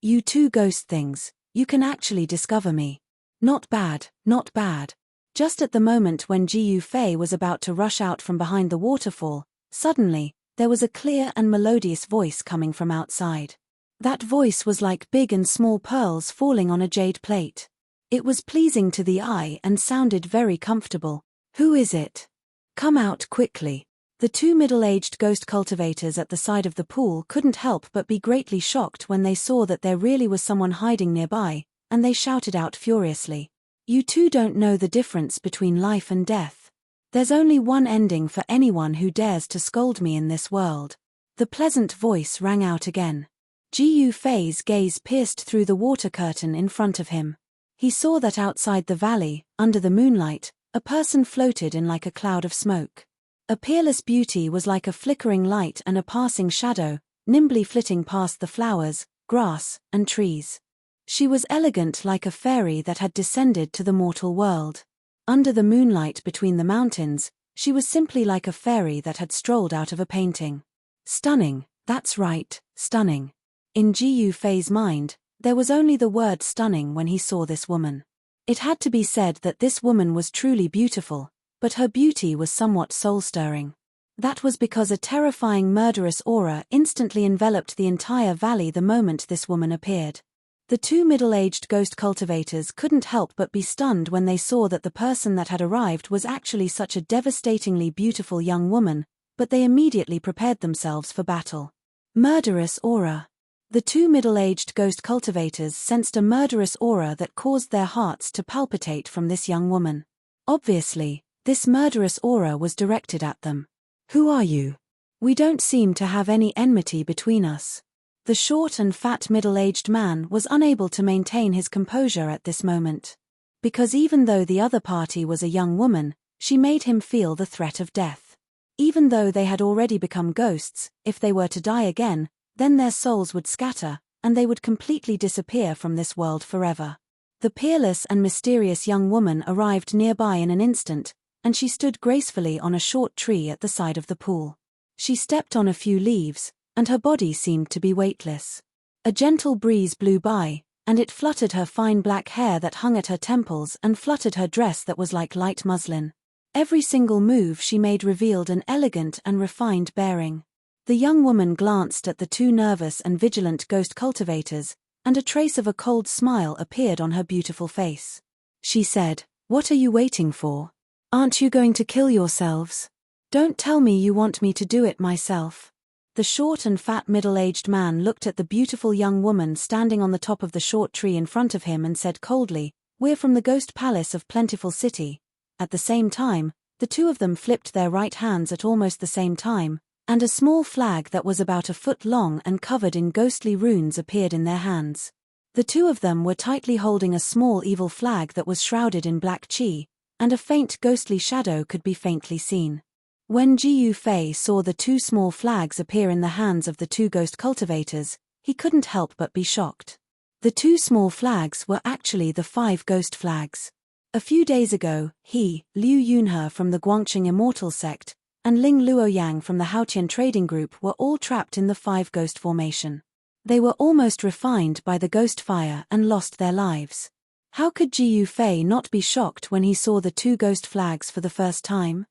You two ghost things, you can actually discover me. Not bad, not bad. Just at the moment when Ji Fei was about to rush out from behind the waterfall, suddenly, there was a clear and melodious voice coming from outside. That voice was like big and small pearls falling on a jade plate. It was pleasing to the eye and sounded very comfortable. Who is it? Come out quickly. The two middle-aged ghost cultivators at the side of the pool couldn't help but be greatly shocked when they saw that there really was someone hiding nearby, and they shouted out furiously. You two don't know the difference between life and death. There's only one ending for anyone who dares to scold me in this world. The pleasant voice rang out again. Ji Fei's gaze pierced through the water curtain in front of him. He saw that outside the valley, under the moonlight, a person floated in like a cloud of smoke. A peerless beauty was like a flickering light and a passing shadow, nimbly flitting past the flowers, grass, and trees. She was elegant like a fairy that had descended to the mortal world. Under the moonlight between the mountains, she was simply like a fairy that had strolled out of a painting. Stunning, that's right, stunning. In Ji Fei's mind, there was only the word stunning when he saw this woman. It had to be said that this woman was truly beautiful, but her beauty was somewhat soul-stirring. That was because a terrifying murderous aura instantly enveloped the entire valley the moment this woman appeared. The two middle-aged ghost cultivators couldn't help but be stunned when they saw that the person that had arrived was actually such a devastatingly beautiful young woman, but they immediately prepared themselves for battle. Murderous aura. The two middle-aged ghost cultivators sensed a murderous aura that caused their hearts to palpitate from this young woman. Obviously, this murderous aura was directed at them. Who are you? We don't seem to have any enmity between us. The short and fat middle-aged man was unable to maintain his composure at this moment. Because even though the other party was a young woman, she made him feel the threat of death. Even though they had already become ghosts, if they were to die again, then their souls would scatter, and they would completely disappear from this world forever. The peerless and mysterious young woman arrived nearby in an instant, and she stood gracefully on a short tree at the side of the pool. She stepped on a few leaves, and her body seemed to be weightless. A gentle breeze blew by, and it fluttered her fine black hair that hung at her temples and fluttered her dress that was like light muslin. Every single move she made revealed an elegant and refined bearing. The young woman glanced at the two nervous and vigilant ghost cultivators, and a trace of a cold smile appeared on her beautiful face. She said, "What are you waiting for? Aren't you going to kill yourselves? Don't tell me you want me to do it myself." The short and fat middle-aged man looked at the beautiful young woman standing on the top of the short tree in front of him and said coldly, "We're from the Ghost Palace of Plentiful City." At the same time, the two of them flipped their right hands at almost the same time, and a small flag that was about a foot long and covered in ghostly runes appeared in their hands. The two of them were tightly holding a small evil flag that was shrouded in black chi, and a faint ghostly shadow could be faintly seen. When Ji Fei saw the two small flags appear in the hands of the two ghost cultivators, he couldn't help but be shocked. The two small flags were actually the 5 ghost flags. A few days ago, he, Liu Yunhe from the Guangqing Immortal Sect, and Ling Luoyang from the Haotian Trading Group were all trapped in the 5 ghost formation. They were almost refined by the ghost fire and lost their lives. How could Ji Fei not be shocked when he saw the 2 ghost flags for the first time?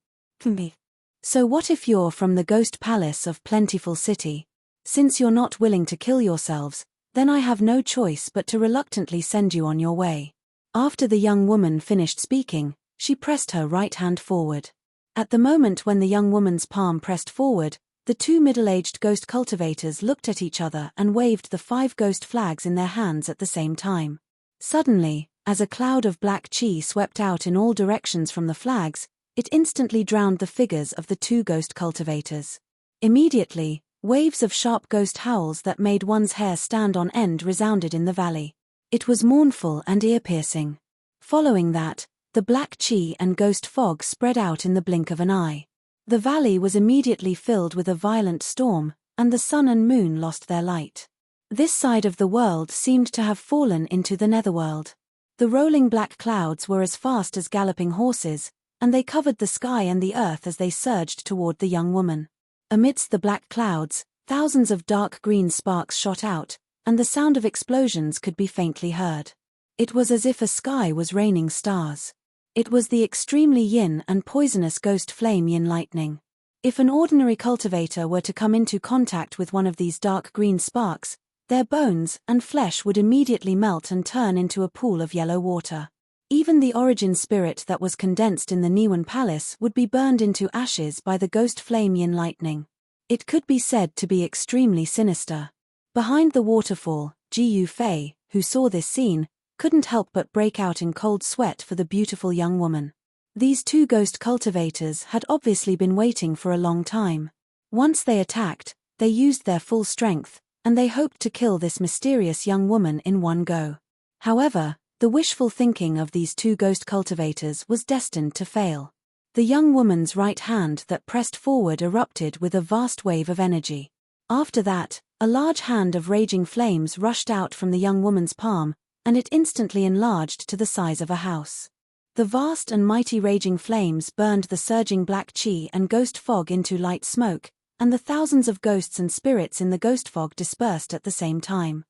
So what if you're from the Ghost Palace of Plentiful City? Since you're not willing to kill yourselves, then I have no choice but to reluctantly send you on your way. After the young woman finished speaking, she pressed her right hand forward. At the moment when the young woman's palm pressed forward, the 2 middle-aged ghost cultivators looked at each other and waved the 5 ghost flags in their hands at the same time. Suddenly, as a cloud of black chi swept out in all directions from the flags, it instantly drowned the figures of the two ghost cultivators. Immediately, waves of sharp ghost howls that made one's hair stand on end resounded in the valley. It was mournful and ear-piercing. Following that, the black chi and ghost fog spread out in the blink of an eye. The valley was immediately filled with a violent storm, and the sun and moon lost their light. This side of the world seemed to have fallen into the netherworld. The rolling black clouds were as fast as galloping horses, and they covered the sky and the earth as they surged toward the young woman. Amidst the black clouds, thousands of dark green sparks shot out, and the sound of explosions could be faintly heard. It was as if a sky was raining stars. It was the extremely yin and poisonous ghost flame yin lightning. If an ordinary cultivator were to come into contact with one of these dark green sparks, their bones and flesh would immediately melt and turn into a pool of yellow water. Even the origin spirit that was condensed in the Niwen Palace would be burned into ashes by the ghost flame yin lightning. It could be said to be extremely sinister. Behind the waterfall, Ji Yufei, who saw this scene, couldn't help but break out in cold sweat for the beautiful young woman. These two ghost cultivators had obviously been waiting for a long time. Once they attacked, they used their full strength, and they hoped to kill this mysterious young woman in one go. However, the wishful thinking of these two ghost cultivators was destined to fail. The young woman's right hand that pressed forward erupted with a vast wave of energy. After that, a large hand of raging flames rushed out from the young woman's palm, and it instantly enlarged to the size of a house. The vast and mighty raging flames burned the surging black chi and ghost fog into light smoke, and the thousands of ghosts and spirits in the ghost fog dispersed at the same time.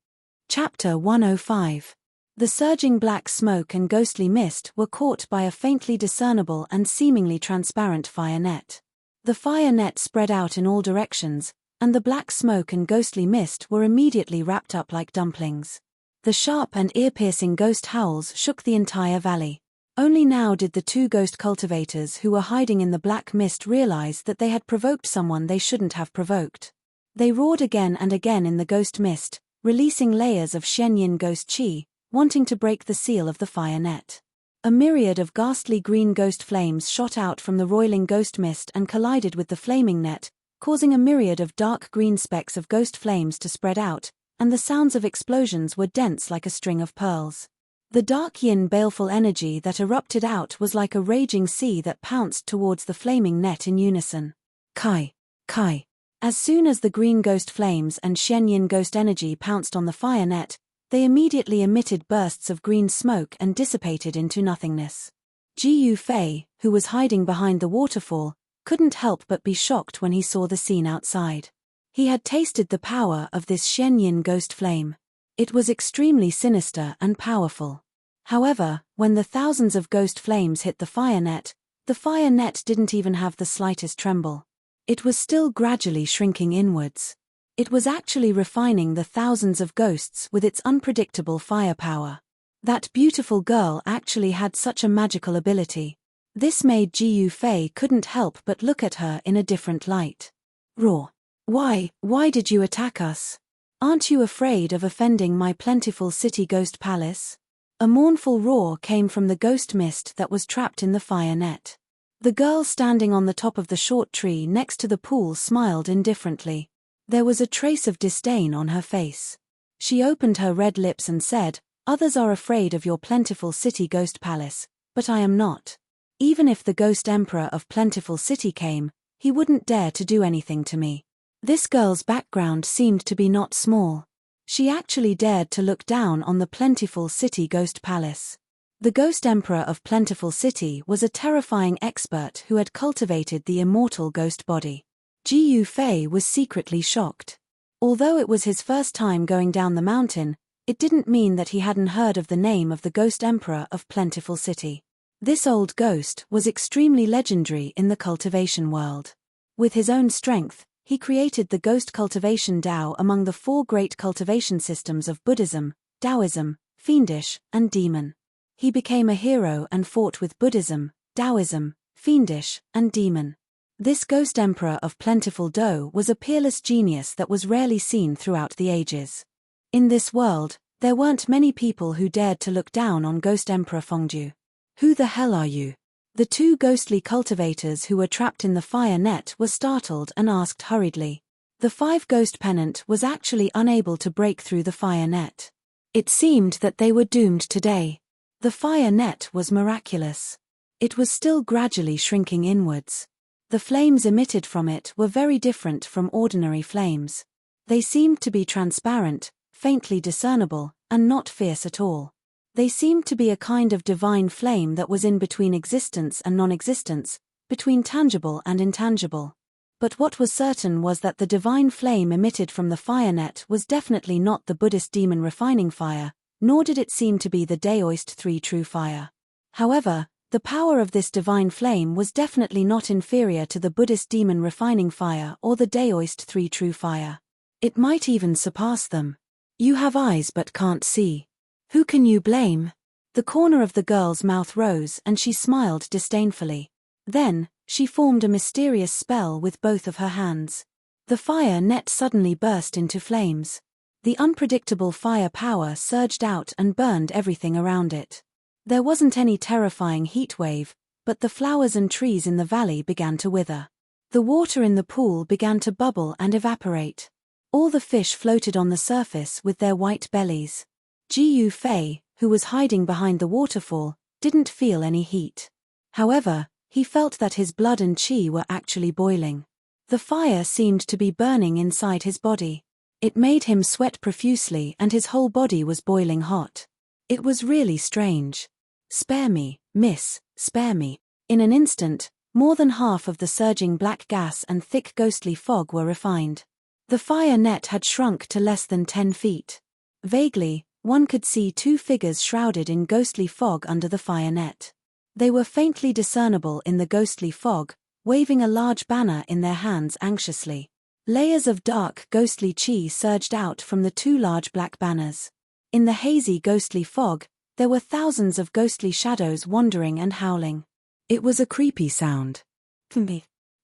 Chapter 105. The surging black smoke and ghostly mist were caught by a faintly discernible and seemingly transparent fire net. The fire net spread out in all directions, and the black smoke and ghostly mist were immediately wrapped up like dumplings. The sharp and ear-piercing ghost howls shook the entire valley. Only now did the two ghost cultivators who were hiding in the black mist realize that they had provoked someone they shouldn't have provoked. They roared again and again in the ghost mist, releasing layers of Shenyin ghost chi, wanting to break the seal of the fire net. A myriad of ghastly green ghost flames shot out from the roiling ghost mist and collided with the flaming net, causing a myriad of dark green specks of ghost flames to spread out, and the sounds of explosions were dense like a string of pearls. The dark yin baleful energy that erupted out was like a raging sea that pounced towards the flaming net in unison. Kai, Kai. As soon as the green ghost flames and Shenyin ghost energy pounced on the fire net, they immediately emitted bursts of green smoke and dissipated into nothingness. Ji Yufei, who was hiding behind the waterfall, couldn't help but be shocked when he saw the scene outside. He had tasted the power of this Shenyin ghost flame. It was extremely sinister and powerful. However, when the thousands of ghost flames hit the fire net didn't even have the slightest tremble. It was still gradually shrinking inwards. It was actually refining the thousands of ghosts with its unpredictable firepower. That beautiful girl actually had such a magical ability. This made Ji Yufei couldn't help but look at her in a different light. Roar. Why did you attack us? Aren't you afraid of offending my plentiful city ghost palace? A mournful roar came from the ghost mist that was trapped in the fire net. The girl standing on the top of the short tree next to the pool smiled indifferently. There was a trace of disdain on her face. She opened her red lips and said, "Others are afraid of your plentiful city ghost palace, but I am not. Even if the ghost emperor of plentiful city came, he wouldn't dare to do anything to me." This girl's background seemed to be not small. She actually dared to look down on the plentiful city ghost palace. The ghost emperor of plentiful city was a terrifying expert who had cultivated the immortal ghost body. Ji Yufei was secretly shocked. Although it was his first time going down the mountain, it didn't mean that he hadn't heard of the name of the ghost emperor of plentiful city. This old ghost was extremely legendary in the cultivation world. With his own strength, he created the ghost cultivation Tao among the four great cultivation systems of Buddhism, Taoism, Fiendish, and Demon. He became a hero and fought with Buddhism, Taoism, Fiendish, and Demon. This ghost emperor of plentiful Do was a peerless genius that was rarely seen throughout the ages. In this world, there weren't many people who dared to look down on ghost emperor Fengju. "Who the hell are you?" The two ghostly cultivators who were trapped in the fire net were startled and asked hurriedly. The 5-ghost pennant was actually unable to break through the fire net. It seemed that they were doomed today. The fire net was miraculous. It was still gradually shrinking inwards. The flames emitted from it were very different from ordinary flames. They seemed to be transparent, faintly discernible, and not fierce at all. They seemed to be a kind of divine flame that was in between existence and non-existence, between tangible and intangible. But what was certain was that the divine flame emitted from the fire net was definitely not the Buddhist demon refining fire, nor did it seem to be the Daoist 3 true fire. However, the power of this divine flame was definitely not inferior to the Buddhist demon refining fire or the Daoist 3 true fire. It might even surpass them. You have eyes but can't see. Who can you blame? The corner of the girl's mouth rose and she smiled disdainfully. Then, she formed a mysterious spell with both of her hands. The fire net suddenly burst into flames. The unpredictable fire power surged out and burned everything around it. There wasn't any terrifying heat wave, but the flowers and trees in the valley began to wither. The water in the pool began to bubble and evaporate. All the fish floated on the surface with their white bellies. Jiu Fei, who was hiding behind the waterfall, didn't feel any heat. However, he felt that his blood and qi were actually boiling. The fire seemed to be burning inside his body. It made him sweat profusely and his whole body was boiling hot. It was really strange. "Spare me, miss, spare me." In an instant, more than half of the surging black gas and thick ghostly fog were refined. The fire net had shrunk to less than 10 feet. Vaguely, one could see two figures shrouded in ghostly fog under the fire net. They were faintly discernible in the ghostly fog, waving a large banner in their hands anxiously. Layers of dark ghostly qi surged out from the two large black banners. In the hazy ghostly fog, there were thousands of ghostly shadows wandering and howling. It was a creepy sound.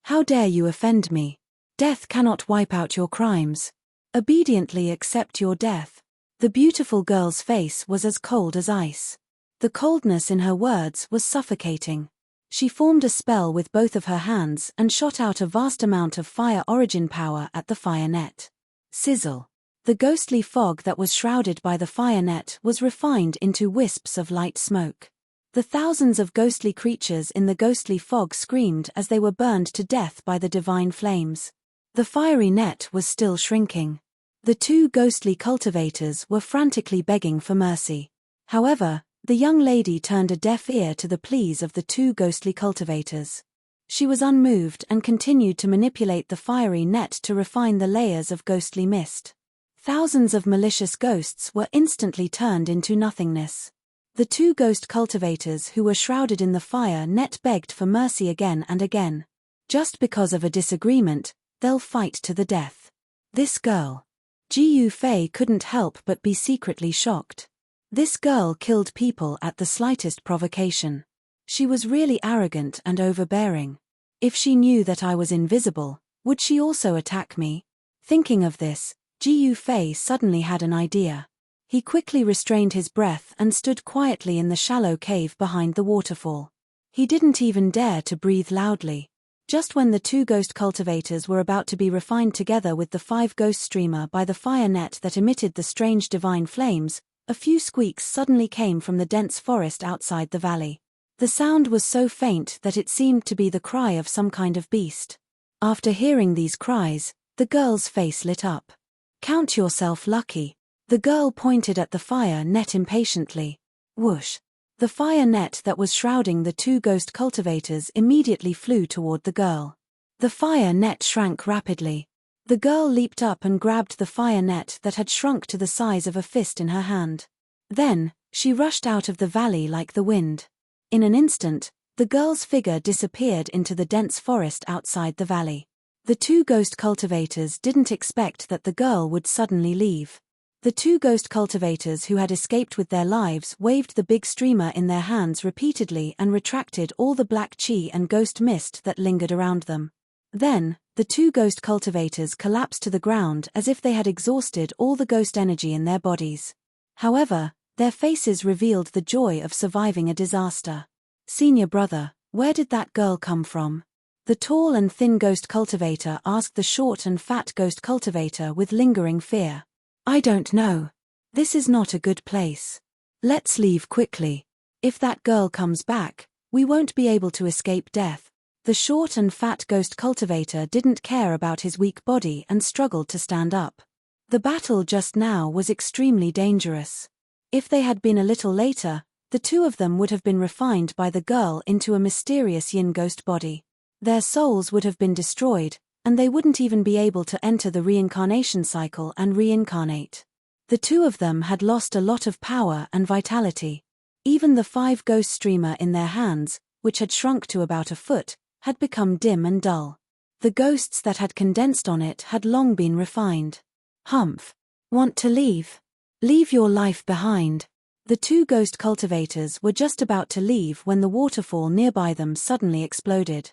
"How dare you offend me? Death cannot wipe out your crimes. Obediently accept your death." The beautiful girl's face was as cold as ice. The coldness in her words was suffocating. She formed a spell with both of her hands and shot out a vast amount of fire origin power at the fire net. Sizzle. The ghostly fog that was shrouded by the fire net was refined into wisps of light smoke. The thousands of ghostly creatures in the ghostly fog screamed as they were burned to death by the divine flames. The fiery net was still shrinking. The two ghostly cultivators were frantically begging for mercy. However, the young lady turned a deaf ear to the pleas of the two ghostly cultivators. She was unmoved and continued to manipulate the fiery net to refine the layers of ghostly mist. Thousands of malicious ghosts were instantly turned into nothingness. The two ghost cultivators who were shrouded in the fire net begged for mercy again and again. Just because of a disagreement, they'll fight to the death. This girl. Jiu Fei couldn't help but be secretly shocked. This girl killed people at the slightest provocation. She was really arrogant and overbearing. If she knew that I was invisible, would she also attack me? Thinking of this, Jiu Fei suddenly had an idea. He quickly restrained his breath and stood quietly in the shallow cave behind the waterfall. He didn't even dare to breathe loudly. Just when the two ghost cultivators were about to be refined together with the 5-ghost streamer by the fire net that emitted the strange divine flames, a few squeaks suddenly came from the dense forest outside the valley. The sound was so faint that it seemed to be the cry of some kind of beast. After hearing these cries, the girl's face lit up. "Count yourself lucky." The girl pointed at the fire net impatiently. Whoosh! The fire net that was shrouding the two ghost cultivators immediately flew toward the girl. The fire net shrank rapidly. The girl leaped up and grabbed the fire net that had shrunk to the size of a fist in her hand. Then, she rushed out of the valley like the wind. In an instant, the girl's figure disappeared into the dense forest outside the valley. The two ghost cultivators didn't expect that the girl would suddenly leave. The two ghost cultivators who had escaped with their lives waved the big streamer in their hands repeatedly and retracted all the black qi and ghost mist that lingered around them. Then, the two ghost cultivators collapsed to the ground as if they had exhausted all the ghost energy in their bodies. However, their faces revealed the joy of surviving a disaster. "Senior brother, Where did that girl come from? The tall and thin ghost cultivator asked the short and fat ghost cultivator with lingering fear. I don't know. This is not a good place. Let's leave quickly. If that girl comes back, we won't be able to escape death. The short and fat ghost cultivator didn't care about his weak body and struggled to stand up. The battle just now was extremely dangerous. If they had been a little later, the two of them would have been refined by the girl into a mysterious yin ghost body. Their souls would have been destroyed, and they wouldn't even be able to enter the reincarnation cycle and reincarnate. The two of them had lost a lot of power and vitality. Even the 5 ghost streamer in their hands, which had shrunk to about a foot, had become dim and dull. The ghosts that had condensed on it had long been refined. Humph. Want to leave? Leave your life behind. The 2 ghost cultivators were just about to leave when the waterfall nearby them suddenly exploded.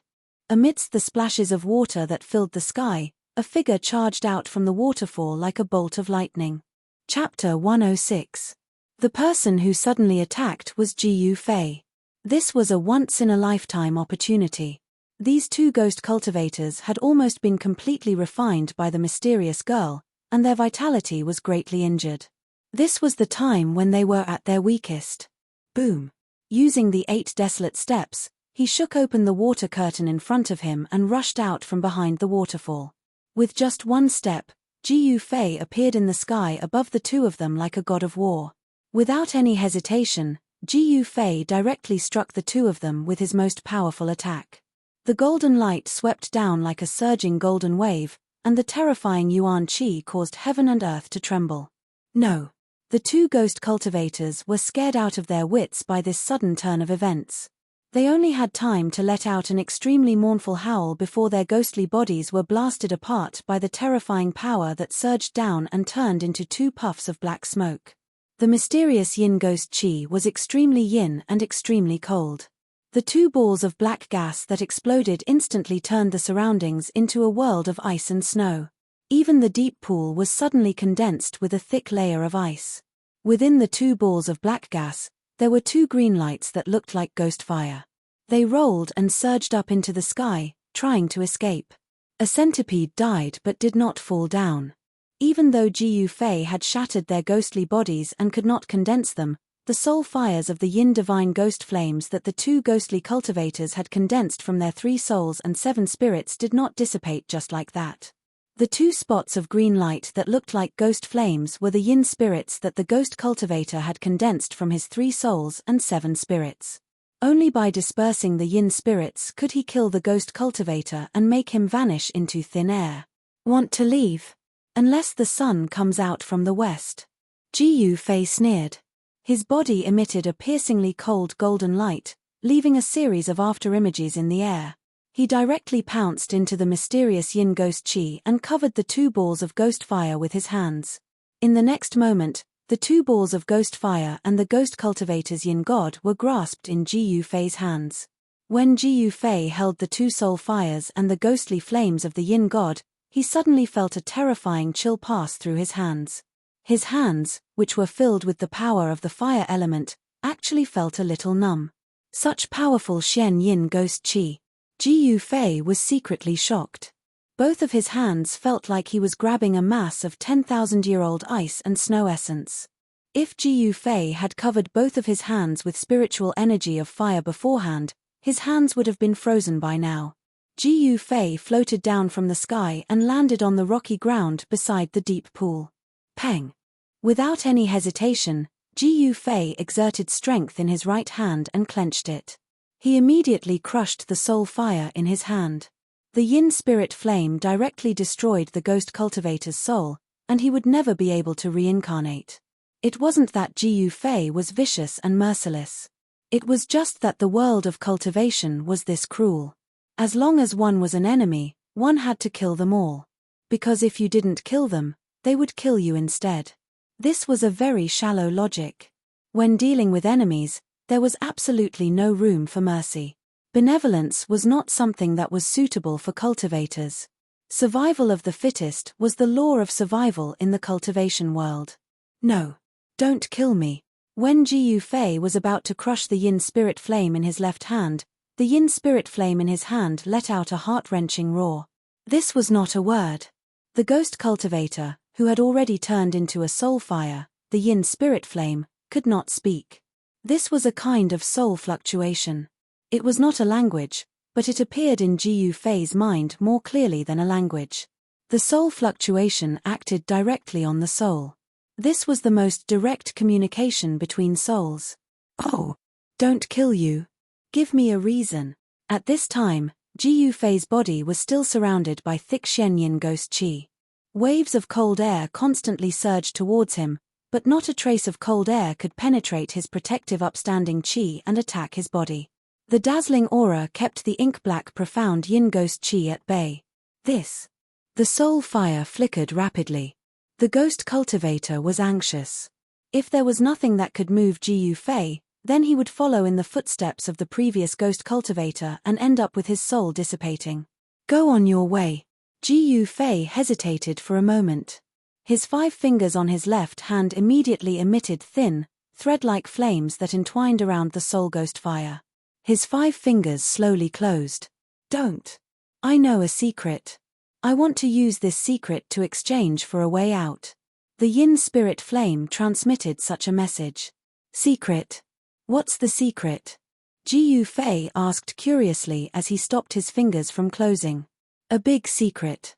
Amidst the splashes of water that filled the sky, a figure charged out from the waterfall like a bolt of lightning. Chapter 106. The person who suddenly attacked was Jiyu Fei. This was a once-in-a-lifetime opportunity. These 2 ghost cultivators had almost been completely refined by the mysterious girl, and their vitality was greatly injured. This was the time when they were at their weakest. Boom. Using the 8 desolate steps, he shook open the water curtain in front of him and rushed out from behind the waterfall. With just 1 step, Jiyu Fei appeared in the sky above the 2 of them like a god of war. Without any hesitation, Jiyu Fei directly struck the 2 of them with his most powerful attack. The golden light swept down like a surging golden wave, and the terrifying Yuan Qi caused heaven and earth to tremble. No. The 2 ghost cultivators were scared out of their wits by this sudden turn of events. They only had time to let out an extremely mournful howl before their ghostly bodies were blasted apart by the terrifying power that surged down and turned into 2 puffs of black smoke. The mysterious yin ghost Qi was extremely yin and extremely cold. The 2 balls of black gas that exploded instantly turned the surroundings into a world of ice and snow. Even the deep pool was suddenly condensed with a thick layer of ice. Within the 2 balls of black gas, there were 2 green lights that looked like ghost fire. They rolled and surged up into the sky, trying to escape. A centipede died but did not fall down. Even though Jiyu Fei had shattered their ghostly bodies and could not condense them, the soul fires of the yin divine ghost flames that the 2 ghostly cultivators had condensed from their 3 souls and 7 spirits did not dissipate just like that. The 2 spots of green light that looked like ghost flames were the yin spirits that the ghost cultivator had condensed from his 3 souls and 7 spirits. Only by dispersing the yin spirits could he kill the ghost cultivator and make him vanish into thin air. Want to leave? Unless the sun comes out from the west. Jiyu Fei sneered. His body emitted a piercingly cold golden light, leaving a series of afterimages in the air. He directly pounced into the mysterious yin ghost Qi and covered the 2 balls of ghost fire with his hands. In the next moment, the 2 balls of ghost fire and the ghost cultivator's yin god were grasped in Jiyu Fei's hands. When Jiyu Fei held the 2 soul fires and the ghostly flames of the yin god, he suddenly felt a terrifying chill pass through his hands. His hands, which were filled with the power of the fire element, actually felt a little numb. Such powerful Shen yin ghost Qi. Jiyu Fei was secretly shocked. Both of his hands felt like he was grabbing a mass of 10,000-year-old ice and snow essence. If Jiyu Fei had covered both of his hands with spiritual energy of fire beforehand, his hands would have been frozen by now. Jiyu Fei floated down from the sky and landed on the rocky ground beside the deep pool. Peng! Without any hesitation, Jiyu Fei exerted strength in his right hand and clenched it. He immediately crushed the soul fire in his hand. The yin spirit flame directly destroyed the ghost cultivator's soul, and he would never be able to reincarnate. It wasn't that Jiyu Fei was vicious and merciless. It was just that the world of cultivation was this cruel. As long as one was an enemy, one had to kill them all. Because if you didn't kill them, they would kill you instead. This was a very shallow logic. When dealing with enemies, there was absolutely no room for mercy. Benevolence was not something that was suitable for cultivators. Survival of the fittest was the law of survival in the cultivation world. No. Don't kill me. When Jiyu Fei was about to crush the yin spirit flame in his left hand, The yin spirit flame in his hand let out a heart-wrenching roar. This was not a word. The ghost cultivator, who had already turned into a soul fire, the yin spirit flame, could not speak. This was a kind of soul fluctuation. It was not a language, but it appeared in Jiu Fei's mind more clearly than a language. The soul fluctuation acted directly on the soul. This was the most direct communication between souls. Oh, don't kill you. Give me a reason. At this time, Jiu Fei's body was still surrounded by thick Shenyin ghost qi. Waves of cold air constantly surged towards him, but not a trace of cold air could penetrate his protective upstanding qi and attack his body. The dazzling aura kept the ink-black profound yin ghost qi at bay. The soul fire flickered rapidly. The ghost cultivator was anxious. If there was nothing that could move Jiu Fei, then he would follow in the footsteps of the previous ghost cultivator and end up with his soul dissipating. Go on your way. Jiu Fei hesitated for a moment. His 5 fingers on his left hand immediately emitted thin, thread-like flames that entwined around the soul ghost fire. His 5 fingers slowly closed. Don't. I know a secret. I want to use this secret to exchange for a way out. The yin spirit flame transmitted such a message. Secret? What's the secret? Jiu Fei asked curiously as he stopped his fingers from closing. A big secret.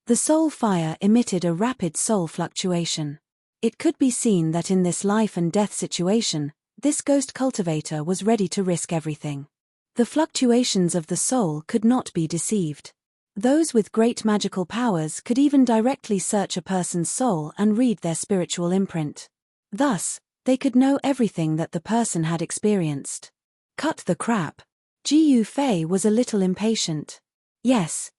The soul fire emitted a rapid soul fluctuation. It could be seen that in this life and death situation, this ghost cultivator was ready to risk everything. The fluctuations of the soul could not be deceived. Those with great magical powers could even directly search a person's soul and read their spiritual imprint. Thus, they could know everything that the person had experienced. Cut the crap. Jiu Fei was a little impatient. Yes.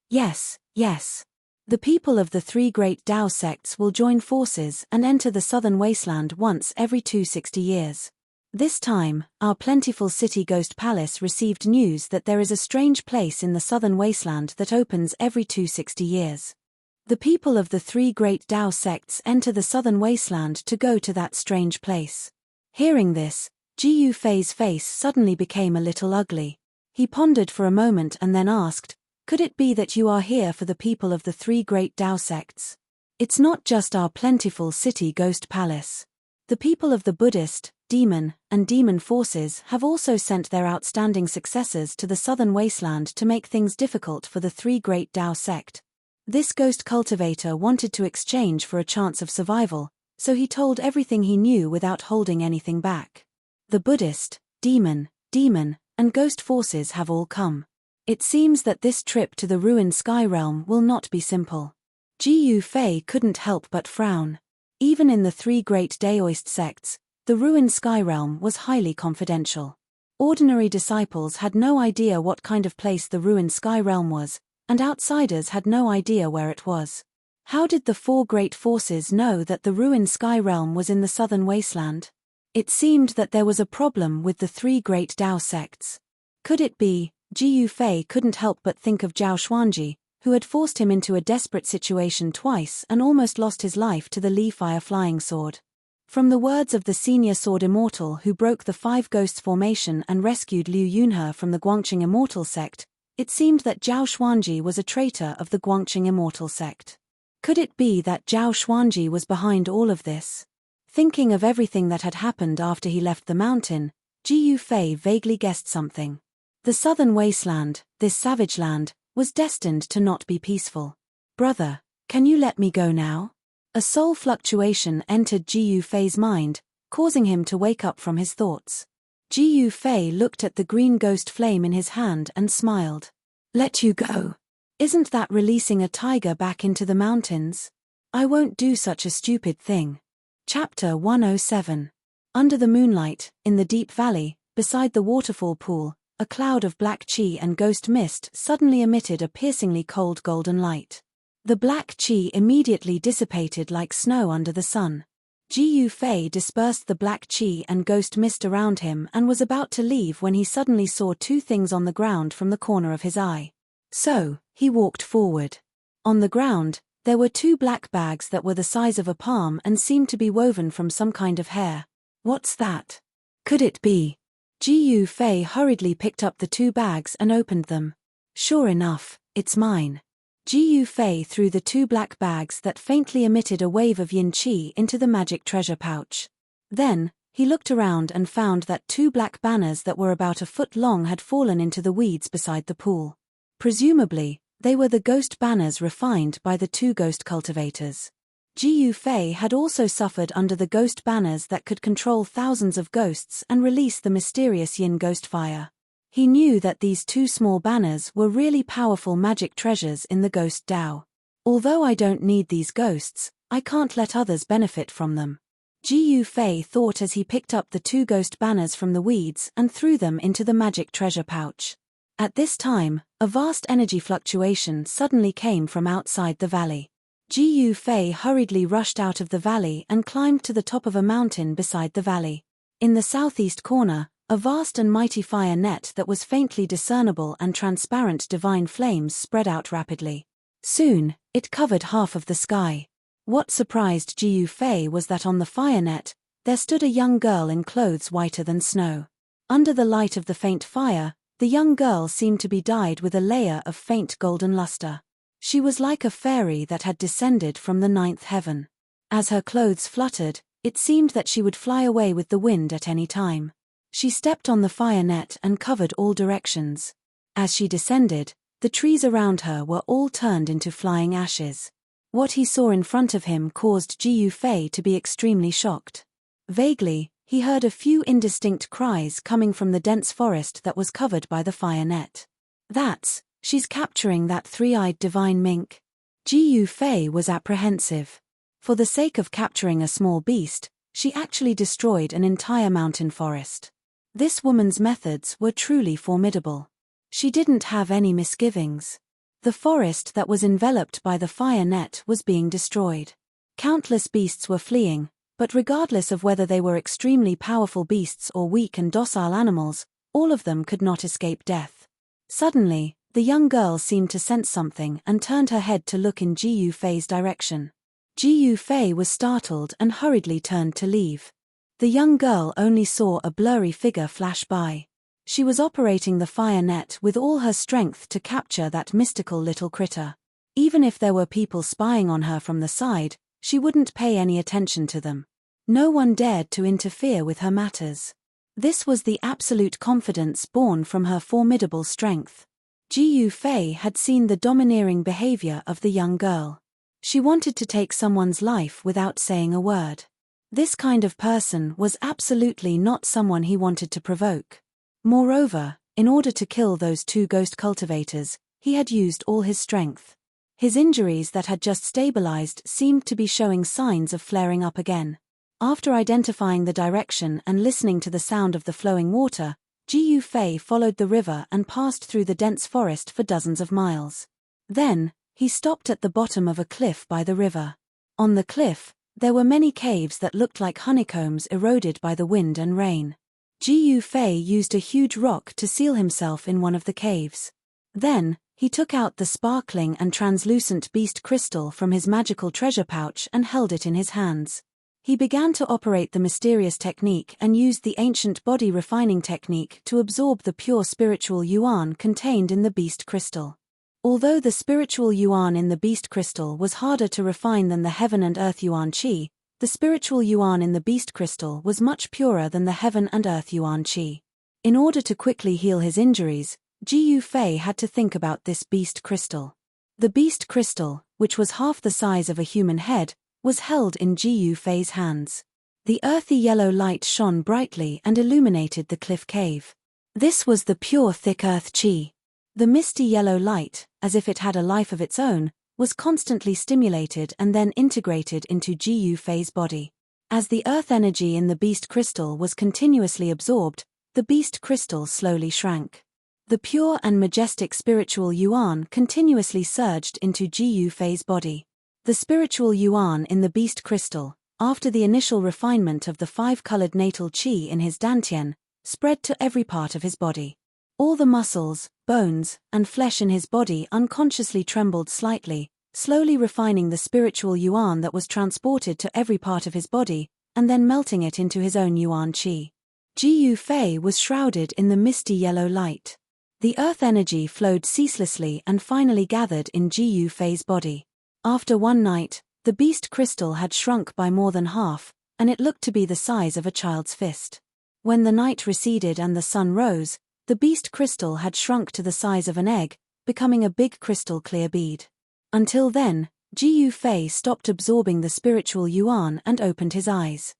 The people of the 3 great Dao sects will join forces and enter the southern wasteland once every 260 years. This time, our plentiful city Ghost Palace received news that there is a strange place in the southern wasteland that opens every 260 years. The people of the 3 great Dao sects enter the southern wasteland to go to that strange place. Hearing this, Jiu Fei's face suddenly became a little ugly. He pondered for a moment and then asked, could it be that you are here for the people of the 3 great Dao sects? It's not just our plentiful city Ghost Palace. The people of the Buddhist, demon, and demon forces have also sent their outstanding successors to the southern wasteland to make things difficult for the 3 great Dao sect. This ghost cultivator wanted to exchange for a chance of survival, so he told everything he knew without holding anything back. The Buddhist, demon, and ghost forces have all come. It seems that this trip to the ruined sky realm will not be simple. Jiu Fei couldn't help but frown. Even in the 3 great Daoist sects, the ruined sky realm was highly confidential. Ordinary disciples had no idea what kind of place the ruined sky realm was, and outsiders had no idea where it was. How did the 4 great forces know that the ruined sky realm was in the southern wasteland? It seemed that there was a problem with the 3 great Dao sects. Could it be? Jiu Fei couldn't help but think of Zhao Xuanji, who had forced him into a desperate situation twice and almost lost his life to the Li Fire flying sword. From the words of the senior sword immortal who broke the 5 ghosts formation and rescued Liu Yunhe from the Guangqing immortal sect, it seemed that Zhao Xuanji was a traitor of the Guangqing immortal sect. Could it be that Zhao Xuanji was behind all of this? Thinking of everything that had happened after he left the mountain, Jiu Fei vaguely guessed something. The southern wasteland, this savage land, was destined to not be peaceful. Brother, can you let me go now? A soul fluctuation entered Jiu Fei's mind, causing him to wake up from his thoughts. Jiu Fei looked at the green ghost flame in his hand and smiled. Let you go? Isn't that releasing a tiger back into the mountains? I won't do such a stupid thing. Chapter 107. Under the moonlight, in the deep valley, beside the waterfall pool, a cloud of black qi and ghost mist suddenly emitted a piercingly cold golden light. The black qi immediately dissipated like snow under the sun. Jiu Fei dispersed the black qi and ghost mist around him and was about to leave when he suddenly saw 2 things on the ground from the corner of his eye. So, he walked forward. On the ground, there were 2 black bags that were the size of a palm and seemed to be woven from some kind of hair. What's that? Could it be? Ji Fei hurriedly picked up the 2 bags and opened them. Sure enough, it's mine. Ji Fei threw the 2 black bags that faintly emitted a wave of yin qi into the magic treasure pouch. Then, he looked around and found that 2 black banners that were about a foot long had fallen into the weeds beside the pool. Presumably, they were the ghost banners refined by the 2 ghost cultivators. Ji Fei had also suffered under the ghost banners that could control thousands of ghosts and release the mysterious yin ghost fire. He knew that these 2 small banners were really powerful magic treasures in the ghost Dao. Although I don't need these ghosts, I can't let others benefit from them. Ji Fei thought as he picked up the 2 ghost banners from the weeds and threw them into the magic treasure pouch. At this time, a vast energy fluctuation suddenly came from outside the valley. Ji Fei hurriedly rushed out of the valley and climbed to the top of a mountain beside the valley. In the southeast corner, a vast and mighty fire net that was faintly discernible and transparent divine flames spread out rapidly. Soon, it covered half of the sky. What surprised Ji Fei was that on the fire net, there stood a young girl in clothes whiter than snow. Under the light of the faint fire, the young girl seemed to be dyed with a layer of faint golden luster. She was like a fairy that had descended from the 9th heaven. As her clothes fluttered, it seemed that she would fly away with the wind at any time. She stepped on the fire net and covered all directions. As she descended, the trees around her were all turned into flying ashes. What he saw in front of him caused Ji Fei to be extremely shocked. Vaguely, he heard a few indistinct cries coming from the dense forest that was covered by the fire net. She's capturing that 3-eyed divine mink. Ji Fei was apprehensive. For the sake of capturing a small beast, she actually destroyed an entire mountain forest. This woman's methods were truly formidable. She didn't have any misgivings. The forest that was enveloped by the fire net was being destroyed. Countless beasts were fleeing, but regardless of whether they were extremely powerful beasts or weak and docile animals, all of them could not escape death. Suddenly, the young girl seemed to sense something and turned her head to look in Ji Fei's direction. Ji Fei was startled and hurriedly turned to leave. The young girl only saw a blurry figure flash by. She was operating the fire net with all her strength to capture that mystical little critter. Even if there were people spying on her from the side, she wouldn't pay any attention to them. No one dared to interfere with her matters. This was the absolute confidence born from her formidable strength. Ji Fei had seen the domineering behavior of the young girl. She wanted to take someone's life without saying a word. This kind of person was absolutely not someone he wanted to provoke. Moreover, in order to kill those 2 ghost cultivators, he had used all his strength. His injuries that had just stabilized seemed to be showing signs of flaring up again. After identifying the direction and listening to the sound of the flowing water, Ji Fei followed the river and passed through the dense forest for dozens of miles. Then, he stopped at the bottom of a cliff by the river. On the cliff, there were many caves that looked like honeycombs eroded by the wind and rain. Ji Fei used a huge rock to seal himself in one of the caves. Then, he took out the sparkling and translucent beast crystal from his magical treasure pouch and held it in his hands. He began to operate the mysterious technique and used the ancient body refining technique to absorb the pure spiritual yuan contained in the beast crystal. Although the spiritual yuan in the beast crystal was harder to refine than the heaven and earth yuan qi, the spiritual yuan in the beast crystal was much purer than the heaven and earth yuan qi. In order to quickly heal his injuries, Ji Fei had to think about this beast crystal. The beast crystal, which was half the size of a human head, was held in Ji Fei's hands. The earthy yellow light shone brightly and illuminated the cliff cave. This was the pure thick earth qi. The misty yellow light, as if it had a life of its own, was constantly stimulated and then integrated into Ji Fei's body. As the earth energy in the beast crystal was continuously absorbed, the beast crystal slowly shrank. The pure and majestic spiritual yuan continuously surged into Ji Fei's body. The spiritual yuan in the beast crystal, after the initial refinement of the 5-colored natal qi in his dantian, spread to every part of his body. All the muscles, bones, and flesh in his body unconsciously trembled slightly, slowly refining the spiritual yuan that was transported to every part of his body, and then melting it into his own yuan qi. Jiu Fei was shrouded in the misty yellow light. The earth energy flowed ceaselessly and finally gathered in Jiu Fei's body. After one night, the beast crystal had shrunk by more than half, and it looked to be the size of a child's fist. When the night receded and the sun rose, the beast crystal had shrunk to the size of an egg, becoming a big crystal clear bead. Until then, Jiu Fei stopped absorbing the spiritual yuan and opened his eyes.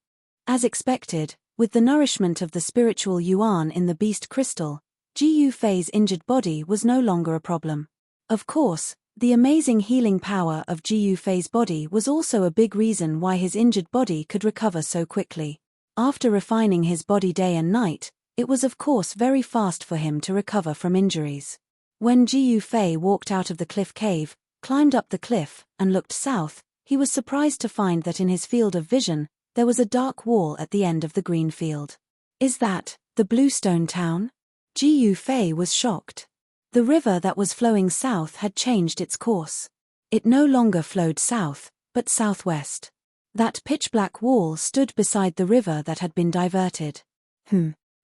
As expected, with the nourishment of the spiritual yuan in the beast crystal, Jiu Fei's injured body was no longer a problem. Of course, the amazing healing power of Jiu Fei's body was also a big reason why his injured body could recover so quickly. After refining his body day and night, it was of course very fast for him to recover from injuries. When Jiu Fei walked out of the cliff cave, climbed up the cliff, and looked south, he was surprised to find that in his field of vision, there was a dark wall at the end of the green field. Is that the Bluestone town? Jiu Fei was shocked. The river that was flowing south had changed its course. It no longer flowed south, but southwest. That pitch-black wall stood beside the river that had been diverted.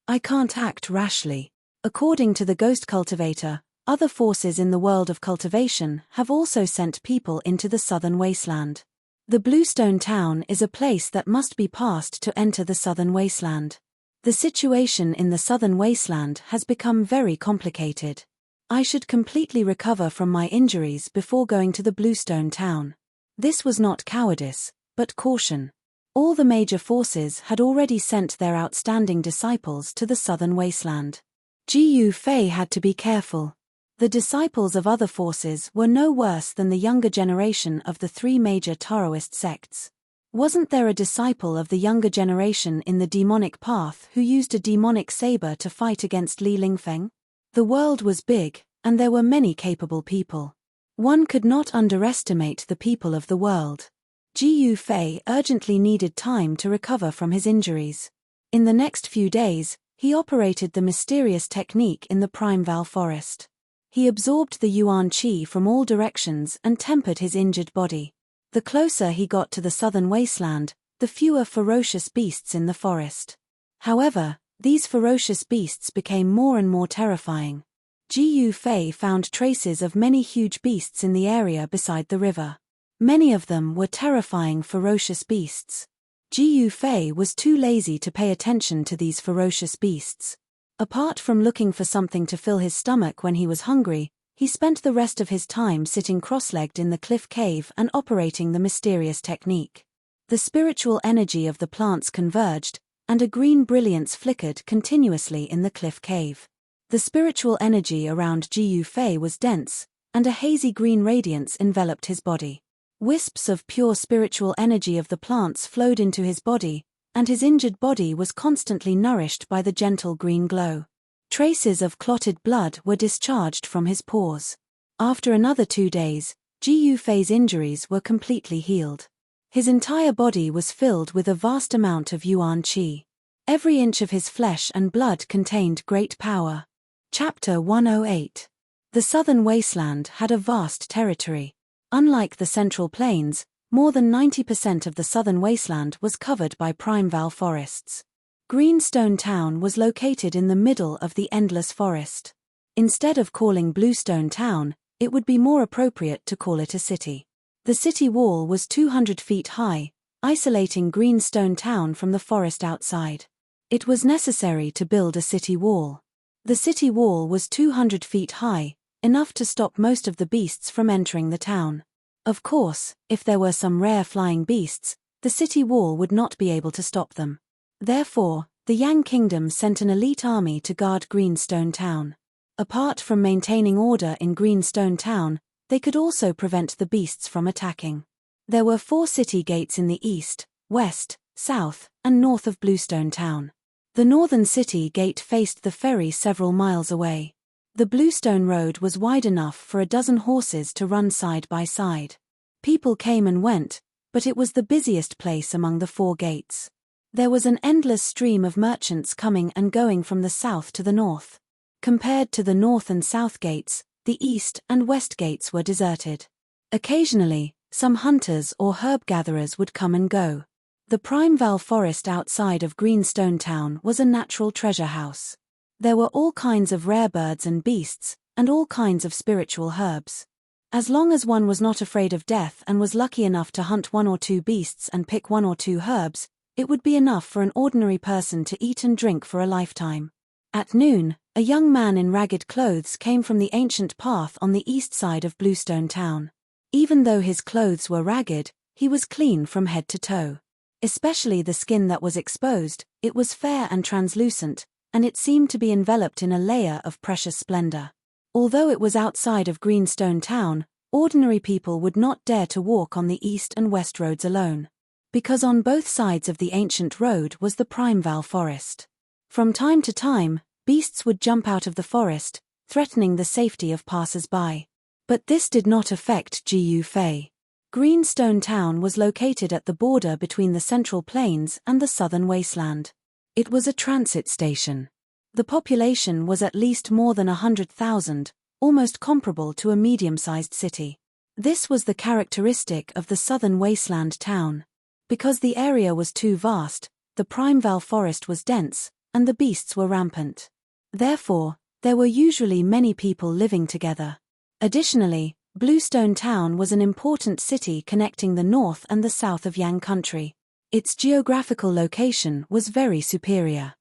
I can't act rashly. According to the ghost cultivator, other forces in the world of cultivation have also sent people into the southern wasteland. The Bluestone town is a place that must be passed to enter the southern wasteland. The situation in the southern wasteland has become very complicated. I should completely recover from my injuries before going to the Bluestone town. This was not cowardice, but caution. All the major forces had already sent their outstanding disciples to the southern wasteland. Jiu Fei had to be careful. The disciples of other forces were no worse than the younger generation of the three major Taoist sects. Wasn't there a disciple of the younger generation in the demonic path who used a demonic saber to fight against Li Lingfeng? The world was big, and there were many capable people. One could not underestimate the people of the world. Jiu Fei urgently needed time to recover from his injuries. In the next few days, he operated the mysterious technique in the Primeval Forest. He absorbed the yuan qi from all directions and tempered his injured body. The closer he got to the southern wasteland, the fewer ferocious beasts in the forest. However, these ferocious beasts became more and more terrifying. Jiu Fei found traces of many huge beasts in the area beside the river. Many of them were terrifying ferocious beasts. Jiu Fei was too lazy to pay attention to these ferocious beasts. Apart from looking for something to fill his stomach when he was hungry, he spent the rest of his time sitting cross-legged in the cliff cave and operating the mysterious technique. The spiritual energy of the plants converged, and a green brilliance flickered continuously in the cliff cave. The spiritual energy around Jiu Fei was dense, and a hazy green radiance enveloped his body. Wisps of pure spiritual energy of the plants flowed into his body, and his injured body was constantly nourished by the gentle green glow. Traces of clotted blood were discharged from his pores. After another 2 days, Jiu Fei's injuries were completely healed. His entire body was filled with a vast amount of yuan qi. Every inch of his flesh and blood contained great power. Chapter 108. The southern wasteland had a vast territory. Unlike the central plains, more than 90% of the southern wasteland was covered by primeval forests. Greenstone Town was located in the middle of the endless forest. Instead of calling Bluestone Town, it would be more appropriate to call it a city. The city wall was 200 feet high, isolating Greenstone Town from the forest outside. It was necessary to build a city wall. The city wall was 200 feet high, enough to stop most of the beasts from entering the town. Of course, if there were some rare flying beasts, the city wall would not be able to stop them. Therefore, the Yang Kingdom sent an elite army to guard Greenstone Town. Apart from maintaining order in Greenstone Town, they could also prevent the beasts from attacking. There were 4 city gates in the east, west, south, and north of Bluestone Town. The northern city gate faced the ferry several miles away. The Bluestone Road was wide enough for a dozen horses to run side by side. People came and went, but it was the busiest place among the 4 gates. There was an endless stream of merchants coming and going from the south to the north. Compared to the north and south gates, the east and west gates were deserted. Occasionally, some hunters or herb gatherers would come and go. The Primeval Forest outside of Greenstone Town was a natural treasure house. There were all kinds of rare birds and beasts, and all kinds of spiritual herbs. As long as one was not afraid of death and was lucky enough to hunt one or two beasts and pick one or two herbs, it would be enough for an ordinary person to eat and drink for a lifetime. At noon, a young man in ragged clothes came from the ancient path on the east side of Bluestone Town. Even though his clothes were ragged, he was clean from head to toe. Especially the skin that was exposed, it was fair and translucent, and it seemed to be enveloped in a layer of precious splendor. Although it was outside of Greenstone Town, ordinary people would not dare to walk on the east and west roads alone. Because on both sides of the ancient road was the Primeval Forest. From time to time, beasts would jump out of the forest, threatening the safety of passers-by. But this did not affect Gu Fei. Greenstone Town was located at the border between the Central Plains and the Southern Wasteland. It was a transit station. The population was at least more than 100,000, almost comparable to a medium-sized city. This was the characteristic of the Southern Wasteland town. Because the area was too vast, the Primeval Forest was dense, and the beasts were rampant. Therefore, there were usually many people living together. Additionally, Bluestone Town was an important city connecting the north and the south of Yang Country. Its geographical location was very superior.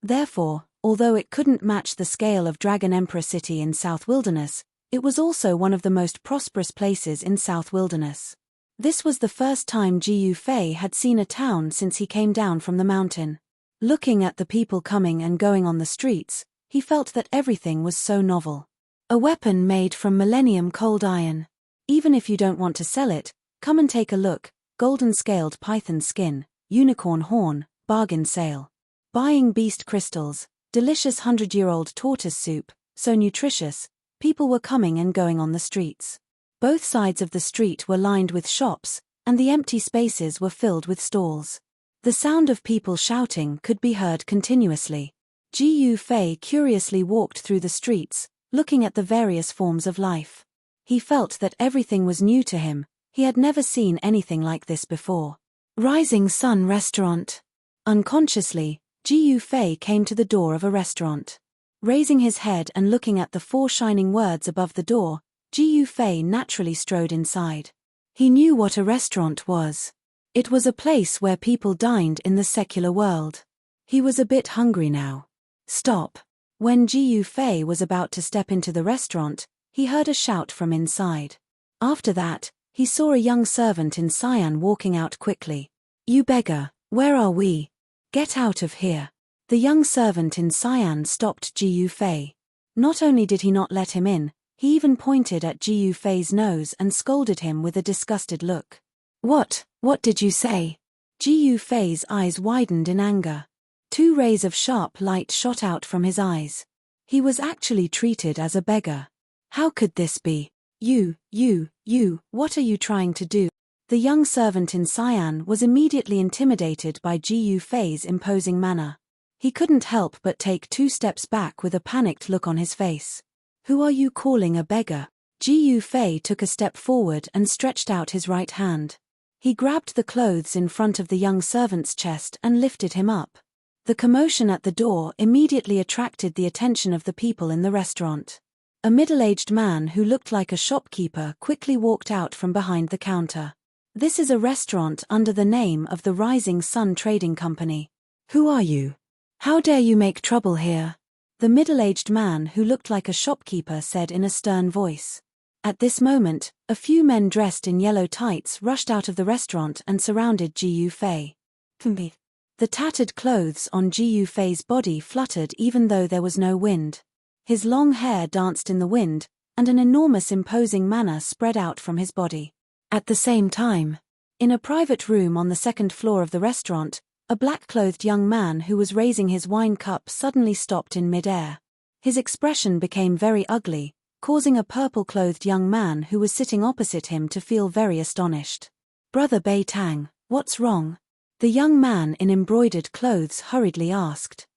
Therefore, although it couldn't match the scale of Dragon Emperor City in South Wilderness, it was also one of the most prosperous places in South Wilderness. This was the first time Gu Fei had seen a town since he came down from the mountain. Looking at the people coming and going on the streets, he felt that everything was so novel. A weapon made from millennium cold iron. Even if you don't want to sell it, come and take a look. Golden scaled python skin, unicorn horn, bargain sale. Buying beast crystals, delicious 100-year-old tortoise soup, so nutritious, people were coming and going on the streets. Both sides of the street were lined with shops, and the empty spaces were filled with stalls. The sound of people shouting could be heard continuously. Gu Fei curiously walked through the streets, looking at the various forms of life. He felt that everything was new to him. He had never seen anything like this before. Rising Sun Restaurant. Unconsciously, Gu Fei came to the door of a restaurant. Raising his head and looking at the 4 shining words above the door, Gu Fei naturally strode inside. He knew what a restaurant was. It was a place where people dined in the secular world. He was a bit hungry now. Stop. When Gu Fei was about to step into the restaurant, he heard a shout from inside. After that, he saw a young servant in cyan walking out quickly. "You beggar, where are we? Get out of here." The young servant in cyan stopped Gu Fei. Not only did he not let him in, he even pointed at Gu Fei's nose and scolded him with a disgusted look. What did you say?" Gu Fei's eyes widened in anger. 2 rays of sharp light shot out from his eyes. He was actually treated as a beggar. How could this be? You, what are you trying to do?" The young servant in cyan was immediately intimidated by Gu Fei's imposing manner. He couldn't help but take 2 steps back with a panicked look on his face. "Who are you calling a beggar?" Gu Fei took a step forward and stretched out his right hand. He grabbed the clothes in front of the young servant's chest and lifted him up. The commotion at the door immediately attracted the attention of the people in the restaurant. A middle-aged man who looked like a shopkeeper quickly walked out from behind the counter. "This is a restaurant under the name of the Rising Sun Trading Company. Who are you? How dare you make trouble here?" The middle-aged man who looked like a shopkeeper said in a stern voice. At this moment, a few men dressed in yellow tights rushed out of the restaurant and surrounded Gu Fei. The tattered clothes on Gu Fei's body fluttered even though there was no wind. His long hair danced in the wind, and an enormous imposing manner spread out from his body. At the same time, in a private room on the 2nd floor of the restaurant, a black-clothed young man who was raising his wine cup suddenly stopped in mid-air. His expression became very ugly, causing a purple-clothed young man who was sitting opposite him to feel very astonished. "Brother Bei Tang, what's wrong?" The young man in embroidered clothes hurriedly asked.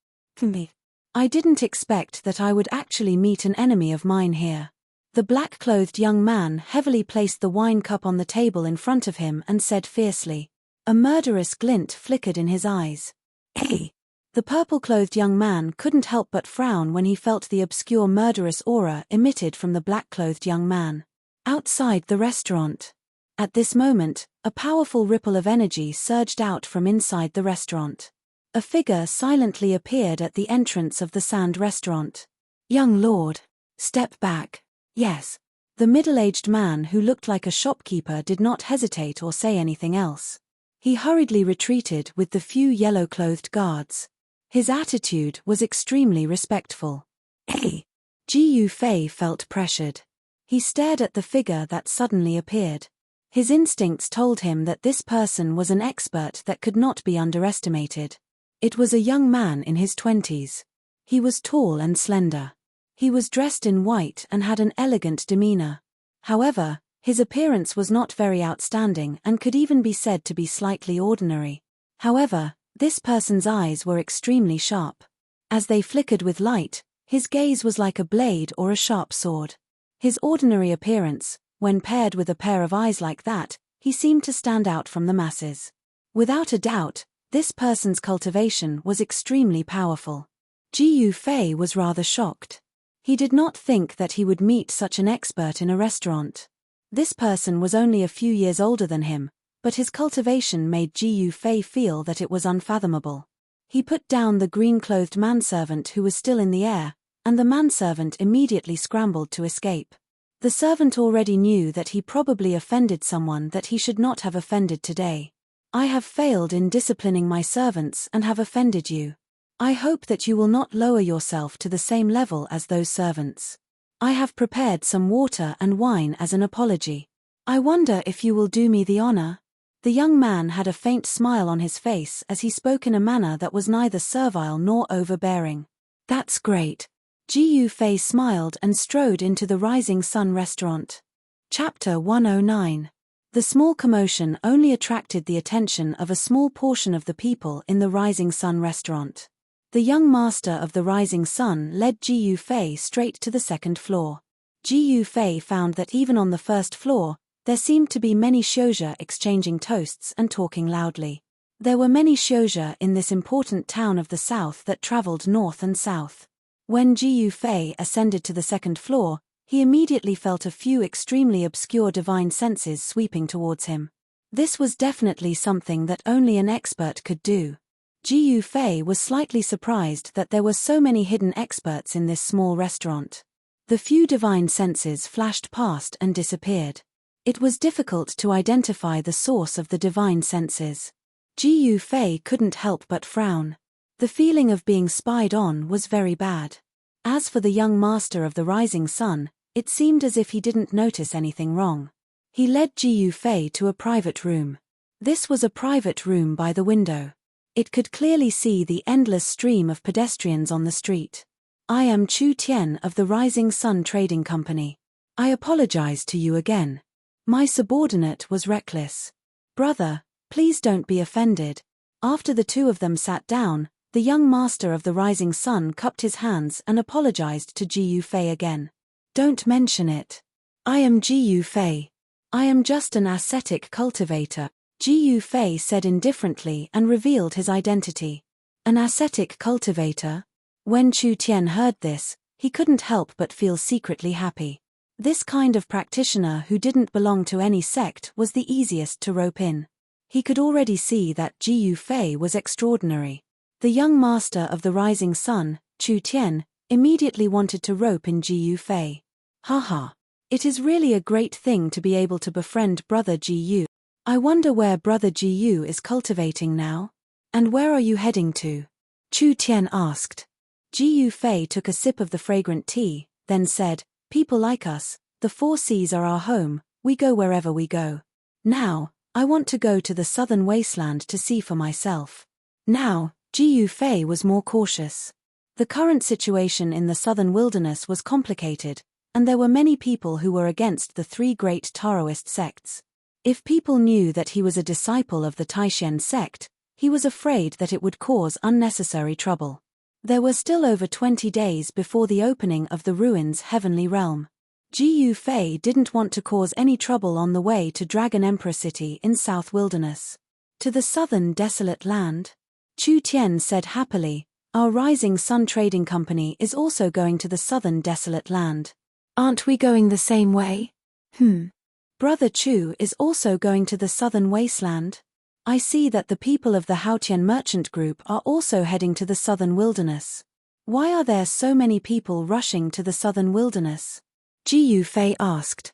"I didn't expect that I would actually meet an enemy of mine here." The black-clothed young man heavily placed the wine cup on the table in front of him and said fiercely, A murderous glint flickered in his eyes. Hey! The purple-clothed young man couldn't help but frown when he felt the obscure murderous aura emitted from the black-clothed young man. Outside the restaurant. At this moment, a powerful ripple of energy surged out from inside the restaurant. A figure silently appeared at the entrance of the sand restaurant. Young lord. Step back. Yes. The middle-aged man who looked like a shopkeeper did not hesitate or say anything else. He hurriedly retreated with the few yellow-clothed guards. His attitude was extremely respectful. Hey! Ji Fei felt pressured. He stared at the figure that suddenly appeared. His instincts told him that this person was an expert that could not be underestimated. It was a young man in his 20s. He was tall and slender. He was dressed in white and had an elegant demeanor. However, his appearance was not very outstanding and could even be said to be slightly ordinary. However, this person's eyes were extremely sharp. As they flickered with light, his gaze was like a blade or a sharp sword. His ordinary appearance, when paired with a pair of eyes like that, he seemed to stand out from the masses. Without a doubt, this person's cultivation was extremely powerful. Ji Fei was rather shocked. He did not think that he would meet such an expert in a restaurant. This person was only a few years older than him, but his cultivation made Ji Fei feel that it was unfathomable. He put down the green-clothed manservant who was still in the air, and the manservant immediately scrambled to escape. The servant already knew that he probably offended someone that he should not have offended today. I have failed in disciplining my servants and have offended you. I hope that you will not lower yourself to the same level as those servants. I have prepared some water and wine as an apology. I wonder if you will do me the honor? The young man had a faint smile on his face as he spoke in a manner that was neither servile nor overbearing. That's great. Ji Fei smiled and strode into the Rising Sun restaurant. Chapter 109. The small commotion only attracted the attention of a small portion of the people in the Rising Sun restaurant. The young master of the Rising Sun led Ji Fei straight to the second floor. Ji Fei found that even on the first floor, there seemed to be many Xiuzhe exchanging toasts and talking loudly. There were many Xiuzhe in this important town of the south that traveled north and south. When Ji Fei ascended to the second floor, he immediately felt a few extremely obscure divine senses sweeping towards him. This was definitely something that only an expert could do. Ji Fei was slightly surprised that there were so many hidden experts in this small restaurant. The few divine senses flashed past and disappeared. It was difficult to identify the source of the divine senses. Ji Fei couldn't help but frown. The feeling of being spied on was very bad. As for the young master of the Rising Sun, it seemed as if he didn't notice anything wrong. He led Ji Fei to a private room. This was a private room by the window. It could clearly see the endless stream of pedestrians on the street. I am Chu Tian of the Rising Sun Trading Company. I apologize to you again. My subordinate was reckless. Brother, please don't be offended. After the two of them sat down, the young master of the Rising Sun cupped his hands and apologized to Ji Fei again. Don't mention it. I am Ji Fei. I am just an ascetic cultivator. Ji Fei said indifferently and revealed his identity. An ascetic cultivator? When Chu Tian heard this, he couldn't help but feel secretly happy. This kind of practitioner who didn't belong to any sect was the easiest to rope in. He could already see that Ji Fei was extraordinary. The young master of the Rising Sun, Chu Tian, immediately wanted to rope in Ji Fei. Haha. It is really a great thing to be able to befriend Brother Ji. I wonder where Brother Ji is cultivating now? And where are you heading to? Chu Tian asked. Ji Fei took a sip of the fragrant tea, then said, People like us, the 4 seas are our home, we go wherever we go. Now, I want to go to the southern wasteland to see for myself. Now, Ji Fei was more cautious. The current situation in the southern wilderness was complicated, and there were many people who were against the 3 great Taoist sects. If people knew that he was a disciple of the Taishan sect, he was afraid that it would cause unnecessary trouble. There were still over 20 days before the opening of the ruins' heavenly realm. Ji Fei didn't want to cause any trouble on the way to Dragon Emperor City in South Wilderness. To the southern desolate land? Chu Tian said happily, our Rising Sun Trading Company is also going to the southern desolate land. Aren't we going the same way? Brother Chu is also going to the southern wasteland. I see that the people of the Haotian merchant group are also heading to the southern wilderness. Why are there so many people rushing to the southern wilderness? Jiyu Fei asked.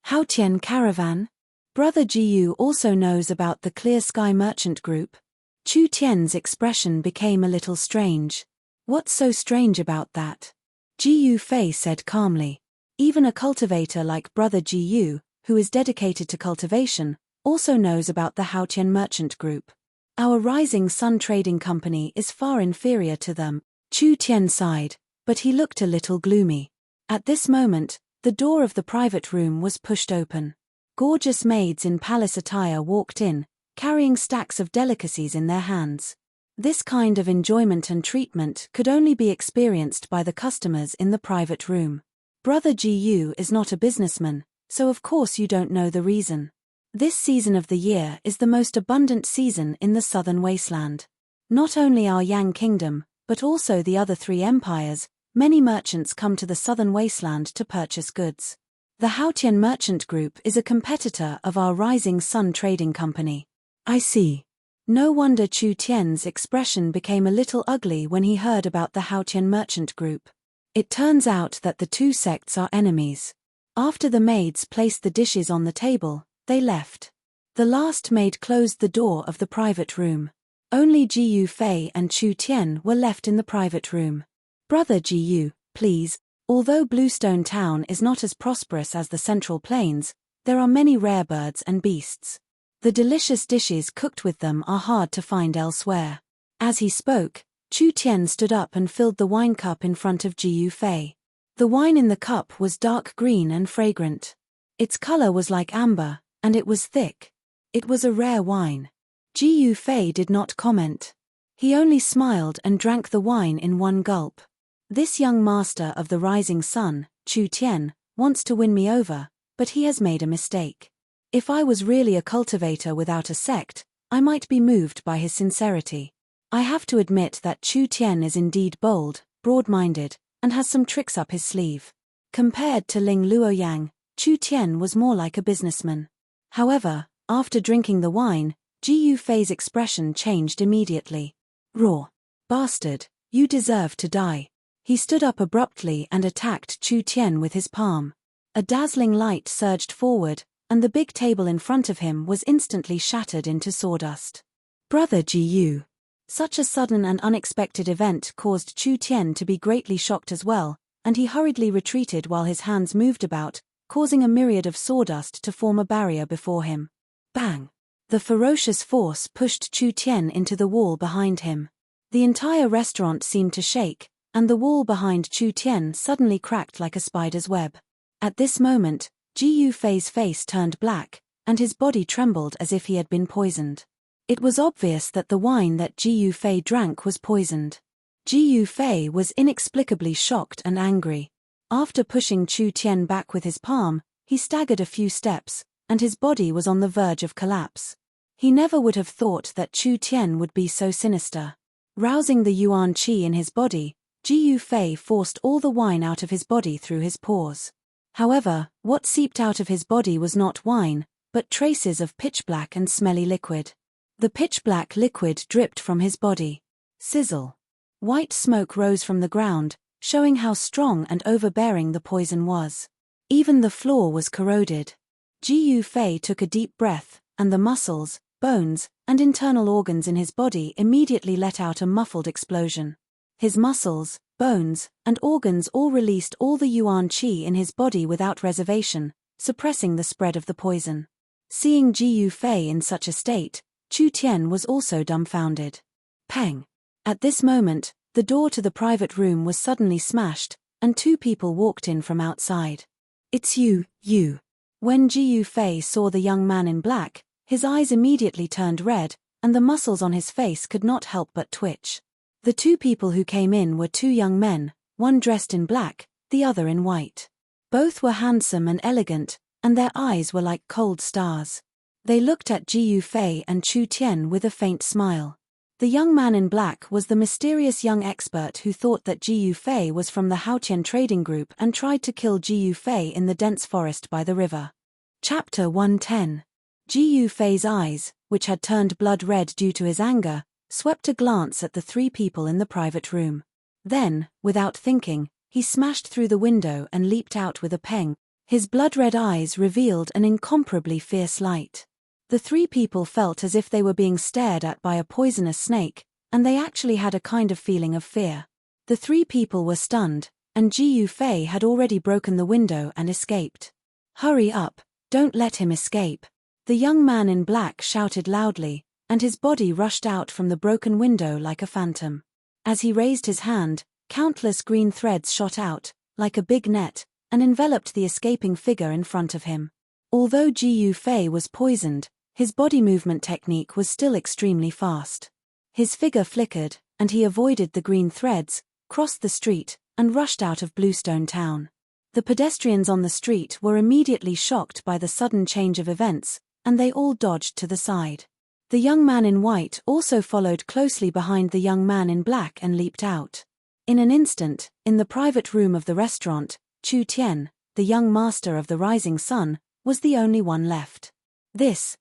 Haotian caravan? Brother Jiyu also knows about the Clear Sky merchant group. Chu Tian's expression became a little strange. What's so strange about that? Jiyu Fei said calmly. Even a cultivator like Brother Jiyu, who is dedicated to cultivation, also knows about the Haotian merchant group. Our Rising Sun Trading Company is far inferior to them. Chu Tian sighed, but he looked a little gloomy. At this moment, the door of the private room was pushed open. Gorgeous maids in palace attire walked in, carrying stacks of delicacies in their hands. This kind of enjoyment and treatment could only be experienced by the customers in the private room. Brother Jiyu is not a businessman, so of course you don't know the reason. This season of the year is the most abundant season in the southern wasteland. Not only our Yang Kingdom, but also the other 3 empires, many merchants come to the southern wasteland to purchase goods. The Haotian merchant group is a competitor of our Rising Sun Trading Company. I see. No wonder Chu Tian's expression became a little ugly when he heard about the Haotian merchant group. It turns out that the 2 sects are enemies. After the maids placed the dishes on the table, they left. The last maid closed the door of the private room. Only Jiyu Fei and Chu Tian were left in the private room. Brother Jiyu, please, although Bluestone Town is not as prosperous as the Central Plains, there are many rare birds and beasts. The delicious dishes cooked with them are hard to find elsewhere. As he spoke, Chu Tian stood up and filled the wine cup in front of Jiyu Fei. The wine in the cup was dark green and fragrant. Its color was like amber, and it was thick. It was a rare wine. Jiyu Fei did not comment. He only smiled and drank the wine in one gulp. This young master of the rising sun, Chu Tian, wants to win me over, but he has made a mistake. If I was really a cultivator without a sect, I might be moved by his sincerity. I have to admit that Chu Tian is indeed bold, broad-minded, and has some tricks up his sleeve. Compared to Ling Luoyang, Chu Tian was more like a businessman. However, after drinking the wine, Jiyu Fei's expression changed immediately. Raw. Bastard, you deserve to die. He stood up abruptly and attacked Chu Tian with his palm. A dazzling light surged forward, and the big table in front of him was instantly shattered into sawdust. Brother Jiyu. Such a sudden and unexpected event caused Chu Tian to be greatly shocked as well, and he hurriedly retreated while his hands moved about, causing a myriad of sawdust to form a barrier before him. Bang! The ferocious force pushed Chu Tian into the wall behind him. The entire restaurant seemed to shake, and the wall behind Chu Tian suddenly cracked like a spider's web. At this moment, Jiyu Fei's face turned black, and his body trembled as if he had been poisoned. It was obvious that the wine that Jiyu Fei drank was poisoned. Jiyu Fei was inexplicably shocked and angry. After pushing Chu Tian back with his palm, he staggered a few steps, and his body was on the verge of collapse. He never would have thought that Chu Tian would be so sinister. Rousing the yuan qi in his body, Jiyu Fei forced all the wine out of his body through his pores. However, what seeped out of his body was not wine, but traces of pitch-black and smelly liquid. The pitch-black liquid dripped from his body. Sizzle. White smoke rose from the ground, showing how strong and overbearing the poison was. Even the floor was corroded. Jiyu Fei took a deep breath, and the muscles, bones, and internal organs in his body immediately let out a muffled explosion. His muscles, bones, and organs all released all the yuan qi in his body without reservation, suppressing the spread of the poison. Seeing Jiyu Fei in such a state, Chu Tian was also dumbfounded. Pang! At this moment, the door to the private room was suddenly smashed, and 2 people walked in from outside. It's you. When Jiyu Fei saw the young man in black, his eyes immediately turned red, and the muscles on his face could not help but twitch. The 2 people who came in were 2 young men, one dressed in black, the other in white. Both were handsome and elegant, and their eyes were like cold stars. They looked at Ji Yufei and Chu Tian with a faint smile. The young man in black was the mysterious young expert who thought that Ji Yufei was from the Haotian trading group and tried to kill Ji Yufei in the dense forest by the river. Chapter 110. Ji Yufei's eyes, which had turned blood red due to his anger, swept a glance at the three people in the private room. Then, without thinking, he smashed through the window and leaped out with a peng. His blood-red eyes revealed an incomparably fierce light. The three people felt as if they were being stared at by a poisonous snake, and they actually had a kind of feeling of fear. The three people were stunned, and Ji Yufei had already broken the window and escaped. "Hurry up, don't let him escape," the young man in black shouted loudly, and his body rushed out from the broken window like a phantom. As he raised his hand, countless green threads shot out, like a big net, and enveloped the escaping figure in front of him. Although Ji Yufei was poisoned, his body movement technique was still extremely fast. His figure flickered, and he avoided the green threads, crossed the street, and rushed out of Bluestone Town. The pedestrians on the street were immediately shocked by the sudden change of events, and they all dodged to the side. The young man in white also followed closely behind the young man in black and leaped out. In an instant, in the private room of the restaurant, Chu Tian, the young master of the Rising Sun, was the only one left. This,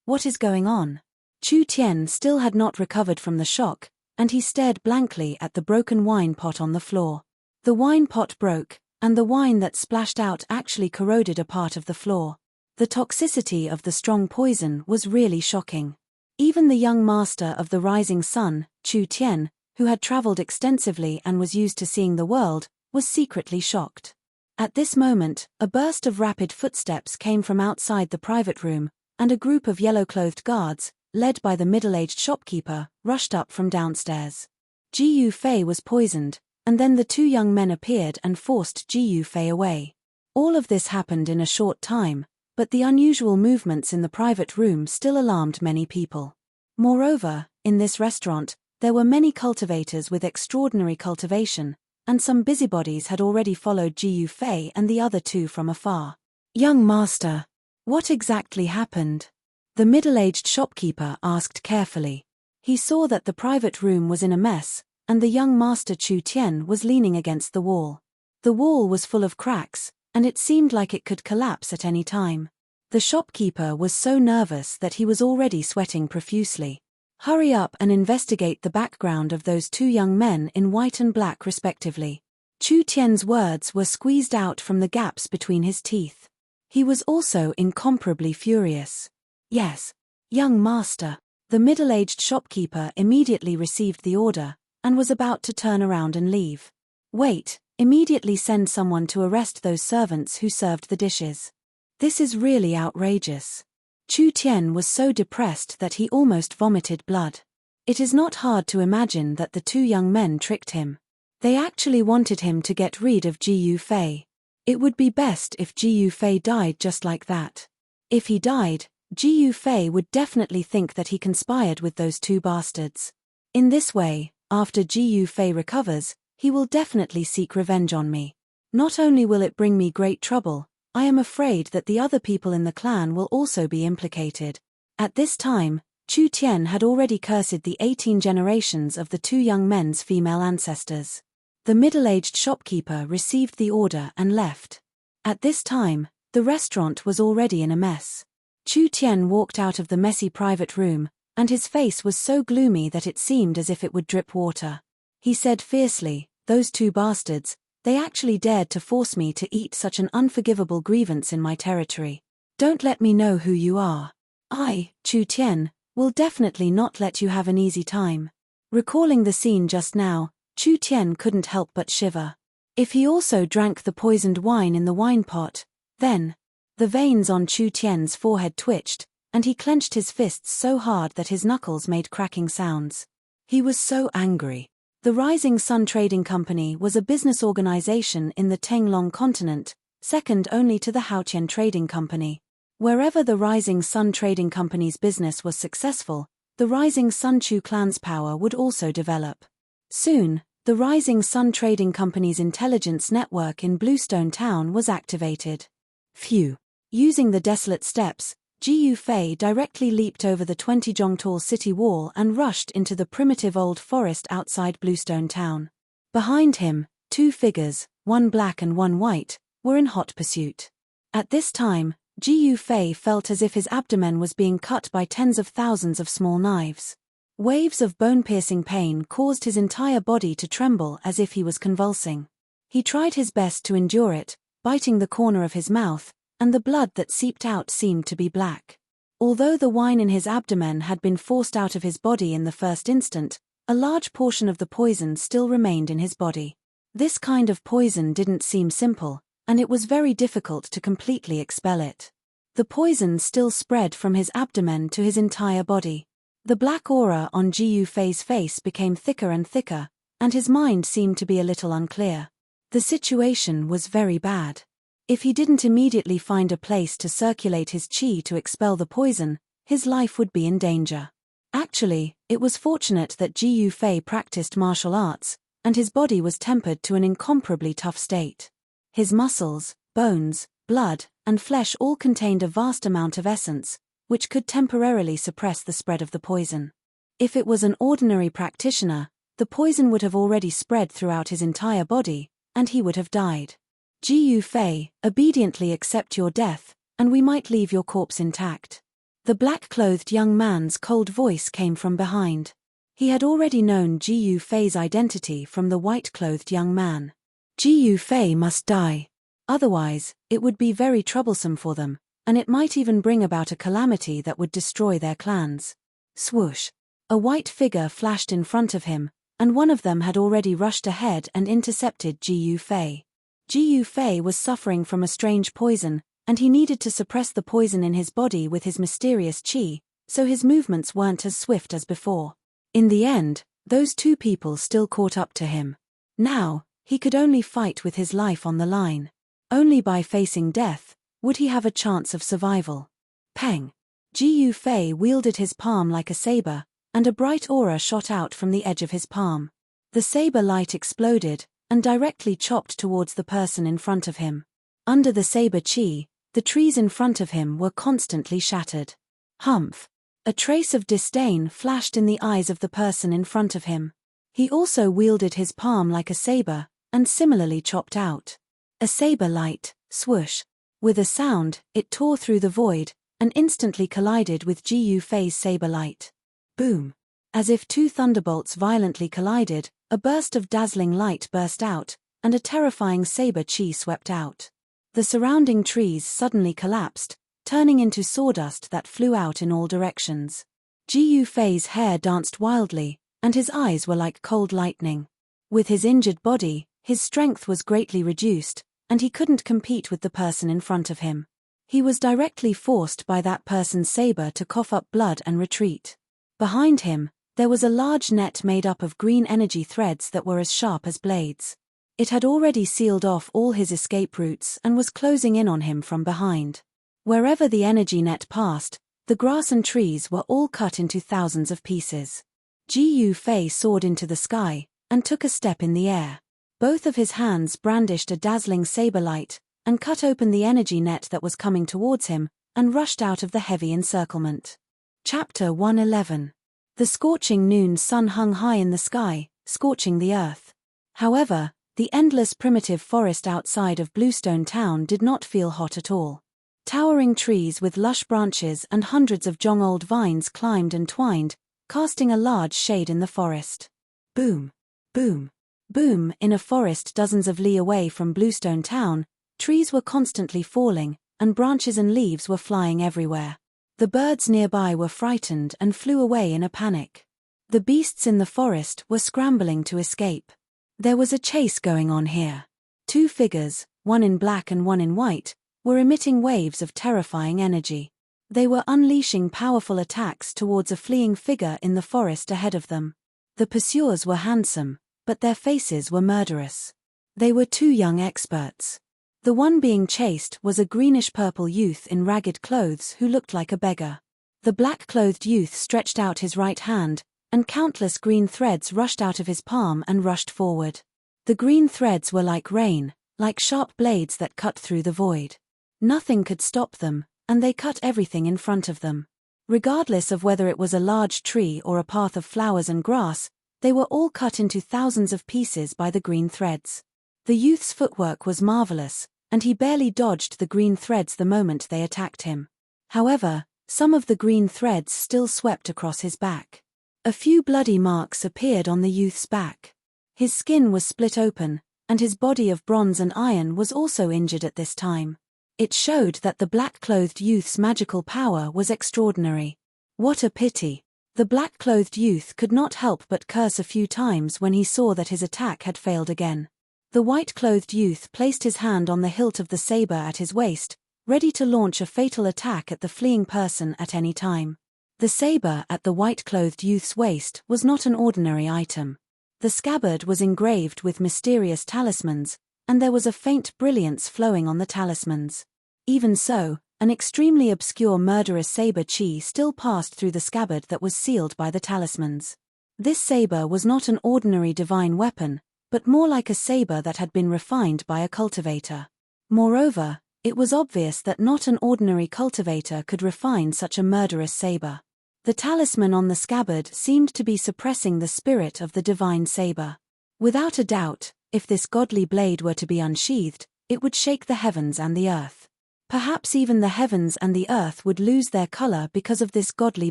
what is going on? Chu Tian still had not recovered from the shock, and he stared blankly at the broken wine pot on the floor. The wine pot broke, and the wine that splashed out actually corroded a part of the floor. The toxicity of the strong poison was really shocking. Even the young master of the Rising Sun, Chu Tian, who had traveled extensively and was used to seeing the world, was secretly shocked. At this moment, a burst of rapid footsteps came from outside the private room, and a group of yellow-clothed guards, led by the middle-aged shopkeeper, rushed up from downstairs. Ji Yufei was poisoned, and then the two young men appeared and forced Ji Yufei away. All of this happened in a short time, but the unusual movements in the private room still alarmed many people. Moreover, in this restaurant, there were many cultivators with extraordinary cultivation, and some busybodies had already followed Ji Yufei and the other two from afar. "Young master, what exactly happened?" the middle-aged shopkeeper asked carefully. He saw that the private room was in a mess, and the young master Chu Tian was leaning against the wall. The wall was full of cracks, and it seemed like it could collapse at any time. The shopkeeper was so nervous that he was already sweating profusely. "Hurry up and investigate the background of those two young men in white and black respectively." Chu Tian's words were squeezed out from the gaps between his teeth. He was also incomparably furious. "Yes, young master." The middle-aged shopkeeper immediately received the order, and was about to turn around and leave. "Wait, immediately send someone to arrest those servants who served the dishes. This is really outrageous." Chu Tian was so depressed that he almost vomited blood. It is not hard to imagine that the two young men tricked him. They actually wanted him to get rid of Ji Yufei. It would be best if Ji Yufei died just like that. If he died, Ji Yufei would definitely think that he conspired with those two bastards. In this way, after Ji Yufei recovers, he will definitely seek revenge on me. Not only will it bring me great trouble, I am afraid that the other people in the clan will also be implicated. At this time, Chu Tian had already cursed the 18 generations of the two young men's female ancestors. The middle-aged shopkeeper received the order and left. At this time, the restaurant was already in a mess. Chu Tian walked out of the messy private room, and his face was so gloomy that it seemed as if it would drip water. He said fiercely, "Those two bastards, they actually dared to force me to eat such an unforgivable grievance in my territory. Don't let me know who you are. I, Chu Tian, will definitely not let you have an easy time." Recalling the scene just now, Chu Tian couldn't help but shiver. If he also drank the poisoned wine in the wine pot, then... The veins on Chu Tian's forehead twitched, and he clenched his fists so hard that his knuckles made cracking sounds. He was so angry. The Rising Sun Trading Company was a business organization in the Tenglong continent, second only to the Haotian Trading Company. Wherever the Rising Sun Trading Company's business was successful, the Rising Sun Chu clan's power would also develop. Soon, the Rising Sun Trading Company's intelligence network in Bluestone Town was activated. Phew! Using the desolate steps, Ji Fei directly leaped over the 20-jong-tall city wall and rushed into the primitive old forest outside Bluestone Town. Behind him, two figures, one black and one white, were in hot pursuit. At this time, Ji Fei felt as if his abdomen was being cut by tens of thousands of small knives. Waves of bone-piercing pain caused his entire body to tremble as if he was convulsing. He tried his best to endure it, biting the corner of his mouth, and the blood that seeped out seemed to be black. Although the wine in his abdomen had been forced out of his body in the first instant, a large portion of the poison still remained in his body. This kind of poison didn't seem simple, and it was very difficult to completely expel it. The poison still spread from his abdomen to his entire body. The black aura on Ji Fei's face became thicker and thicker, and his mind seemed to be a little unclear. The situation was very bad. If he didn't immediately find a place to circulate his qi to expel the poison, his life would be in danger. Actually, it was fortunate that Ji Fei practiced martial arts, and his body was tempered to an incomparably tough state. His muscles, bones, blood, and flesh all contained a vast amount of essence, which could temporarily suppress the spread of the poison. If it was an ordinary practitioner, the poison would have already spread throughout his entire body, and he would have died. Ji Fei, obediently accept your death, and we might leave your corpse intact. The black-clothed young man's cold voice came from behind. He had already known Ji Fei's identity from the white-clothed young man. Ji Fei must die. Otherwise, it would be very troublesome for them, and it might even bring about a calamity that would destroy their clans. Swoosh! A white figure flashed in front of him, and one of them had already rushed ahead and intercepted Ji Fei. Ji Fei was suffering from a strange poison, and he needed to suppress the poison in his body with his mysterious qi, so his movements weren't as swift as before. In the end, those two people still caught up to him. Now, he could only fight with his life on the line. Only by facing death would he have a chance of survival. Peng! Ji Fei wielded his palm like a saber, and a bright aura shot out from the edge of his palm. The saber light exploded, and directly chopped towards the person in front of him. Under the saber qi, the trees in front of him were constantly shattered. Humph! A trace of disdain flashed in the eyes of the person in front of him. He also wielded his palm like a saber, and similarly chopped out. A saber light, swoosh! With a sound, it tore through the void, and instantly collided with Ji Fei's saber light. Boom! As if two thunderbolts violently collided, a burst of dazzling light burst out, and a terrifying saber qi swept out. The surrounding trees suddenly collapsed, turning into sawdust that flew out in all directions. Ji Fei's hair danced wildly, and his eyes were like cold lightning. With his injured body, his strength was greatly reduced, and he couldn't compete with the person in front of him. He was directly forced by that person's saber to cough up blood and retreat. Behind him, there was a large net made up of green energy threads that were as sharp as blades. It had already sealed off all his escape routes and was closing in on him from behind. Wherever the energy net passed, the grass and trees were all cut into thousands of pieces. Ji Fei soared into the sky, and took a step in the air. Both of his hands brandished a dazzling saber light, and cut open the energy net that was coming towards him, and rushed out of the heavy encirclement. Chapter 111. The scorching noon sun hung high in the sky, scorching the earth. However, the endless primitive forest outside of Bluestone Town did not feel hot at all. Towering trees with lush branches and hundreds of jong-old vines climbed and twined, casting a large shade in the forest. Boom! Boom! Boom! In a forest dozens of li away from Bluestone Town, trees were constantly falling, and branches and leaves were flying everywhere. The birds nearby were frightened and flew away in a panic. The beasts in the forest were scrambling to escape. There was a chase going on here. Two figures, one in black and one in white, were emitting waves of terrifying energy. They were unleashing powerful attacks towards a fleeing figure in the forest ahead of them. The pursuers were handsome, but their faces were murderous. They were two young experts. The one being chased was a greenish-purple youth in ragged clothes who looked like a beggar. The black-clothed youth stretched out his right hand, and countless green threads rushed out of his palm and rushed forward. The green threads were like rain, like sharp blades that cut through the void. Nothing could stop them, and they cut everything in front of them. Regardless of whether it was a large tree or a path of flowers and grass, they were all cut into thousands of pieces by the green threads. The youth's footwork was marvelous, and he barely dodged the green threads the moment they attacked him. However, some of the green threads still swept across his back. A few bloody marks appeared on the youth's back. His skin was split open, and his body of bronze and iron was also injured at this time. It showed that the black-clothed youth's magical power was extraordinary. What a pity! The black-clothed youth could not help but curse a few times when he saw that his attack had failed again. The white-clothed youth placed his hand on the hilt of the saber at his waist, ready to launch a fatal attack at the fleeing person at any time. The saber at the white-clothed youth's waist was not an ordinary item. The scabbard was engraved with mysterious talismans, and there was a faint brilliance flowing on the talismans. Even so, an extremely obscure murderous saber chi still passed through the scabbard that was sealed by the talismans. This saber was not an ordinary divine weapon, but more like a saber that had been refined by a cultivator. Moreover, it was obvious that not an ordinary cultivator could refine such a murderous saber. The talisman on the scabbard seemed to be suppressing the spirit of the divine saber. Without a doubt, if this godly blade were to be unsheathed, it would shake the heavens and the earth. Perhaps even the heavens and the earth would lose their color because of this godly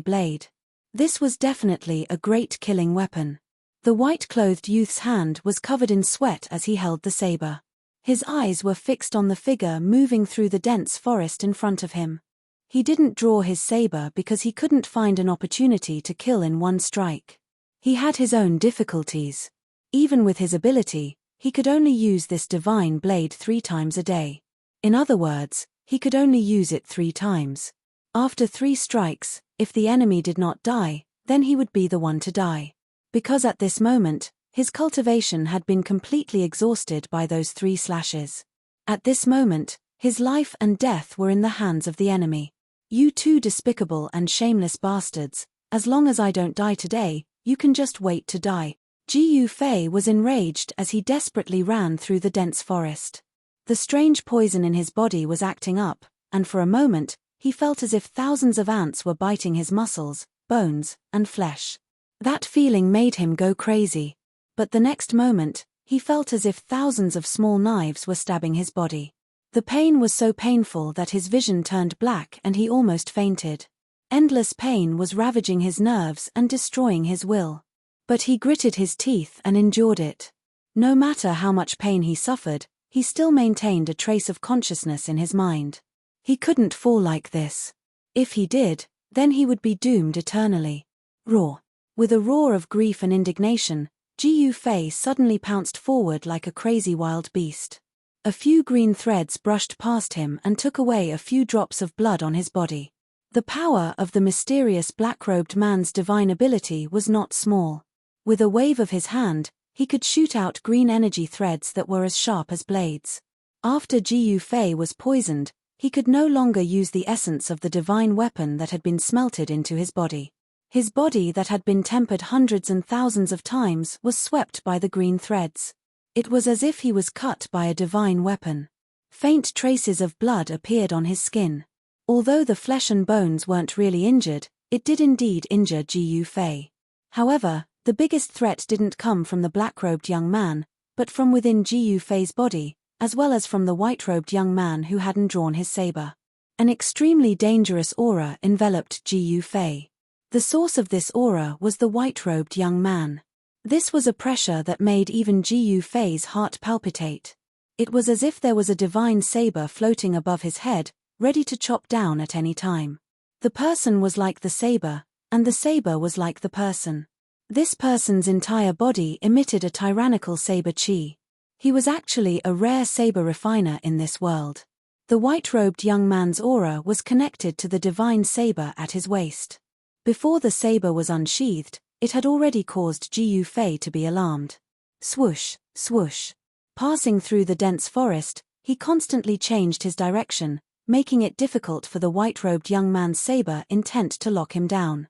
blade. This was definitely a great killing weapon. The white-clothed youth's hand was covered in sweat as he held the saber. His eyes were fixed on the figure moving through the dense forest in front of him. He didn't draw his saber because he couldn't find an opportunity to kill in one strike. He had his own difficulties. Even with his ability, he could only use this divine blade 3 times a day. In other words, he could only use it 3 times. After 3 strikes, if the enemy did not die, then he would be the one to die. Because at this moment, his cultivation had been completely exhausted by those 3 slashes. At this moment, his life and death were in the hands of the enemy. You 2 despicable and shameless bastards, as long as I don't die today, you can just wait to die. Jiu Fei was enraged as he desperately ran through the dense forest. The strange poison in his body was acting up, and for a moment, he felt as if thousands of ants were biting his muscles, bones, and flesh. That feeling made him go crazy. But the next moment, he felt as if thousands of small knives were stabbing his body. The pain was so painful that his vision turned black and he almost fainted. Endless pain was ravaging his nerves and destroying his will. But he gritted his teeth and endured it. No matter how much pain he suffered, he still maintained a trace of consciousness in his mind. He couldn't fall like this. If he did, then he would be doomed eternally. Roar. With a roar of grief and indignation, Jiu Fei suddenly pounced forward like a crazy wild beast. A few green threads brushed past him and took away a few drops of blood on his body. The power of the mysterious black-robed man's divine ability was not small. With a wave of his hand, he could shoot out green energy threads that were as sharp as blades. After Jiu Fei was poisoned, he could no longer use the essence of the divine weapon that had been smelted into his body. His body that had been tempered hundreds and thousands of times was swept by the green threads. It was as if he was cut by a divine weapon. Faint traces of blood appeared on his skin. Although the flesh and bones weren't really injured, it did indeed injure Jiu Fei. However, the biggest threat didn't come from the black-robed young man, but from within Jiu Fei's body, as well as from the white-robed young man who hadn't drawn his saber. An extremely dangerous aura enveloped Jiu Fei. The source of this aura was the white-robed young man. This was a pressure that made even Jiu Fei's heart palpitate. It was as if there was a divine saber floating above his head, ready to chop down at any time. The person was like the saber, and the saber was like the person. This person's entire body emitted a tyrannical saber chi. He was actually a rare saber refiner in this world. The white-robed young man's aura was connected to the divine saber at his waist. Before the saber was unsheathed, it had already caused Jiu Fei to be alarmed. Swoosh, swoosh. Passing through the dense forest, he constantly changed his direction, making it difficult for the white-robed young man's saber intent to lock him down.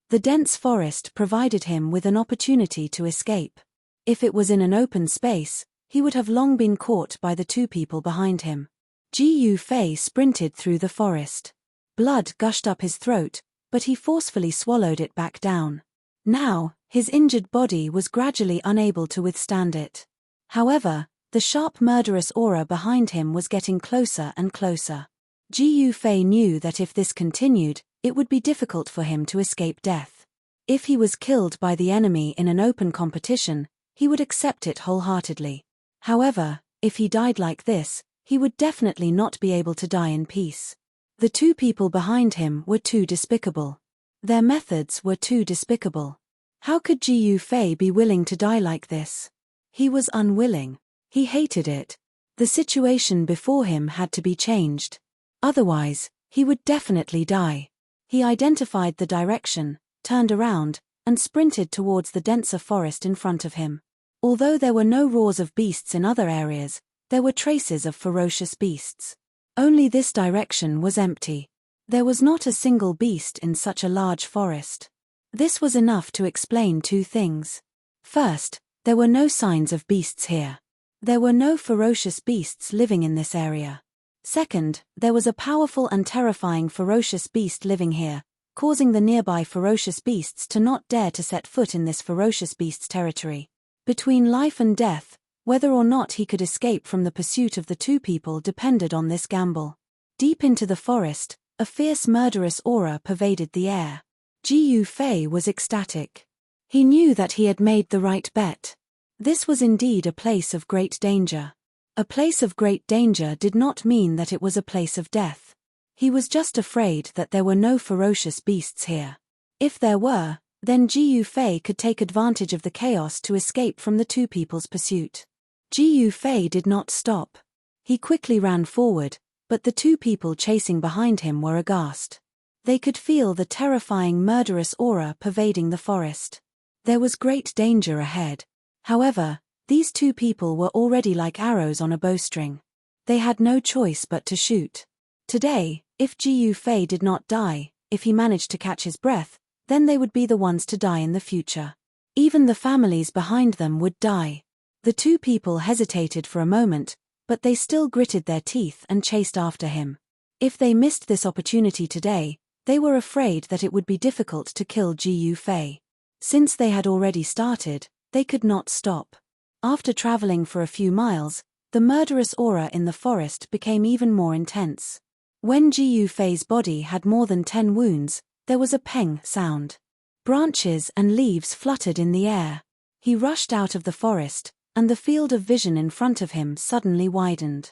The dense forest provided him with an opportunity to escape. If it was in an open space, he would have long been caught by the 2 people behind him. Jiu Fei sprinted through the forest. Blood gushed up his throat, but he forcefully swallowed it back down. Now, his injured body was gradually unable to withstand it. However, the sharp murderous aura behind him was getting closer and closer. Ji Yufei knew that if this continued, it would be difficult for him to escape death. If he was killed by the enemy in an open competition, he would accept it wholeheartedly. However, if he died like this, he would definitely not be able to die in peace. The two people behind him were too despicable. Their methods were too despicable. How could Ji Yufei be willing to die like this? He was unwilling. He hated it. The situation before him had to be changed. Otherwise, he would definitely die. He identified the direction, turned around, and sprinted towards the denser forest in front of him. Although there were no roars of beasts in other areas, there were traces of ferocious beasts. Only this direction was empty. There was not a single beast in such a large forest. This was enough to explain two things. First, there were no signs of beasts here. There were no ferocious beasts living in this area. Second, there was a powerful and terrifying ferocious beast living here, causing the nearby ferocious beasts to not dare to set foot in this ferocious beast's territory. Between life and death, whether or not he could escape from the pursuit of the two people depended on this gamble. Deep into the forest, a fierce murderous aura pervaded the air. Ji Yufei was ecstatic. He knew that he had made the right bet. This was indeed a place of great danger. A place of great danger did not mean that it was a place of death. He was just afraid that there were no ferocious beasts here. If there were, then Ji Yufei could take advantage of the chaos to escape from the two people's pursuit. Ji Yufei did not stop. He quickly ran forward, but the two people chasing behind him were aghast. They could feel the terrifying murderous aura pervading the forest. There was great danger ahead. However, these two people were already like arrows on a bowstring. They had no choice but to shoot. Today, if Ji Yufei did not die, if he managed to catch his breath, then they would be the ones to die in the future. Even the families behind them would die. The two people hesitated for a moment, but they still gritted their teeth and chased after him. If they missed this opportunity today, they were afraid that it would be difficult to kill Ji Yufei. Since they had already started, they could not stop. After traveling for a few miles, the murderous aura in the forest became even more intense. When Ji Yufei's body had more than 10 wounds, there was a peng sound. Branches and leaves fluttered in the air. He rushed out of the forest, and the field of vision in front of him suddenly widened.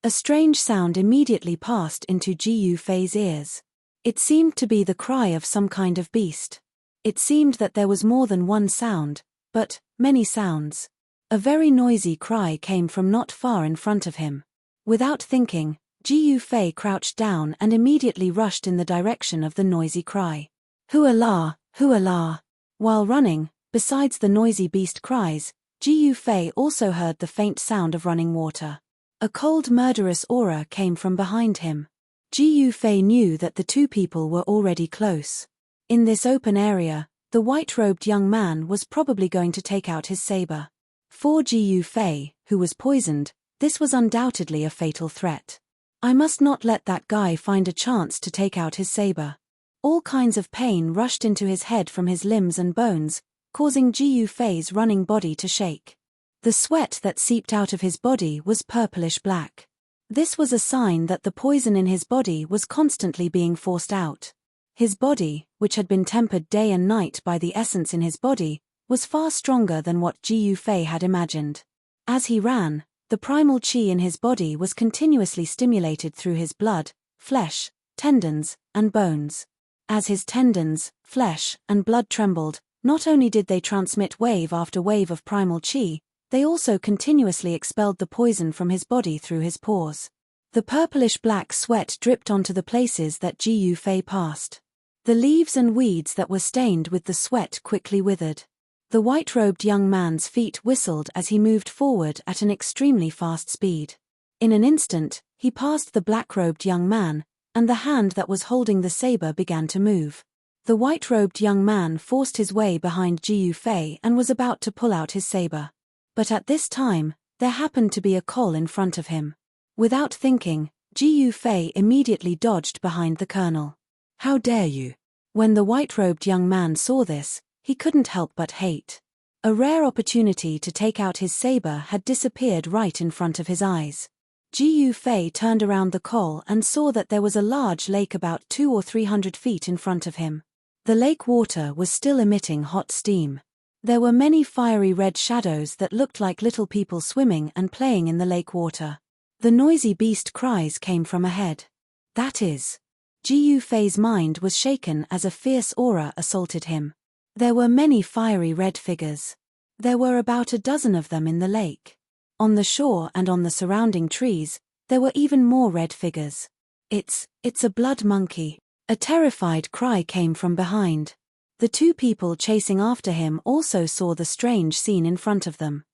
A strange sound immediately passed into Ji Yufei's ears. It seemed to be the cry of some kind of beast. It seemed that there was more than one sound, but many sounds. A very noisy cry came from not far in front of him. Without thinking, Ji Yufei crouched down and immediately rushed in the direction of the noisy cry. Huala, huala. While running, besides the noisy beast cries, Ji Yufei also heard the faint sound of running water. A cold murderous aura came from behind him. Ji Yufei knew that the two people were already close. In this open area, the white-robed young man was probably going to take out his saber. For Ji Yufei, who was poisoned, this was undoubtedly a fatal threat. I must not let that guy find a chance to take out his saber. All kinds of pain rushed into his head from his limbs and bones, causing Ji Yufei's running body to shake. The sweat that seeped out of his body was purplish black. This was a sign that the poison in his body was constantly being forced out. His body, which had been tempered day and night by the essence in his body, was far stronger than what Ji Yufei had imagined. As he ran, the primal qi in his body was continuously stimulated through his blood, flesh, tendons, and bones. As his tendons, flesh, and blood trembled, not only did they transmit wave after wave of primal qi, they also continuously expelled the poison from his body through his pores. The purplish-black sweat dripped onto the places that Ji Yufei passed. The leaves and weeds that were stained with the sweat quickly withered. The white-robed young man's feet whistled as he moved forward at an extremely fast speed. In an instant, he passed the black-robed young man, and the hand that was holding the saber began to move. The white-robed young man forced his way behind Ji Yufei and was about to pull out his saber. But at this time, there happened to be a coal in front of him. Without thinking, Ji Fei immediately dodged behind the colonel. "How dare you?" When the white-robed young man saw this, he couldn't help but hate. A rare opportunity to take out his saber had disappeared right in front of his eyes. Ji Fei turned around the col and saw that there was a large lake about 200 or 300 feet in front of him. The lake water was still emitting hot steam. There were many fiery red shadows that looked like little people swimming and playing in the lake water. The noisy beast cries came from ahead. That is. Ji Fei's mind was shaken as a fierce aura assaulted him. There were many fiery red figures. There were about a dozen of them in the lake. On the shore and on the surrounding trees, there were even more red figures. It's a blood monkey." A terrified cry came from behind. The two people chasing after him also saw the strange scene in front of them.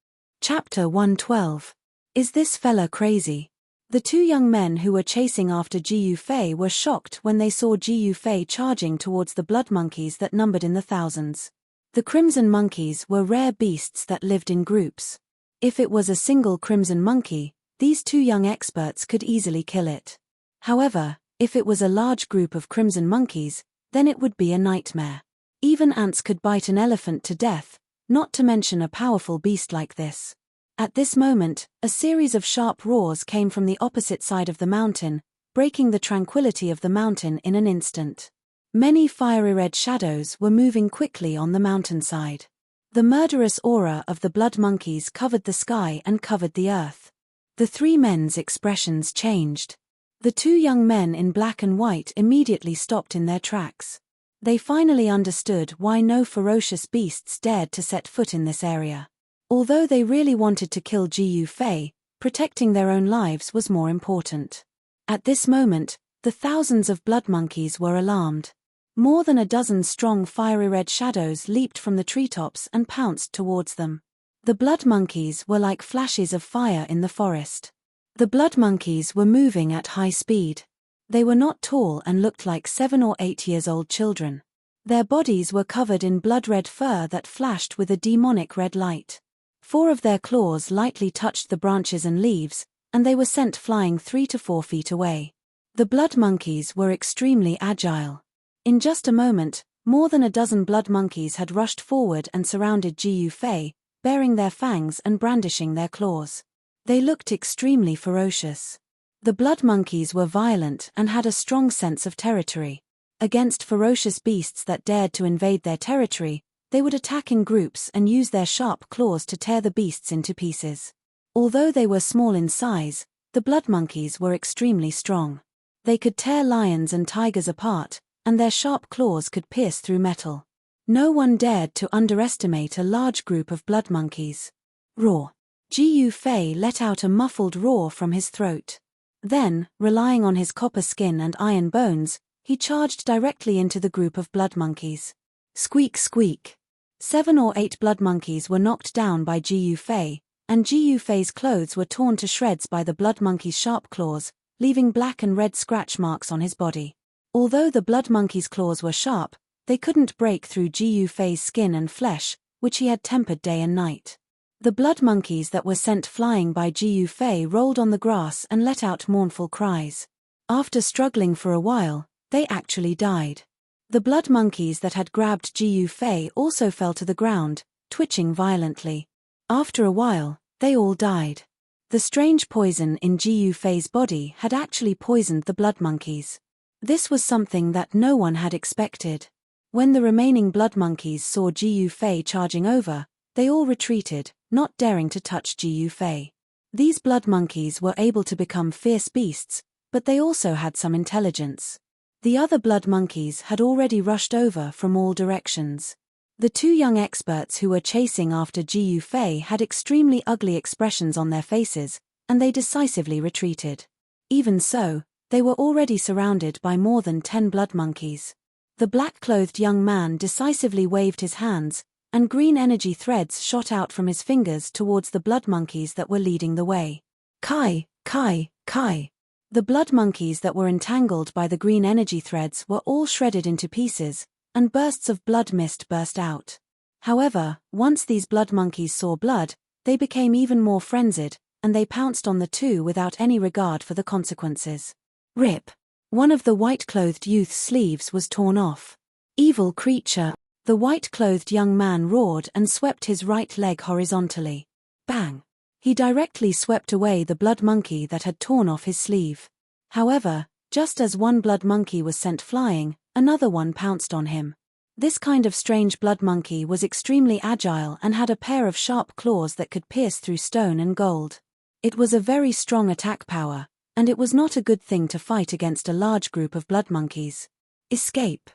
Chapter 112. Is this fella crazy? The two young men who were chasing after Ji Fei were shocked when they saw Ji Fei charging towards the blood monkeys that numbered in the thousands. The crimson monkeys were rare beasts that lived in groups. If it was a single crimson monkey, these two young experts could easily kill it. However, if it was a large group of crimson monkeys, then it would be a nightmare. Even ants could bite an elephant to death, not to mention a powerful beast like this. At this moment, a series of sharp roars came from the opposite side of the mountain, breaking the tranquility of the mountain in an instant. Many fiery red shadows were moving quickly on the mountainside. The murderous aura of the blood monkeys covered the sky and covered the earth. The three men's expressions changed. The two young men in black and white immediately stopped in their tracks. They finally understood why no ferocious beasts dared to set foot in this area. Although they really wanted to kill Ji Fei, protecting their own lives was more important. At this moment, the thousands of blood monkeys were alarmed. More than a dozen strong fiery red shadows leaped from the treetops and pounced towards them. The blood monkeys were like flashes of fire in the forest. The blood monkeys were moving at high speed. They were not tall and looked like 7 or 8 years old children. Their bodies were covered in blood-red fur that flashed with a demonic red light. 4 of their claws lightly touched the branches and leaves, and they were sent flying 3 to 4 feet away. The blood monkeys were extremely agile. In just a moment, more than a dozen blood monkeys had rushed forward and surrounded Ji Fei, baring their fangs and brandishing their claws. They looked extremely ferocious. The blood monkeys were violent and had a strong sense of territory. Against ferocious beasts that dared to invade their territory, they would attack in groups and use their sharp claws to tear the beasts into pieces. Although they were small in size, the blood monkeys were extremely strong. They could tear lions and tigers apart, and their sharp claws could pierce through metal. No one dared to underestimate a large group of blood monkeys. Roar! Ji Fei let out a muffled roar from his throat. Then, relying on his copper skin and iron bones, he charged directly into the group of blood monkeys. Squeak squeak! 7 or 8 blood monkeys were knocked down by Ji Fei, and Ji Fei's clothes were torn to shreds by the blood monkey's sharp claws, leaving black and red scratch marks on his body. Although the blood monkey's claws were sharp, they couldn't break through Ji Fei's skin and flesh, which he had tempered day and night. The blood monkeys that were sent flying by Ji Fei rolled on the grass and let out mournful cries. After struggling for a while, they actually died. The blood monkeys that had grabbed Ji Fei also fell to the ground, twitching violently. After a while, they all died. The strange poison in Ji Fei's body had actually poisoned the blood monkeys. This was something that no one had expected. When the remaining blood monkeys saw Ji Fei charging over, they all retreated, not daring to touch Ji Fei. These blood monkeys were able to become fierce beasts, but they also had some intelligence. The other blood monkeys had already rushed over from all directions. The two young experts who were chasing after Ji Fei had extremely ugly expressions on their faces, and they decisively retreated. Even so, they were already surrounded by more than 10 blood monkeys. The black-clothed young man decisively waved his hands, and green energy threads shot out from his fingers towards the blood monkeys that were leading the way. Kai, Kai, Kai! The blood monkeys that were entangled by the green energy threads were all shredded into pieces, and bursts of blood mist burst out. However, once these blood monkeys saw blood, they became even more frenzied, and they pounced on the two without any regard for the consequences. Rip! One of the white-clothed youth's sleeves was torn off. Evil creature! The white-clothed young man roared and swept his right leg horizontally. Bang! He directly swept away the blood monkey that had torn off his sleeve. However, just as one blood monkey was sent flying, another one pounced on him. This kind of strange blood monkey was extremely agile and had a pair of sharp claws that could pierce through stone and gold. It was a very strong attack power, and it was not a good thing to fight against a large group of blood monkeys. Escape!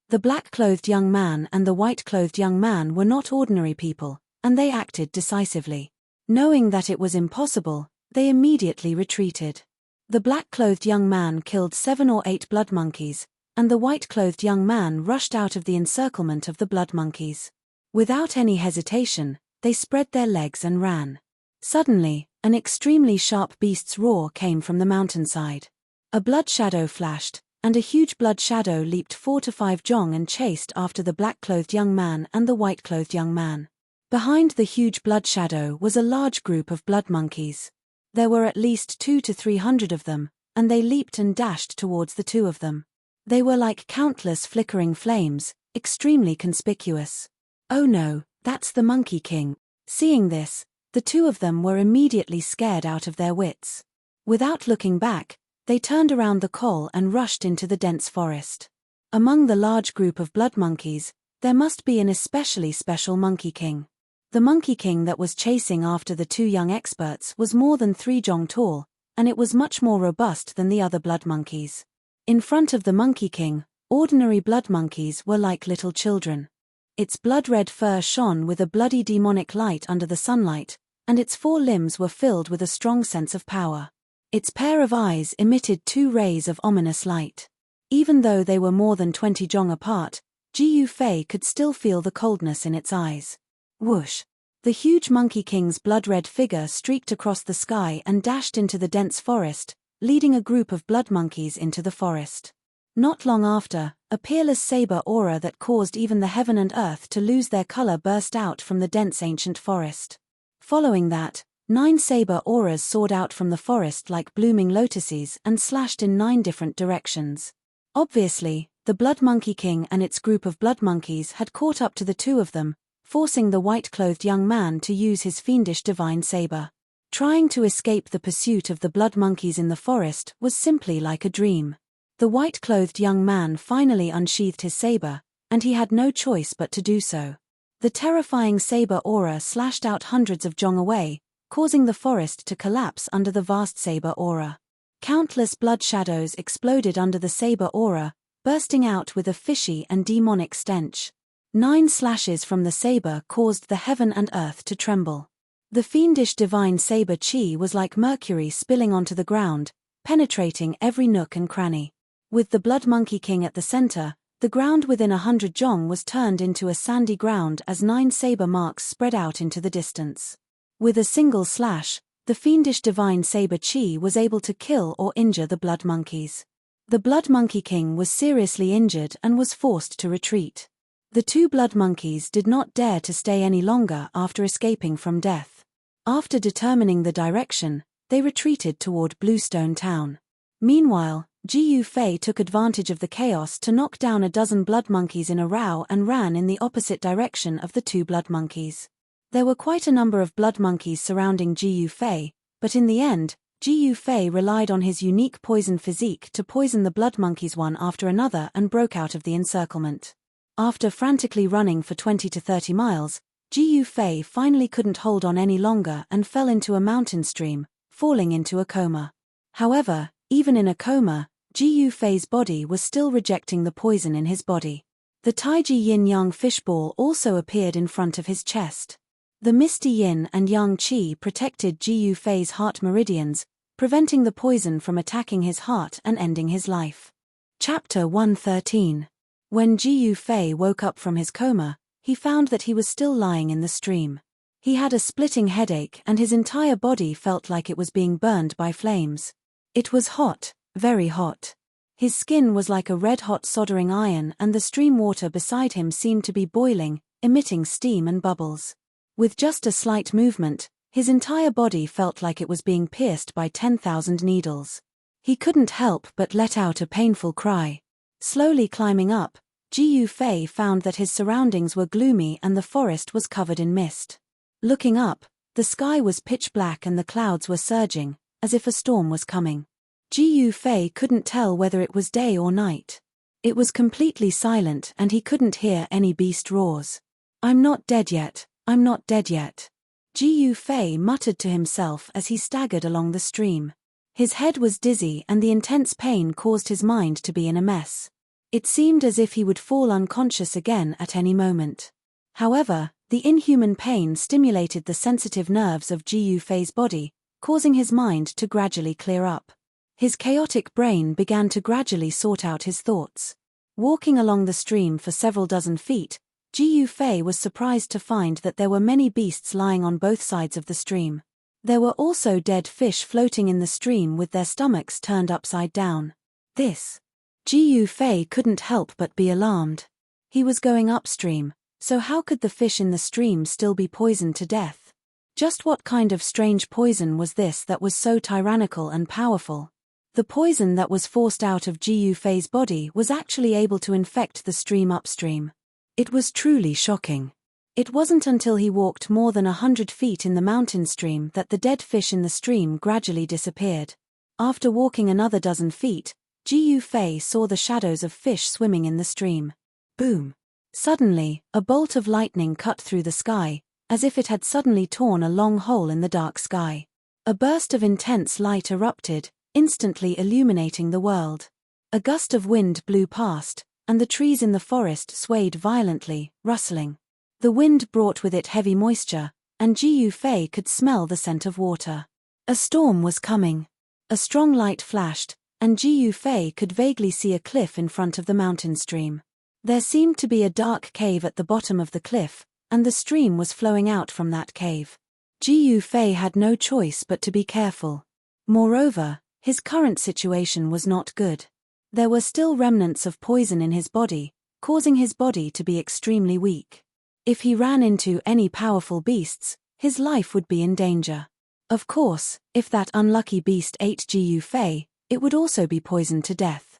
The black-clothed young man and the white-clothed young man were not ordinary people, and they acted decisively. Knowing that it was impossible, they immediately retreated. The black-clothed young man killed 7 or 8 blood monkeys, and the white-clothed young man rushed out of the encirclement of the blood monkeys. Without any hesitation, they spread their legs and ran. Suddenly, an extremely sharp beast's roar came from the mountainside. A blood shadow flashed, and a huge blood shadow leaped 4 to 5 jong and chased after the black-clothed young man and the white-clothed young man. Behind the huge blood shadow was a large group of blood monkeys. There were at least 200 to 300 of them, and they leaped and dashed towards the two of them. They were like countless flickering flames, extremely conspicuous. Oh no, that's the Monkey King. Seeing this, the two of them were immediately scared out of their wits. Without looking back, they turned around the col and rushed into the dense forest. Among the large group of blood monkeys, there must be an especially special Monkey King. The Monkey King that was chasing after the two young experts was more than 3 jong tall, and it was much more robust than the other blood monkeys. In front of the Monkey King, ordinary blood monkeys were like little children. Its blood-red fur shone with a bloody demonic light under the sunlight, and its 4 limbs were filled with a strong sense of power. Its pair of eyes emitted 2 rays of ominous light. Even though they were more than 20 jong apart, Jiu Fei could still feel the coldness in its eyes. Whoosh! The huge Monkey King's blood-red figure streaked across the sky and dashed into the dense forest, leading a group of blood monkeys into the forest. Not long after, a peerless saber aura that caused even the heaven and earth to lose their color burst out from the dense ancient forest. Following that, 9 saber auras soared out from the forest like blooming lotuses and slashed in 9 different directions. Obviously, the Blood Monkey King and its group of blood monkeys had caught up to the two of them, forcing the white-clothed young man to use his fiendish divine saber. Trying to escape the pursuit of the blood monkeys in the forest was simply like a dream. The white-clothed young man finally unsheathed his saber, and he had no choice but to do so. The terrifying saber aura slashed out hundreds of jong away, causing the forest to collapse under the vast saber aura. Countless blood shadows exploded under the saber aura, bursting out with a fishy and demonic stench. 9 slashes from the saber caused the heaven and earth to tremble. The fiendish divine saber chi was like mercury spilling onto the ground, penetrating every nook and cranny. With the Blood Monkey King at the center, the ground within 100 jong was turned into a sandy ground as 9 saber marks spread out into the distance. With a single slash, the fiendish divine saber chi was able to kill or injure the blood monkeys. The Blood Monkey King was seriously injured and was forced to retreat. The 2 blood monkeys did not dare to stay any longer after escaping from death. After determining the direction, they retreated toward Bluestone Town. Meanwhile, Jiu Fei took advantage of the chaos to knock down a dozen blood monkeys in a row and ran in the opposite direction of the 2 blood monkeys. There were quite a number of blood monkeys surrounding Jiu Fei, but in the end, Jiu Fei relied on his unique poison physique to poison the blood monkeys one after another and broke out of the encirclement. After frantically running for 20 to 30 miles, Jiu Fei finally couldn't hold on any longer and fell into a mountain stream, falling into a coma. However, even in a coma, Jiu Fei's body was still rejecting the poison in his body. The Taiji yin-yang fishball also appeared in front of his chest. The misty yin and yang qi protected Jiu Fei's heart meridians, preventing the poison from attacking his heart and ending his life. Chapter 113. When Jiu Fei woke up from his coma, he found that he was still lying in the stream. He had a splitting headache and his entire body felt like it was being burned by flames. It was hot, very hot. His skin was like a red-hot soldering iron and the stream water beside him seemed to be boiling, emitting steam and bubbles. With just a slight movement, His entire body felt like it was being pierced by 10,000 needles. He couldn't help but let out a painful cry. Slowly climbing up, Jiyu Fei found that his surroundings were gloomy and the forest was covered in mist. Looking up, the sky was pitch black and the clouds were surging, as if a storm was coming. Jiyu Fei couldn't tell whether it was day or night. It was completely silent and he couldn't hear any beast roars. "I'm not dead yet, I'm not dead yet," Jiyu Fei muttered to himself as he staggered along the stream. His head was dizzy and the intense pain caused his mind to be in a mess. It seemed as if he would fall unconscious again at any moment. However, the inhuman pain stimulated the sensitive nerves of Jiyu Fei's body, causing his mind to gradually clear up. His chaotic brain began to gradually sort out his thoughts. Walking along the stream for several dozen feet, Jiyu Fei was surprised to find that there were many beasts lying on both sides of the stream. There were also dead fish floating in the stream with their stomachs turned upside down. Jiyu Fei couldn't help but be alarmed. He was going upstream, so how could the fish in the stream still be poisoned to death? Just what kind of strange poison was this that was so tyrannical and powerful? The poison that was forced out of Jiyu Fei's body was actually able to infect the stream upstream. It was truly shocking. It wasn't until he walked more than 100 feet in the mountain stream that the dead fish in the stream gradually disappeared. After walking another dozen feet, Jiyu Fei saw the shadows of fish swimming in the stream. Boom! Suddenly, a bolt of lightning cut through the sky, as if it had suddenly torn a long hole in the dark sky. A burst of intense light erupted, instantly illuminating the world. A gust of wind blew past, and the trees in the forest swayed violently, rustling. The wind brought with it heavy moisture, and Jiyu Fei could smell the scent of water. A storm was coming. A strong light flashed, and Jiyu Fei could vaguely see a cliff in front of the mountain stream. There seemed to be a dark cave at the bottom of the cliff, and the stream was flowing out from that cave. Jiyu Fei had no choice but to be careful. Moreover, his current situation was not good. There were still remnants of poison in his body, causing his body to be extremely weak. If he ran into any powerful beasts, his life would be in danger. Of course, if that unlucky beast ate Jiyu Fei, it would also be poisoned to death.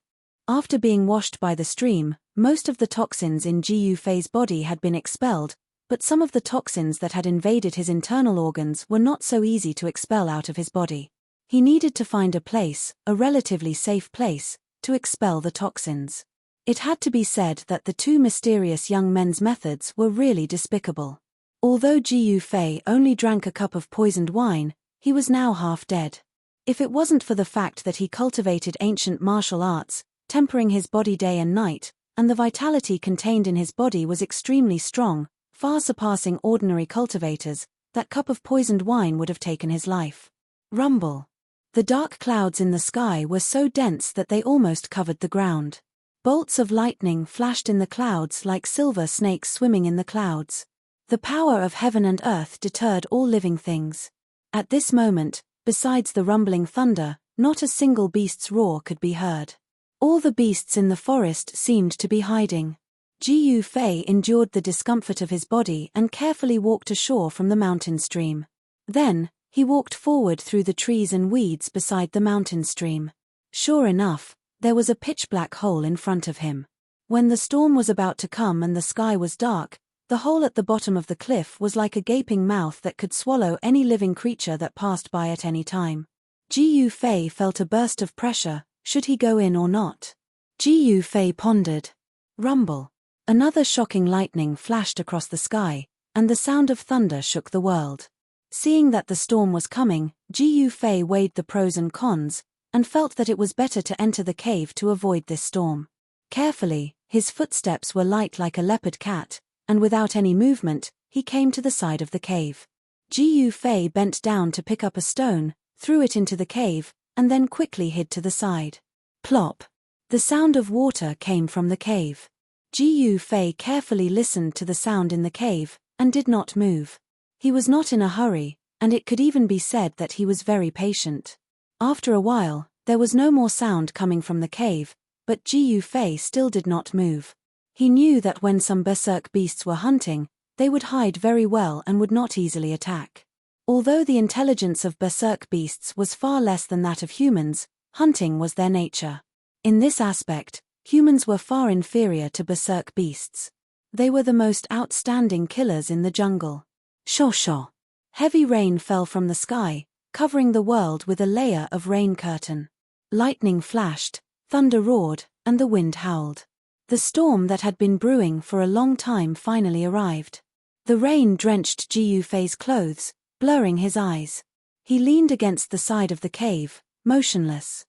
After being washed by the stream, most of the toxins in Jiyu Fei's body had been expelled, but some of the toxins that had invaded his internal organs were not so easy to expel out of his body. He needed to find a place, a relatively safe place, to expel the toxins. It had to be said that the two mysterious young men's methods were really despicable. Although Jiyu Fei only drank a cup of poisoned wine, he was now half dead. If it wasn't for the fact that he cultivated ancient martial arts, tempering his body day and night, and the vitality contained in his body was extremely strong, far surpassing ordinary cultivators, that cup of poisoned wine would have taken his life. Rumble. The dark clouds in the sky were so dense that they almost covered the ground. Bolts of lightning flashed in the clouds like silver snakes swimming in the clouds. The power of heaven and earth deterred all living things. At this moment, besides the rumbling thunder, not a single beast's roar could be heard. All the beasts in the forest seemed to be hiding. Jiyu Fei endured the discomfort of his body and carefully walked ashore from the mountain stream. Then, he walked forward through the trees and weeds beside the mountain stream. Sure enough, there was a pitch-black hole in front of him. When the storm was about to come and the sky was dark, the hole at the bottom of the cliff was like a gaping mouth that could swallow any living creature that passed by at any time. Jiyu Fei felt a burst of pressure. Should he go in or not? Jiyu Fei pondered. Rumble. Another shocking lightning flashed across the sky, and the sound of thunder shook the world. Seeing that the storm was coming, Jiyu Fei weighed the pros and cons, and felt that it was better to enter the cave to avoid this storm. Carefully, his footsteps were light like a leopard cat, and without any movement, he came to the side of the cave. Jiyu Fei bent down to pick up a stone, threw it into the cave, and then quickly hid to the side. Plop! The sound of water came from the cave. Jiyu Fei carefully listened to the sound in the cave, and did not move. He was not in a hurry, and it could even be said that he was very patient. After a while, there was no more sound coming from the cave, but Jiyu Fei still did not move. He knew that when some berserk beasts were hunting, they would hide very well and would not easily attack. Although the intelligence of berserk beasts was far less than that of humans, hunting was their nature. In this aspect, humans were far inferior to berserk beasts. They were the most outstanding killers in the jungle. Shaw. Heavy rain fell from the sky, covering the world with a layer of rain curtain. Lightning flashed, thunder roared, and the wind howled. The storm that had been brewing for a long time finally arrived. The rain drenched Jiu Fei's clothes, blurring his eyes. He leaned against the side of the cave, motionless.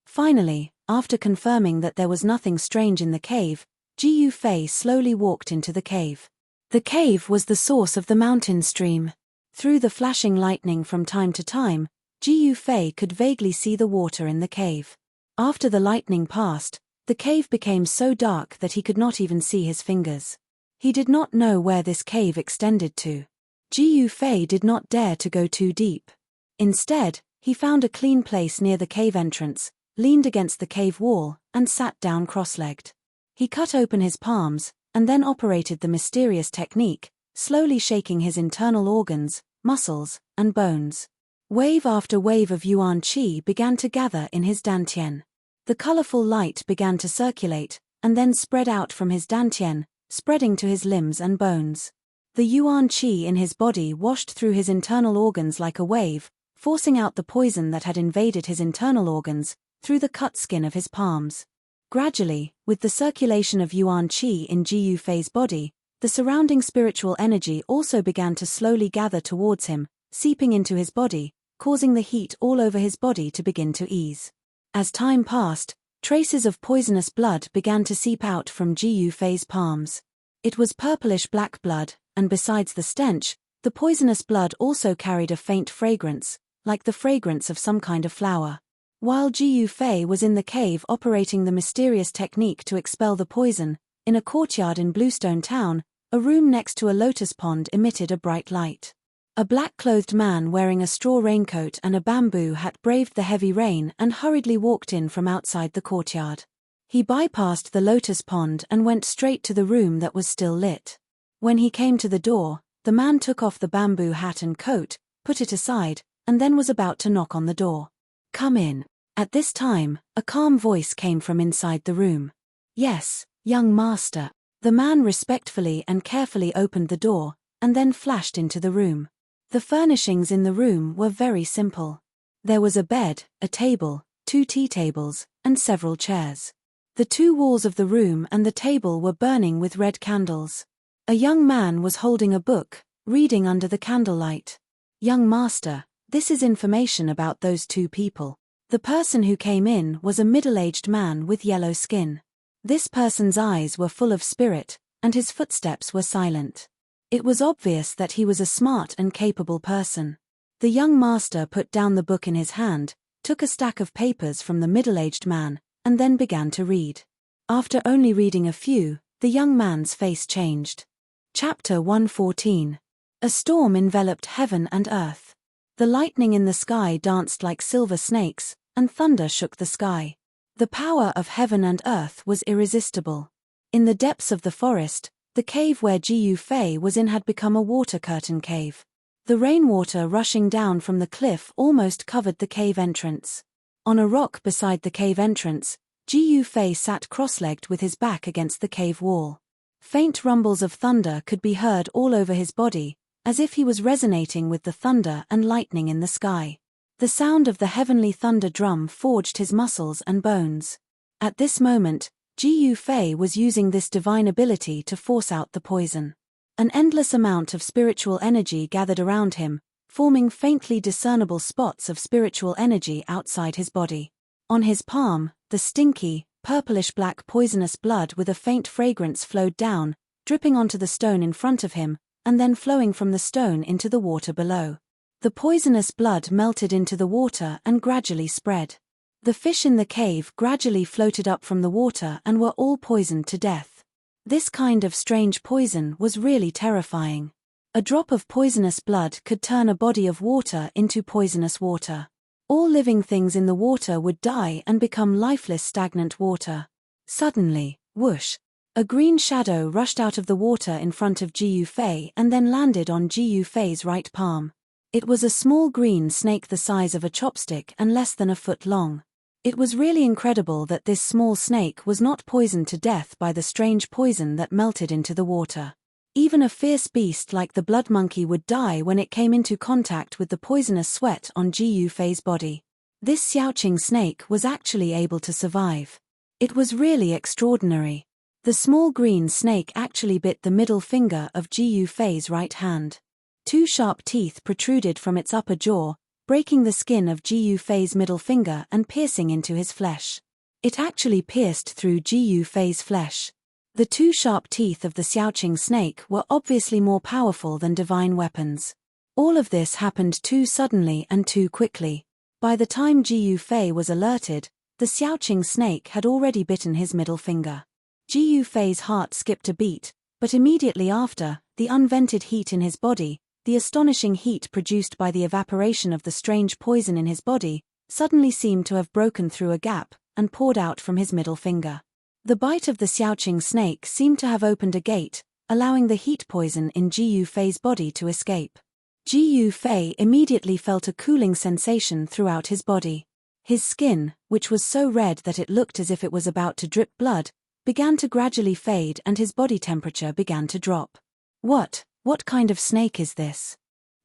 Finally, after confirming that there was nothing strange in the cave, Jiu Fei slowly walked into the cave. The cave was the source of the mountain stream. Through the flashing lightning from time to time, Jiu Fei could vaguely see the water in the cave. After the lightning passed, the cave became so dark that he could not even see his fingers. He did not know where this cave extended to. Jiu Fei did not dare to go too deep. Instead, he found a clean place near the cave entrance, leaned against the cave wall, and sat down cross-legged. He cut open his palms, and then operated the mysterious technique, slowly shaking his internal organs, muscles, and bones. Wave after wave of yuan qi began to gather in his dantian. The colorful light began to circulate, and then spread out from his dantian, spreading to his limbs and bones. The yuan qi in his body washed through his internal organs like a wave, forcing out the poison that had invaded his internal organs, through the cut skin of his palms. Gradually, with the circulation of yuan qi in Jiu Fei's body, the surrounding spiritual energy also began to slowly gather towards him, seeping into his body, causing the heat all over his body to begin to ease. As time passed, traces of poisonous blood began to seep out from Jiu Fei's palms. It was purplish-black blood, and besides the stench, the poisonous blood also carried a faint fragrance, like the fragrance of some kind of flower. While Jiu Fei was in the cave operating the mysterious technique to expel the poison, in a courtyard in Bluestone Town, a room next to a lotus pond emitted a bright light. A black-clothed man wearing a straw raincoat and a bamboo hat braved the heavy rain and hurriedly walked in from outside the courtyard. He bypassed the lotus pond and went straight to the room that was still lit. When he came to the door, the man took off the bamboo hat and coat, put it aside, and then was about to knock on the door. "Come in." At this time, a calm voice came from inside the room. "Yes, young master." The man respectfully and carefully opened the door, and then flashed into the room. The furnishings in the room were very simple. There was a bed, a table, 2 tea tables, and several chairs. The 2 walls of the room and the table were burning with red candles. A young man was holding a book, reading under the candlelight. "Young master, this is information about those 2 people." The person who came in was a middle-aged man with yellow skin. This person's eyes were full of spirit, and his footsteps were silent. It was obvious that he was a smart and capable person. The young master put down the book in his hand, took a stack of papers from the middle-aged man, and then began to read. After only reading a few, the young man's face changed. Chapter 114. A storm enveloped heaven and earth. The lightning in the sky danced like silver snakes, and thunder shook the sky. The power of heaven and earth was irresistible. In the depths of the forest, the cave where Jiu Fei was in had become a water curtain cave. The rainwater rushing down from the cliff almost covered the cave entrance. On a rock beside the cave entrance, Jiu Fei sat cross-legged with his back against the cave wall. Faint rumbles of thunder could be heard all over his body, as if he was resonating with the thunder and lightning in the sky. The sound of the heavenly thunder drum forged his muscles and bones. At this moment, Jiu Fei was using this divine ability to force out the poison. An endless amount of spiritual energy gathered around him, forming faintly discernible spots of spiritual energy outside his body. On his palm, the stinky, purplish-black poisonous blood with a faint fragrance flowed down, dripping onto the stone in front of him, and then flowing from the stone into the water below. The poisonous blood melted into the water and gradually spread. The fish in the cave gradually floated up from the water and were all poisoned to death. This kind of strange poison was really terrifying. A drop of poisonous blood could turn a body of water into poisonous water. All living things in the water would die and become lifeless stagnant water. Suddenly, whoosh! A green shadow rushed out of the water in front of Jiu Fei and then landed on Jiu Fei's right palm. It was a small green snake the size of a chopstick and less than a foot long. It was really incredible that this small snake was not poisoned to death by the strange poison that melted into the water. Even a fierce beast like the blood monkey would die when it came into contact with the poisonous sweat on Ji Yufei's body. This Xiaoqing snake was actually able to survive. It was really extraordinary. The small green snake actually bit the middle finger of Ji Yufei's right hand. Two sharp teeth protruded from its upper jaw, breaking the skin of Ji Yufei's middle finger and piercing into his flesh. It actually pierced through Ji Yufei's flesh. The two sharp teeth of the Xiaoqing snake were obviously more powerful than divine weapons. All of this happened too suddenly and too quickly. By the time Ji Yufei was alerted, the Xiaoqing snake had already bitten his middle finger. Ji Yufei's heart skipped a beat, but immediately after, the unvented heat in his body, the astonishing heat produced by the evaporation of the strange poison in his body, suddenly seemed to have broken through a gap and poured out from his middle finger. The bite of the Xiaoqing snake seemed to have opened a gate, allowing the heat poison in Ji Yufei's body to escape. Ji Yufei immediately felt a cooling sensation throughout his body. His skin, which was so red that it looked as if it was about to drip blood, began to gradually fade and his body temperature began to drop. What kind of snake is this?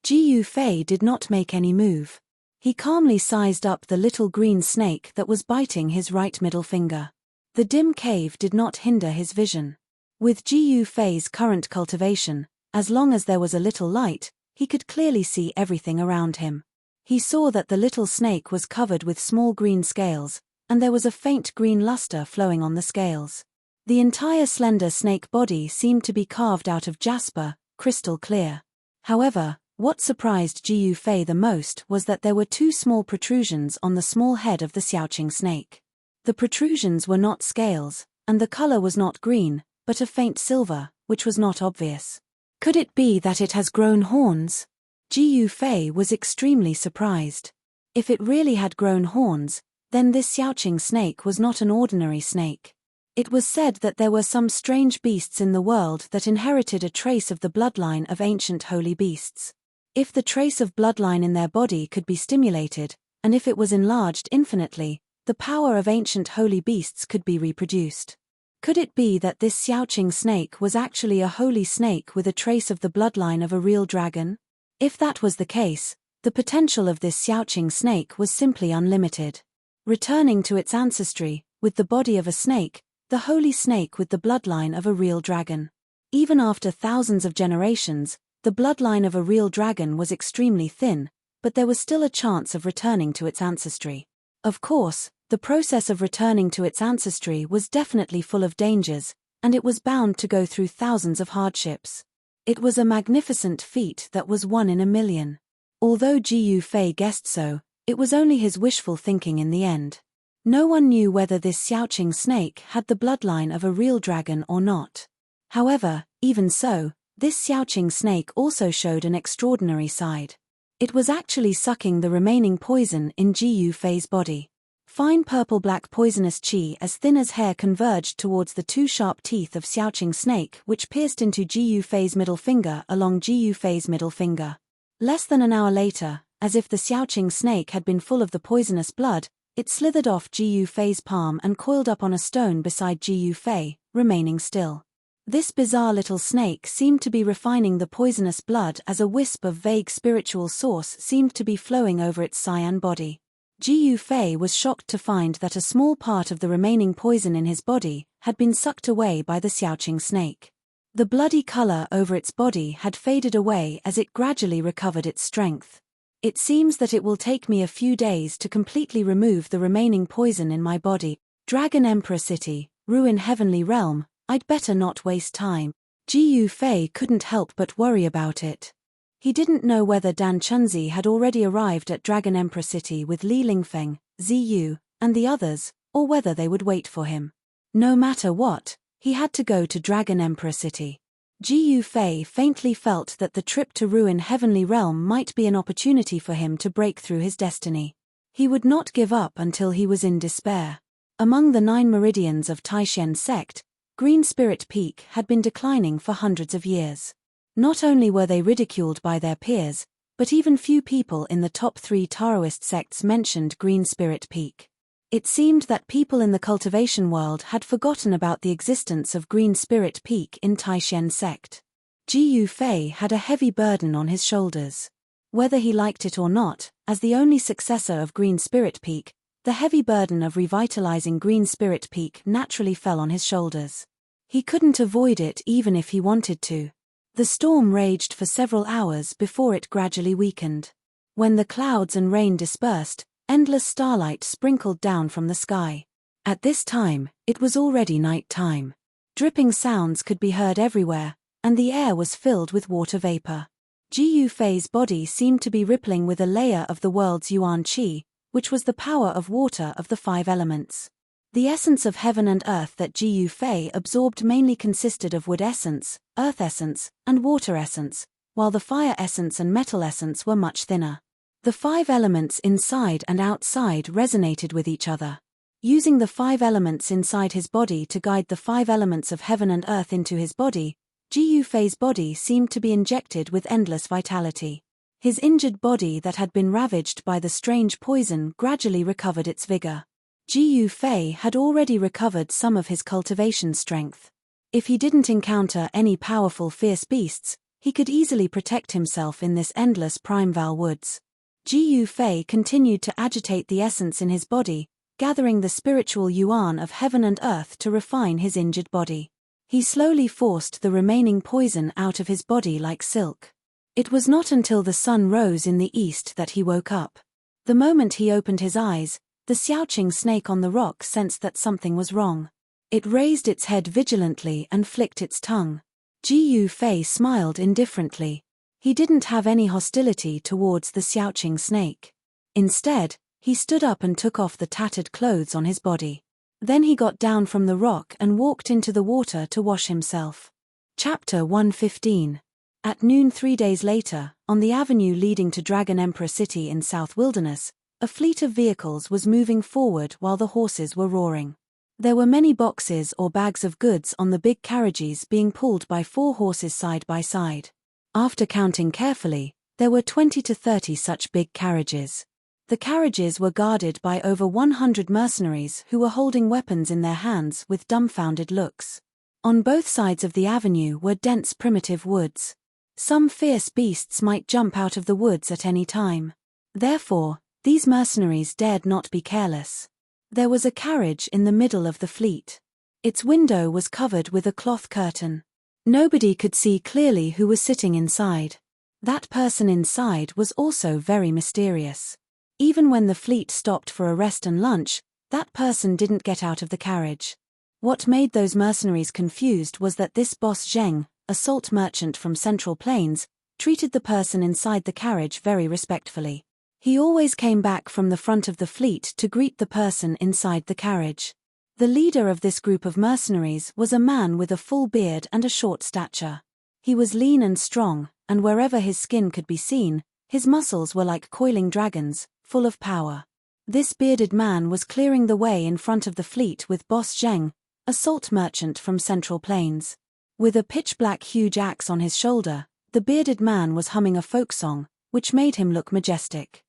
Ji Yufei did not make any move. He calmly sized up the little green snake that was biting his right middle finger. The dim cave did not hinder his vision. With Ji Yufei's current cultivation, as long as there was a little light, he could clearly see everything around him. He saw that the little snake was covered with small green scales, and there was a faint green luster flowing on the scales. The entire slender snake body seemed to be carved out of jasper, crystal clear. However, what surprised Ji Yufei the most was that there were two small protrusions on the small head of the Xiaoqing snake. The protrusions were not scales, and the color was not green, but a faint silver, which was not obvious. Could it be that it has grown horns? Ji Yufei was extremely surprised. If it really had grown horns, then this Xiaoqing snake was not an ordinary snake. It was said that there were some strange beasts in the world that inherited a trace of the bloodline of ancient holy beasts. If the trace of bloodline in their body could be stimulated, and if it was enlarged infinitely, the power of ancient holy beasts could be reproduced. Could it be that this Xiaoqing snake was actually a holy snake with a trace of the bloodline of a real dragon? If that was the case, the potential of this Xiaoqing snake was simply unlimited. Returning to its ancestry, with the body of a snake, the holy snake with the bloodline of a real dragon. Even after thousands of generations, the bloodline of a real dragon was extremely thin, but there was still a chance of returning to its ancestry. Of course, the process of returning to its ancestry was definitely full of dangers, and it was bound to go through thousands of hardships. It was a magnificent feat that was one in a million. Although Ji Yufei guessed so, it was only his wishful thinking in the end. No one knew whether this Xiaoqing snake had the bloodline of a real dragon or not. However, even so, this Xiaoqing snake also showed an extraordinary side. It was actually sucking the remaining poison in Ji Yufei's body. Fine purple-black poisonous qi as thin as hair converged towards the two sharp teeth of Xiaoqing snake which pierced into Ji Yufei's middle finger along Ji Yufei's middle finger. Less than an hour later, as if the Xiaoqing snake had been full of the poisonous blood, it slithered off Ji Yufei's palm and coiled up on a stone beside Ji Yufei, remaining still. This bizarre little snake seemed to be refining the poisonous blood as a wisp of vague spiritual source seemed to be flowing over its cyan body. Ji Yufei was shocked to find that a small part of the remaining poison in his body had been sucked away by the Xiaoqing snake. The bloody color over its body had faded away as it gradually recovered its strength. It seems that it will take me a few days to completely remove the remaining poison in my body. Dragon Emperor City, Ruin Heavenly Realm, I'd better not waste time. Ji Yufei couldn't help but worry about it. He didn't know whether Dan Chunzi had already arrived at Dragon Emperor City with Li Lingfeng, Ziyu, and the others, or whether they would wait for him. No matter what, he had to go to Dragon Emperor City. Ji Yufei faintly felt that the trip to Ruin Heavenly Realm might be an opportunity for him to break through his destiny. He would not give up until he was in despair. Among the 9 meridians of Taishen sect, Green Spirit Peak had been declining for hundreds of years. Not only were they ridiculed by their peers, But even few people in the top 3 Taoist sects mentioned Green Spirit Peak. It seemed that people in the cultivation world had forgotten about the existence of Green Spirit Peak in Taishen sect. Ji Fei had a heavy burden on his shoulders. Whether he liked it or not, as the only successor of Green Spirit Peak, the heavy burden of revitalizing Green Spirit Peak naturally fell on his shoulders. He couldn't avoid it even if he wanted to. The storm raged for several hours before it gradually weakened. When the clouds and rain dispersed, endless starlight sprinkled down from the sky. At this time, it was already night time. Dripping sounds could be heard everywhere, and the air was filled with water vapor. Ji Fei's body seemed to be rippling with a layer of the world's yuan qi, which was the power of water of the 5 elements. The essence of heaven and earth that Ji Fei absorbed mainly consisted of wood essence, earth essence, and water essence, while the fire essence and metal essence were much thinner. The 5 elements inside and outside resonated with each other. Using the 5 elements inside his body to guide the 5 elements of heaven and earth into his body, Ji Fei's body seemed to be injected with endless vitality. His injured body that had been ravaged by the strange poison gradually recovered its vigor. Ji Fei had already recovered some of his cultivation strength. If he didn't encounter any powerful fierce beasts, he could easily protect himself in this endless primeval woods. Ji Fei continued to agitate the essence in his body, gathering the spiritual yuan of heaven and earth to refine his injured body. He slowly forced the remaining poison out of his body like silk. It was not until the sun rose in the east that he woke up. The moment he opened his eyes, the Xiaoqing snake on the rock sensed that something was wrong. It raised its head vigilantly and flicked its tongue. Ji Fei smiled indifferently. He didn't have any hostility towards the Xiaoqing snake. Instead, he stood up and took off the tattered clothes on his body. Then he got down from the rock and walked into the water to wash himself. Chapter 115. At noon 3 days later, on the avenue leading to Dragon Emperor City in South Wilderness, a fleet of vehicles was moving forward while the horses were roaring. There were many boxes or bags of goods on the big carriages being pulled by 4 horses side by side. After counting carefully, there were 20 to 30 such big carriages. The carriages were guarded by over 100 mercenaries who were holding weapons in their hands with dumbfounded looks. On both sides of the avenue were dense primitive woods. Some fierce beasts might jump out of the woods at any time. Therefore, these mercenaries dared not be careless. There was a carriage in the middle of the fleet. Its window was covered with a cloth curtain. Nobody could see clearly who was sitting inside. That person inside was also very mysterious. Even when the fleet stopped for a rest and lunch, that person didn't get out of the carriage. What made those mercenaries confused was that this boss Zheng, a salt merchant from Central Plains, treated the person inside the carriage very respectfully. He always came back from the front of the fleet to greet the person inside the carriage. The leader of this group of mercenaries was a man with a full beard and a short stature. He was lean and strong, and wherever his skin could be seen, his muscles were like coiling dragons, full of power. This bearded man was clearing the way in front of the fleet with Boss Zheng, a salt merchant from Central Plains. With a pitch-black huge axe on his shoulder, the bearded man was humming a folk song, which made him look majestic.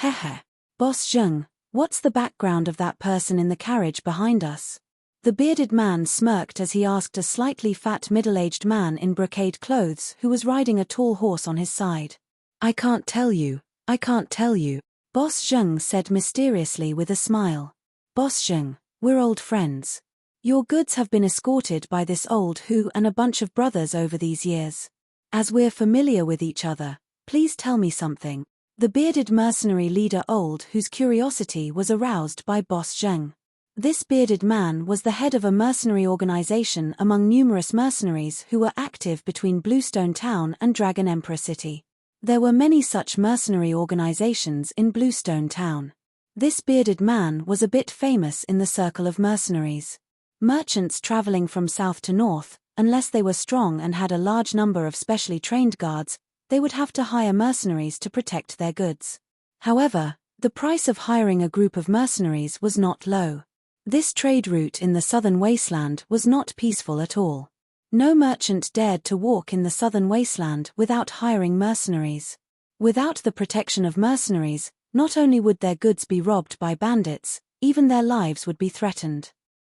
Hehe. Boss Zheng, what's the background of that person in the carriage behind us? The bearded man smirked as he asked a slightly fat middle-aged man in brocade clothes who was riding a tall horse on his side. I can't tell you, Boss Zheng said mysteriously with a smile. Boss Zheng, we're old friends. Your goods have been escorted by this old Hu and a bunch of brothers over these years. As we're familiar with each other, please tell me something. The bearded mercenary leader Old Hu's curiosity was aroused by Boss Zheng. This bearded man was the head of a mercenary organization among numerous mercenaries who were active between Bluestone Town and Dragon Emperor City. There were many such mercenary organizations in Bluestone Town. This bearded man was a bit famous in the circle of mercenaries. Merchants traveling from south to north, unless they were strong and had a large number of specially trained guards, they would have to hire mercenaries to protect their goods. However, the price of hiring a group of mercenaries was not low. This trade route in the southern wasteland was not peaceful at all. No merchant dared to walk in the southern wasteland without hiring mercenaries. Without the protection of mercenaries, not only would their goods be robbed by bandits, even their lives would be threatened.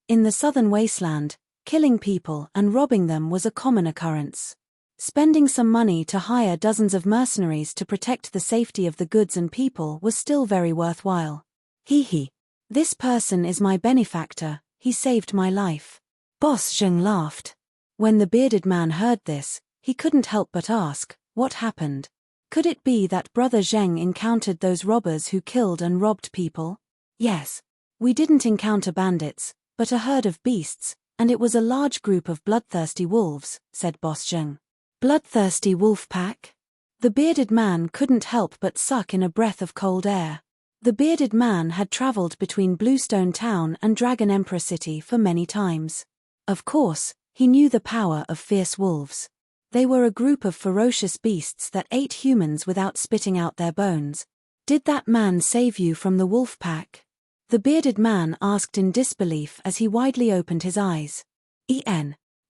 In the southern wasteland, killing people and robbing them was a common occurrence. Spending some money to hire dozens of mercenaries to protect the safety of the goods and people was still very worthwhile. Hee. This person is my benefactor, he saved my life. Boss Zheng laughed. When the bearded man heard this, he couldn't help but ask, what happened? Could it be that Brother Zheng encountered those robbers who killed and robbed people? Yes. We didn't encounter bandits, but a herd of beasts, and it was a large group of bloodthirsty wolves, said Boss Zheng. Bloodthirsty wolf pack? The bearded man couldn't help but suck in a breath of cold air. The bearded man had traveled between Bluestone Town and Dragon Emperor City for many times. Of course, he knew the power of fierce wolves. They were a group of ferocious beasts that ate humans without spitting out their bones. Did that man save you from the wolf pack? The bearded man asked in disbelief as he widely opened his eyes.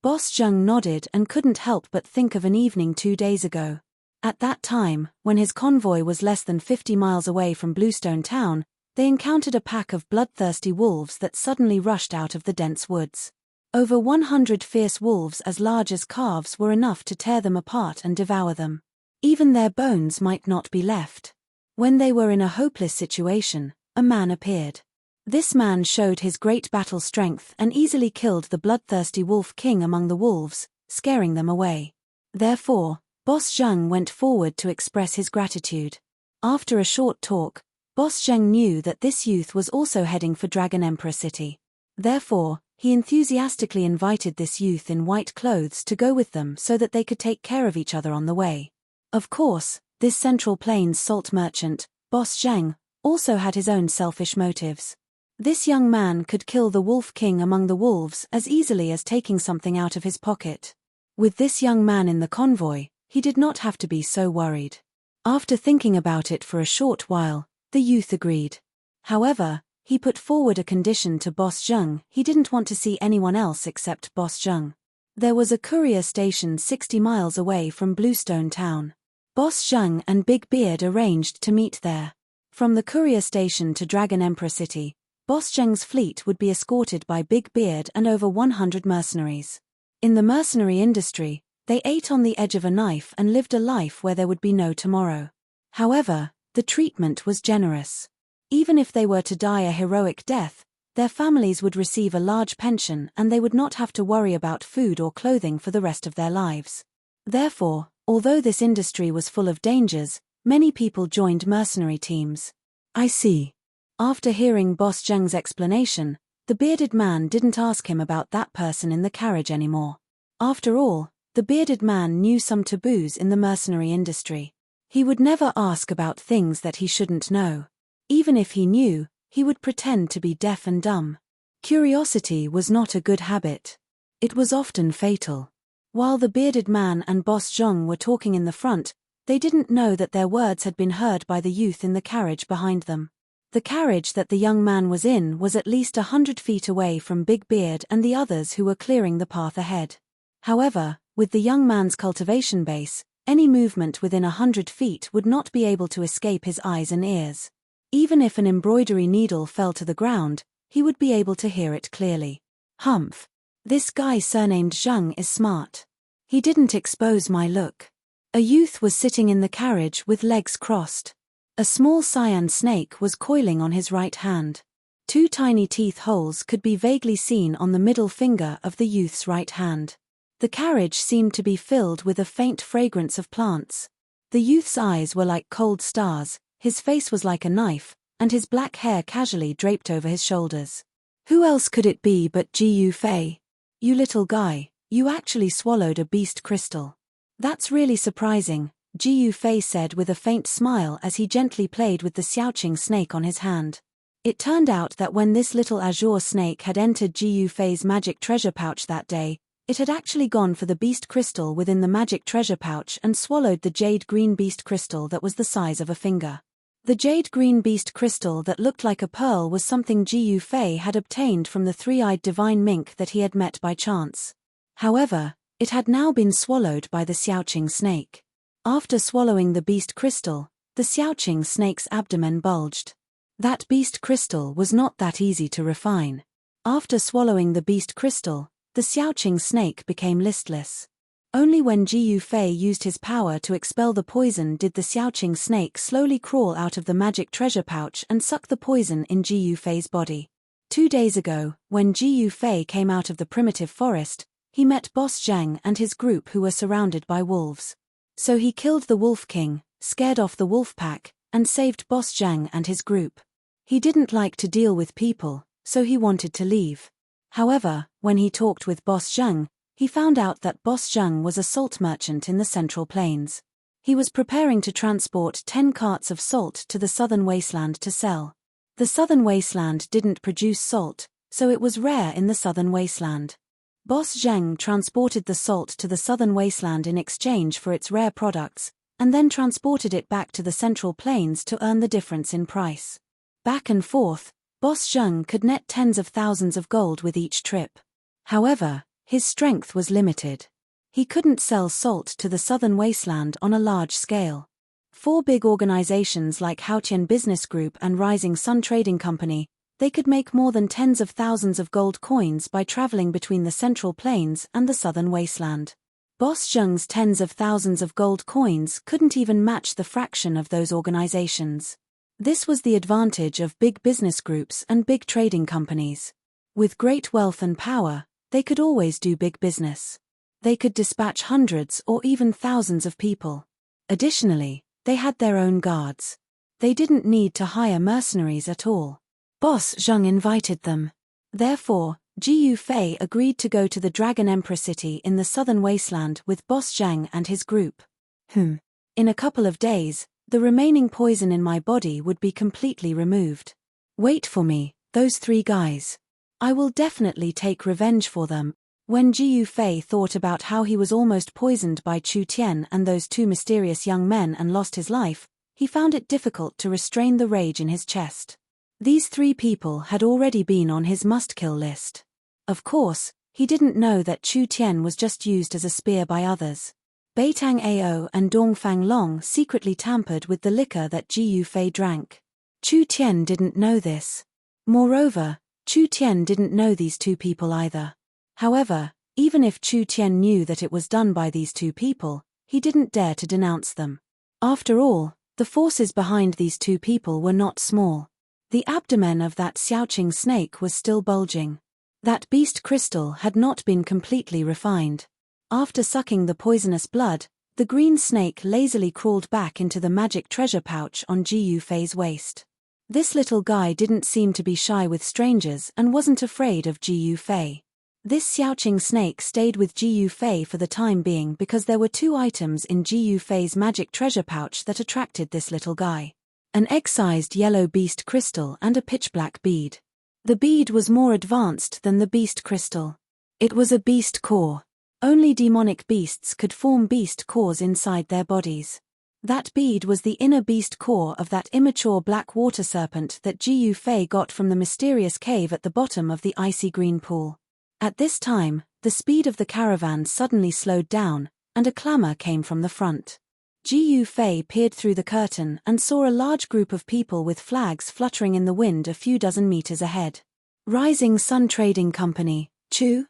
Boss Zheng nodded and couldn't help but think of an evening 2 days ago. At that time, when his convoy was less than 50 miles away from Bluestone Town, they encountered a pack of bloodthirsty wolves that suddenly rushed out of the dense woods. Over 100 fierce wolves as large as calves were enough to tear them apart and devour them. Even their bones might not be left. When they were in a hopeless situation, a man appeared. This man showed his great battle strength and easily killed the bloodthirsty wolf king among the wolves, scaring them away. Therefore, Boss Zheng went forward to express his gratitude. After a short talk, Boss Zheng knew that this youth was also heading for Dragon Emperor City. Therefore, he enthusiastically invited this youth in white clothes to go with them so that they could take care of each other on the way. Of course, this Central Plains salt merchant, Boss Zheng, also had his own selfish motives. This young man could kill the wolf king among the wolves as easily as taking something out of his pocket. With this young man in the convoy, he did not have to be so worried. After thinking about it for a short while, the youth agreed. However, he put forward a condition to Boss Zheng. He didn't want to see anyone else except Boss Zheng. There was a courier station 60 miles away from Bluestone Town. Boss Zheng and Big Beard arranged to meet there. From the courier station to Dragon Emperor City, Boss Zheng's fleet would be escorted by Big Beard and over 100 mercenaries. In the mercenary industry, they ate on the edge of a knife and lived a life where there would be no tomorrow. However, the treatment was generous. Even if they were to die a heroic death, their families would receive a large pension and they would not have to worry about food or clothing for the rest of their lives. Therefore, although this industry was full of dangers, many people joined mercenary teams. I see. After hearing Boss Zheng's explanation, the bearded man didn't ask him about that person in the carriage anymore. After all, the bearded man knew some taboos in the mercenary industry. He would never ask about things that he shouldn't know. Even if he knew, he would pretend to be deaf and dumb. Curiosity was not a good habit. It was often fatal. While the bearded man and Boss Zheng were talking in the front, they didn't know that their words had been heard by the youth in the carriage behind them. The carriage that the young man was in was at least 100 feet away from Big Beard and the others who were clearing the path ahead. However, with the young man's cultivation base, any movement within 100 feet would not be able to escape his eyes and ears. Even if an embroidery needle fell to the ground, he would be able to hear it clearly. Humph. This guy surnamed Zheng is smart. He didn't expose my look. A youth was sitting in the carriage with legs crossed. A small cyan snake was coiling on his right hand. 2 tiny teeth holes could be vaguely seen on the middle finger of the youth's right hand. The carriage seemed to be filled with a faint fragrance of plants. The youth's eyes were like cold stars, his face was like a knife, and his black hair casually draped over his shoulders. Who else could it be but Jiu Fei? You little guy, you actually swallowed a beast crystal. That's really surprising, Jiu Fei said with a faint smile as he gently played with the xiaoqing snake on his hand. It turned out that when this little azure snake had entered Jiu Fei's magic treasure pouch that day, it had actually gone for the beast crystal within the magic treasure pouch and swallowed the jade green beast crystal that was the size of a finger. The jade green beast crystal that looked like a pearl was something Jiu Fei had obtained from the 3-eyed divine mink that he had met by chance. However, it had now been swallowed by the xiaoqing snake. After swallowing the beast crystal, the Xiaoqing snake's abdomen bulged. That beast crystal was not that easy to refine. After swallowing the beast crystal, the Xiaoqing snake became listless. Only when Ji Yufei used his power to expel the poison did the Xiaoqing snake slowly crawl out of the magic treasure pouch and suck the poison in Ji Yufei's body. 2 days ago, when Ji Yufei came out of the primitive forest, he met Boss Zhang and his group who were surrounded by wolves. So he killed the Wolf King, scared off the wolf pack, and saved Boss Zhang and his group. He didn't like to deal with people, so he wanted to leave. However, when he talked with Boss Zhang, he found out that Boss Zhang was a salt merchant in the Central Plains. He was preparing to transport 10 carts of salt to the southern wasteland to sell. The southern wasteland didn't produce salt, so it was rare in the southern wasteland. Boss Zhang transported the salt to the southern wasteland in exchange for its rare products, and then transported it back to the Central Plains to earn the difference in price. Back and forth, Boss Zhang could net tens of thousands of gold with each trip. However, his strength was limited. He couldn't sell salt to the southern wasteland on a large scale. 4 big organizations like Haotian Business Group and Rising Sun Trading Company, they could make more than tens of thousands of gold coins by traveling between the Central Plains and the southern wasteland. Boss Zhang's tens of thousands of gold coins couldn't even match the fraction of those organizations. This was the advantage of big business groups and big trading companies. With great wealth and power, they could always do big business. They could dispatch hundreds or even thousands of people. Additionally, they had their own guards. They didn't need to hire mercenaries at all. Boss Zhang invited them. Therefore, Ji Yufei agreed to go to the Dragon Emperor city in the southern wasteland with Boss Zhang and his group. In a couple of days, the remaining poison in my body would be completely removed. Wait for me, those 3 guys. I will definitely take revenge for them. When Ji Yufei thought about how he was almost poisoned by Chu Tian and those 2 mysterious young men and lost his life, he found it difficult to restrain the rage in his chest. These 3 people had already been on his must-kill list. Of course, he didn't know that Chu Tian was just used as a spear by others. Beitang Ao and Dongfang Long secretly tampered with the liquor that Ji Yufei drank. Chu Tian didn't know this. Moreover, Chu Tian didn't know these 2 people either. However, even if Chu Tian knew that it was done by these 2 people, he didn't dare to denounce them. After all, the forces behind these 2 people were not small. The abdomen of that Xiaoqing snake was still bulging. That beast crystal had not been completely refined. After sucking the poisonous blood, the green snake lazily crawled back into the magic treasure pouch on Ji Yufei's waist. This little guy didn't seem to be shy with strangers and wasn't afraid of Ji Yufei. This Xiaoqing snake stayed with Ji Yufei for the time being because there were 2 items in Ji Yufei's magic treasure pouch that attracted this little guy. An egg-sized yellow beast crystal and a pitch-black bead. The bead was more advanced than the beast crystal. It was a beast core. Only demonic beasts could form beast cores inside their bodies. That bead was the inner beast core of that immature black water serpent that Ji Yufei got from the mysterious cave at the bottom of the icy green pool. At this time, the speed of the caravan suddenly slowed down, and a clamor came from the front. Ji Yufei peered through the curtain and saw a large group of people with flags fluttering in the wind a few dozen meters ahead. Rising Sun Trading Company, Chu?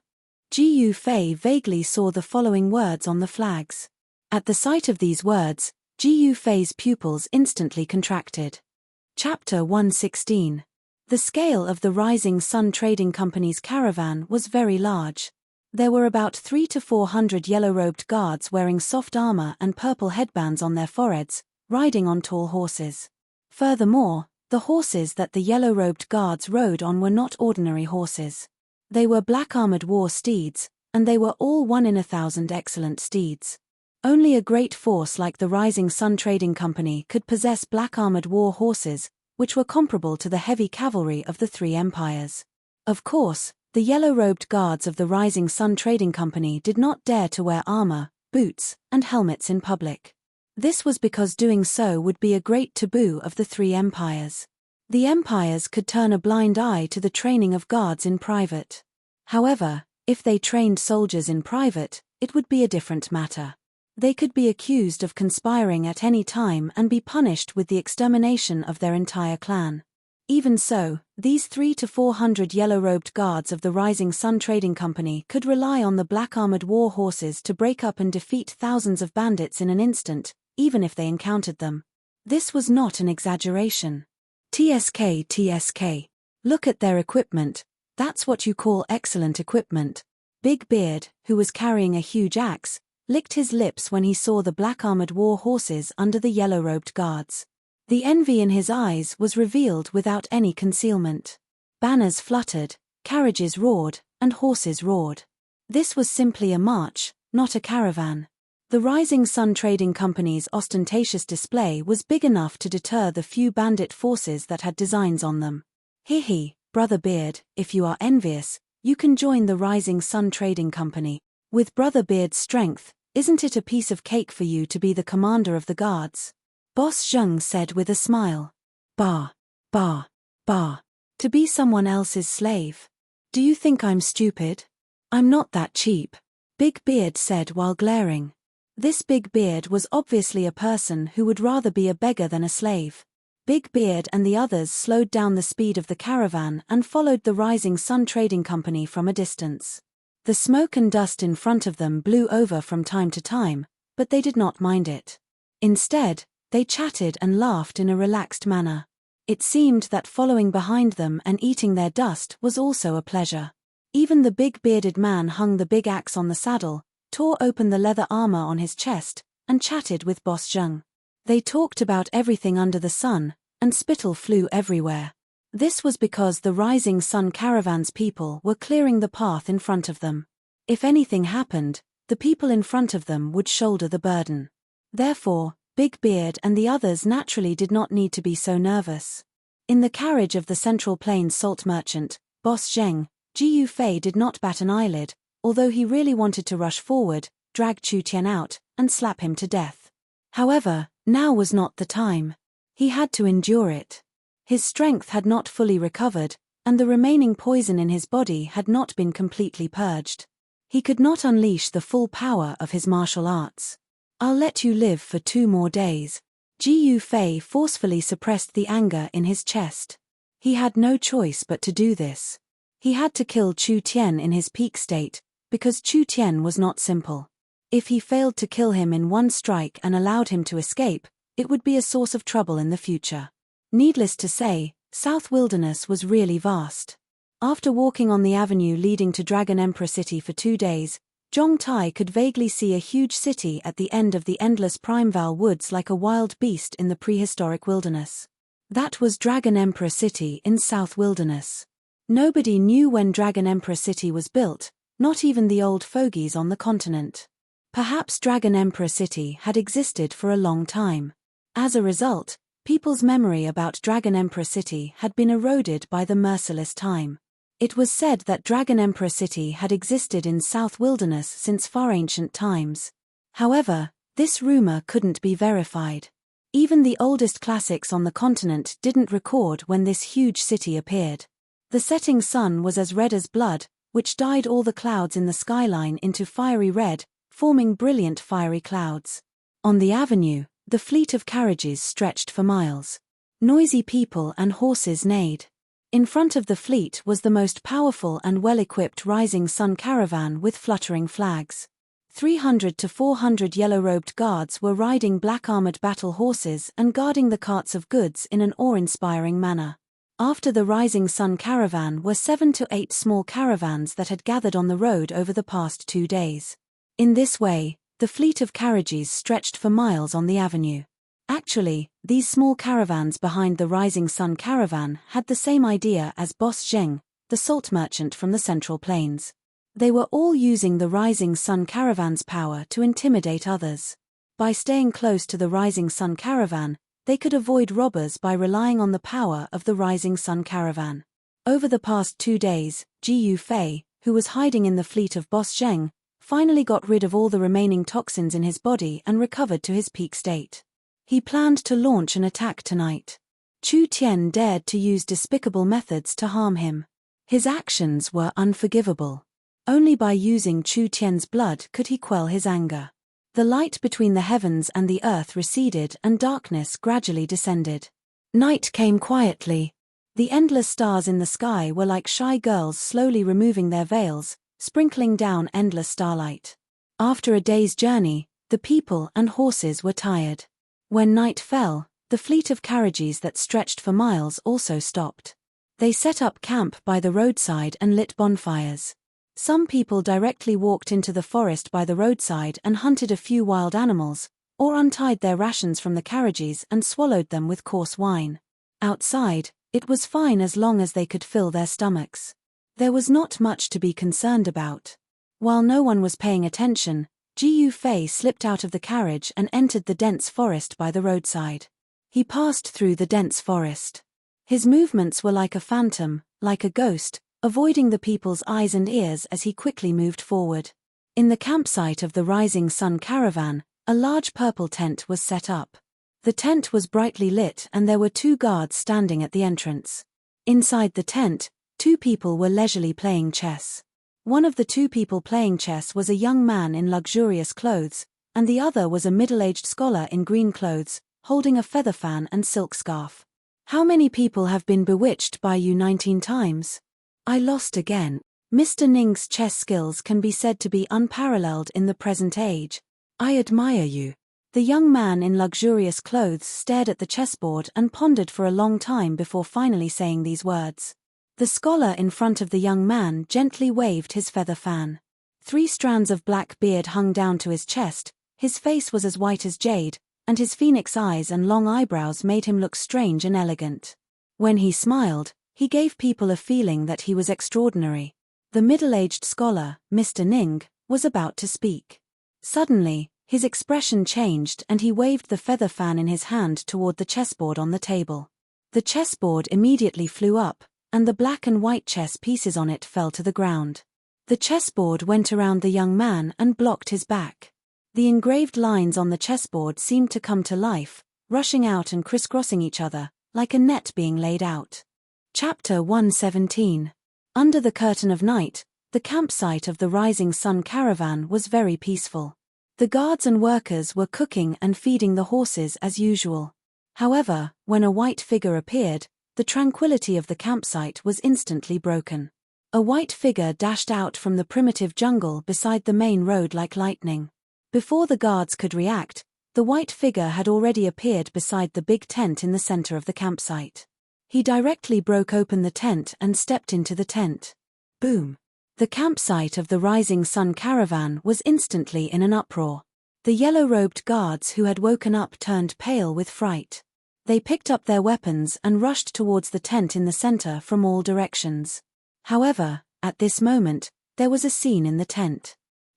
Ji Yufei vaguely saw the following words on the flags. At the sight of these words, Ji Yufei's pupils instantly contracted. Chapter 116. The scale of the Rising Sun Trading Company's caravan was very large. There were about 300 to 400 yellow-robed guards wearing soft armor and purple headbands on their foreheads, riding on tall horses. Furthermore, the horses that the yellow-robed guards rode on were not ordinary horses. They were black-armored war steeds, and they were all 1 in 1,000 excellent steeds. Only a great force like the Rising Sun Trading Company could possess black-armored war horses, which were comparable to the heavy cavalry of the 3 empires. Of course, the yellow-robed guards of the Rising Sun Trading Company did not dare to wear armor, boots, and helmets in public. This was because doing so would be a great taboo of the 3 empires. The empires could turn a blind eye to the training of guards in private. However, if they trained soldiers in private, it would be a different matter. They could be accused of conspiring at any time and be punished with the extermination of their entire clan. Even so, these 300 to 400 yellow-robed guards of the Rising Sun Trading Company could rely on the black-armored war horses to break up and defeat thousands of bandits in an instant, even if they encountered them. This was not an exaggeration. TSK. Look at their equipment. That's what you call excellent equipment. Big Beard, who was carrying a huge axe, licked his lips when he saw the black-armored war horses under the yellow-robed guards. The envy in his eyes was revealed without any concealment. Banners fluttered, carriages roared, and horses roared. This was simply a march, not a caravan. The Rising Sun Trading Company's ostentatious display was big enough to deter the few bandit forces that had designs on them. Hee, Brother Beard, if you are envious, you can join the Rising Sun Trading Company. With Brother Beard's strength, isn't it a piece of cake for you to be the commander of the guards? Boss Zheng said with a smile. Bah. To be someone else's slave. Do you think I'm stupid? I'm not that cheap, Big Beard said while glaring. This Big Beard was obviously a person who would rather be a beggar than a slave. Big Beard and the others slowed down the speed of the caravan and followed the Rising Sun Trading Company from a distance. The smoke and dust in front of them blew over from time to time, but they did not mind it. Instead, they chatted and laughed in a relaxed manner. It seemed that following behind them and eating their dust was also a pleasure. Even the big bearded man hung the big axe on the saddle, tore open the leather armor on his chest, and chatted with Boss Zheng. They talked about everything under the sun, and spittle flew everywhere. This was because the Rising Sun Caravan's people were clearing the path in front of them. If anything happened, the people in front of them would shoulder the burden. Therefore, Big Beard and the others naturally did not need to be so nervous. In the carriage of the Central Plains salt merchant, Boss Zheng, Jiu Fei did not bat an eyelid, although he really wanted to rush forward, drag Chu Tian out, and slap him to death. However, now was not the time. He had to endure it. His strength had not fully recovered, and the remaining poison in his body had not been completely purged. He could not unleash the full power of his martial arts. I'll let you live for 2 more days. Jiu Fei forcefully suppressed the anger in his chest. He had no choice but to do this. He had to kill Chu Tian in his peak state, because Chu Tian was not simple. If he failed to kill him in one strike and allowed him to escape, it would be a source of trouble in the future. Needless to say, South Wilderness was really vast. After walking on the avenue leading to Dragon Emperor City for 2 days, Zhong Tai could vaguely see a huge city at the end of the endless Primeval Woods like a wild beast in the prehistoric wilderness. That was Dragon Emperor City in South Wilderness. Nobody knew when Dragon Emperor City was built, not even the old fogies on the continent. Perhaps Dragon Emperor City had existed for a long time. As a result, people's memory about Dragon Emperor City had been eroded by the merciless time. It was said that Dragon Emperor City had existed in South Wilderness since far ancient times. However, this rumor couldn't be verified. Even the oldest classics on the continent didn't record when this huge city appeared. The setting sun was as red as blood, which dyed all the clouds in the skyline into fiery red, forming brilliant fiery clouds. On the avenue, the fleet of carriages stretched for miles. Noisy people and horses neighed. In front of the fleet was the most powerful and well-equipped Rising Sun caravan with fluttering flags. 300 to 400 yellow-robed guards were riding black-armored battle horses and guarding the carts of goods in an awe-inspiring manner. After the Rising Sun caravan were 7 to 8 small caravans that had gathered on the road over the past 2 days. In this way, the fleet of carriages stretched for miles on the avenue. Actually, these small caravans behind the Rising Sun caravan had the same idea as Boss Zheng, the salt merchant from the Central Plains. They were all using the Rising Sun caravan's power to intimidate others. By staying close to the Rising Sun caravan, they could avoid robbers by relying on the power of the Rising Sun caravan. Over the past 2 days, Jiu Fei, who was hiding in the fleet of Boss Zheng, finally got rid of all the remaining toxins in his body and recovered to his peak state. He planned to launch an attack tonight. Chu Tian dared to use despicable methods to harm him. His actions were unforgivable. Only by using Chu Tian's blood could he quell his anger. The light between the heavens and the earth receded and darkness gradually descended. Night came quietly. The endless stars in the sky were like shy girls slowly removing their veils, sprinkling down endless starlight. After a day's journey, the people and horses were tired. When night fell, the fleet of carriages that stretched for miles also stopped. They set up camp by the roadside and lit bonfires. Some people directly walked into the forest by the roadside and hunted a few wild animals, or untied their rations from the carriages and swallowed them with coarse wine. Outside, it was fine as long as they could fill their stomachs. There was not much to be concerned about. While no one was paying attention, Gu Fei slipped out of the carriage and entered the dense forest by the roadside. He passed through the dense forest. His movements were like a phantom, like a ghost, avoiding the people's eyes and ears as he quickly moved forward. In the campsite of the Rising Sun Caravan, a large purple tent was set up. The tent was brightly lit and there were 2 guards standing at the entrance. Inside the tent, 2 people were leisurely playing chess. One of the 2 people playing chess was a young man in luxurious clothes, and the other was a middle-aged scholar in green clothes, holding a feather fan and silk scarf. How many people have been bewitched by you 19 times? I lost again. Mr. Ning's chess skills can be said to be unparalleled in the present age. I admire you. The young man in luxurious clothes stared at the chessboard and pondered for a long time before finally saying these words. The scholar in front of the young man gently waved his feather fan. 3 strands of black beard hung down to his chest, his face was as white as jade, and his phoenix eyes and long eyebrows made him look strange and elegant. When he smiled, he gave people a feeling that he was extraordinary. The middle-aged scholar, Mr. Ning, was about to speak. Suddenly, his expression changed and he waved the feather fan in his hand toward the chessboard on the table. The chessboard immediately flew up, and the black and white chess pieces on it fell to the ground. The chessboard went around the young man and blocked his back. The engraved lines on the chessboard seemed to come to life, rushing out and crisscrossing each other, like a net being laid out. Chapter 117. Under the curtain of night, the campsite of the Rising Sun Caravan was very peaceful. The guards and workers were cooking and feeding the horses as usual. However, when a white figure appeared, the tranquility of the campsite was instantly broken. A white figure dashed out from the primitive jungle beside the main road like lightning. Before the guards could react, the white figure had already appeared beside the big tent in the center of the campsite. He directly broke open the tent and stepped into the tent. Boom! The campsite of the Rising Sun Caravan was instantly in an uproar. The yellow-robed guards who had woken up turned pale with fright. They picked up their weapons and rushed towards the tent in the center from all directions. However, at this moment, there was a scene in the tent.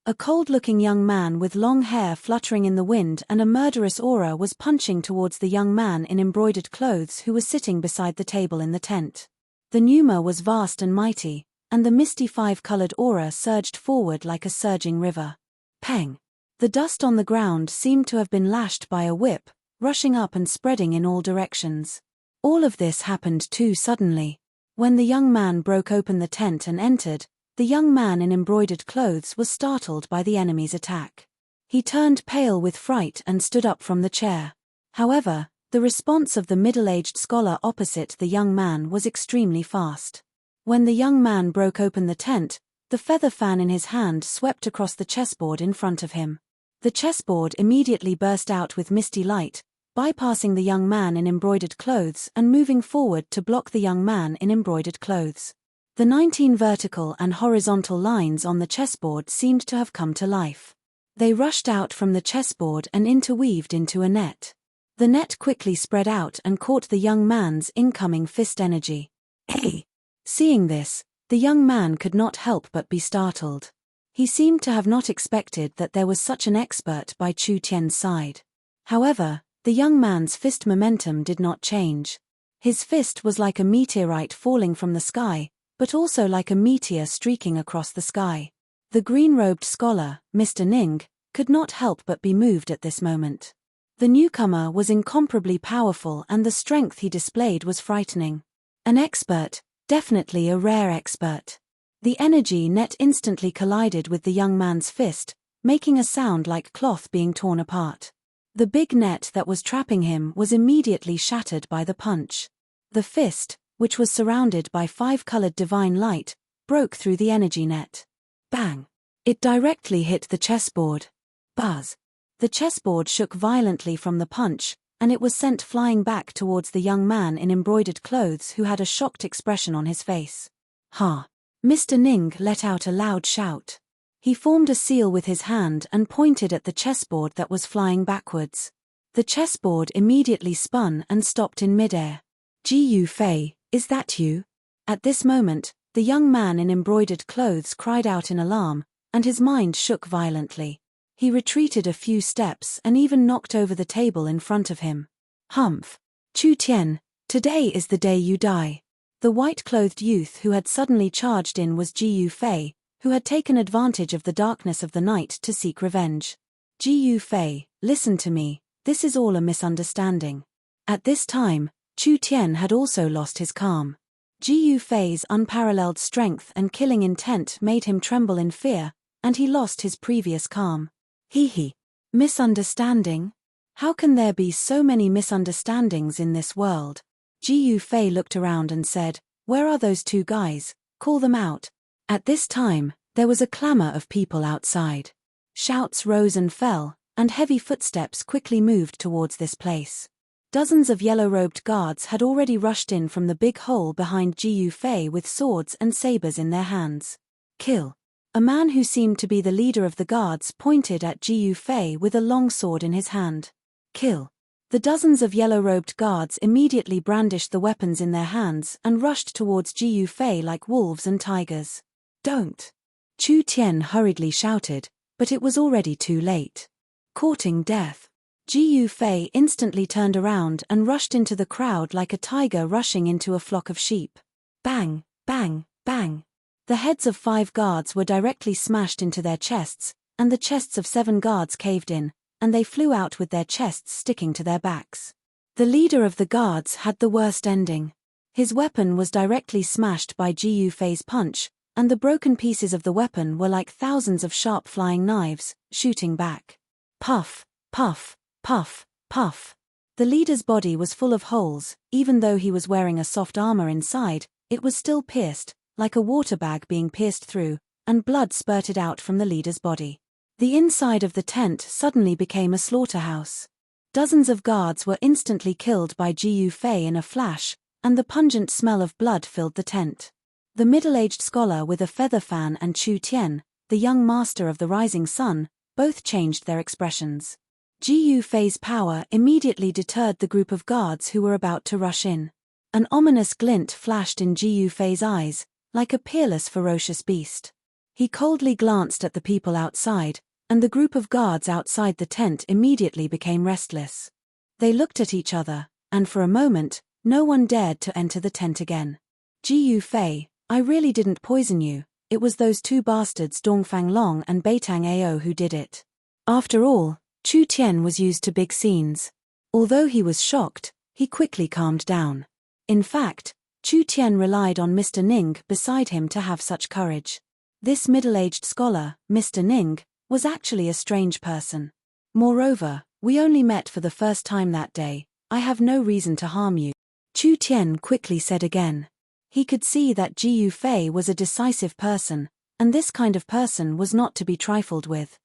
A cold-looking young man with long hair fluttering in the wind and a murderous aura was punching towards the young man in embroidered clothes who was sitting beside the table in the tent. The pneuma was vast and mighty, and the misty 5-colored aura surged forward like a surging river. Peng! The dust on the ground seemed to have been lashed by a whip, rushing up and spreading in all directions. All of this happened too suddenly. When the young man broke open the tent and entered, the young man in embroidered clothes was startled by the enemy's attack. He turned pale with fright and stood up from the chair. However, the response of the middle-aged scholar opposite the young man was extremely fast. When the young man broke open the tent, the feather fan in his hand swept across the chessboard in front of him. The chessboard immediately burst out with misty light, bypassing the young man in embroidered clothes and moving forward to block the young man in embroidered clothes. The 19 vertical and horizontal lines on the chessboard seemed to have come to life. They rushed out from the chessboard and interweaved into a net. The net quickly spread out and caught the young man's incoming fist energy. Hey! Seeing this, the young man could not help but be startled. He seemed to have not expected that there was such an expert by Chu Tian's side. However, the young man's fist momentum did not change. His fist was like a meteorite falling from the sky, but also like a meteor streaking across the sky. The green-robed scholar, Mr. Ning, could not help but be moved at this moment. The newcomer was incomparably powerful and the strength he displayed was frightening. An expert, definitely a rare expert. The energy net instantly collided with the young man's fist, making a sound like cloth being torn apart. The big net that was trapping him was immediately shattered by the punch. The fist, which was surrounded by 5-colored divine light, broke through the energy net. Bang! It directly hit the chessboard. Buzz! The chessboard shook violently from the punch, and it was sent flying back towards the young man in embroidered clothes who had a shocked expression on his face. Ha! Mr. Ning let out a loud shout. He formed a seal with his hand and pointed at the chessboard that was flying backwards. The chessboard immediately spun and stopped in midair. Ji Fei, is that you? At this moment, the young man in embroidered clothes cried out in alarm, and his mind shook violently. He retreated a few steps and even knocked over the table in front of him. Humph! Chu Tian, today is the day you die. The white-clothed youth who had suddenly charged in was Ji Fei, who had taken advantage of the darkness of the night to seek revenge. Ji Fei, listen to me, this is all a misunderstanding. At this time, Chu Tian had also lost his calm. Ji Fei's unparalleled strength and killing intent made him tremble in fear, and he lost his previous calm. He. Misunderstanding? How can there be so many misunderstandings in this world? Ji Fei looked around and said, where are those two guys? Call them out. At this time, there was a clamor of people outside. Shouts rose and fell, and heavy footsteps quickly moved towards this place. Dozens of yellow-robed guards had already rushed in from the big hole behind Ji Fei with swords and sabers in their hands. Kill. A man who seemed to be the leader of the guards pointed at Ji Fei with a long sword in his hand. Kill. The dozens of yellow-robed guards immediately brandished the weapons in their hands and rushed towards Ji Fei like wolves and tigers. Don't! Chu Tian hurriedly shouted, but it was already too late. Courting death. Ji Fei instantly turned around and rushed into the crowd like a tiger rushing into a flock of sheep. Bang, bang, bang. The heads of 5 guards were directly smashed into their chests, and the chests of 7 guards caved in, and they flew out with their chests sticking to their backs. The leader of the guards had the worst ending. His weapon was directly smashed by Ji Fei's punch, and the broken pieces of the weapon were like thousands of sharp flying knives, shooting back. Puff, puff, puff, puff. The leader's body was full of holes, even though he was wearing a soft armor inside, it was still pierced, like a water bag being pierced through, and blood spurted out from the leader's body. The inside of the tent suddenly became a slaughterhouse. Dozens of guards were instantly killed by Ji Fei in a flash, and the pungent smell of blood filled the tent. The middle-aged scholar with a feather fan and Chu Tian, the young master of the rising sun, both changed their expressions. Ji Fei's power immediately deterred the group of guards who were about to rush in. An ominous glint flashed in Ji Fei's eyes, like a peerless ferocious beast. He coldly glanced at the people outside, and the group of guards outside the tent immediately became restless. They looked at each other, and for a moment, no one dared to enter the tent again. Ji Fei, I really didn't poison you, it was those 2 bastards Dongfang Long and Beitang Ao who did it. After all, Chu Tian was used to big scenes. Although he was shocked, he quickly calmed down. In fact, Chu Tian relied on Mr. Ning beside him to have such courage. This middle-aged scholar, Mr. Ning, was actually a strange person. Moreover, we only met for the first time that day, I have no reason to harm you. Chu Tian quickly said again. He could see that Ji Fei was a decisive person, and this kind of person was not to be trifled with.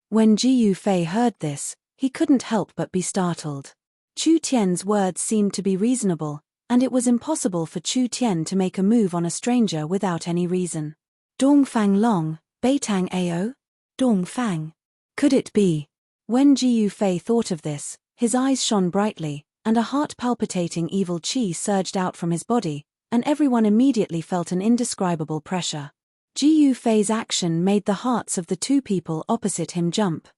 When Ji Fei heard this, he couldn't help but be startled. Chu Tian's words seemed to be reasonable, and it was impossible for Chu Tian to make a move on a stranger without any reason. Dongfang Long, Beitang Ao? Dongfang. Could it be? When Ji Fei thought of this, his eyes shone brightly, and a heart-palpitating evil qi surged out from his body, and everyone immediately felt an indescribable pressure. Ji Fei's action made the hearts of the 2 people opposite him jump.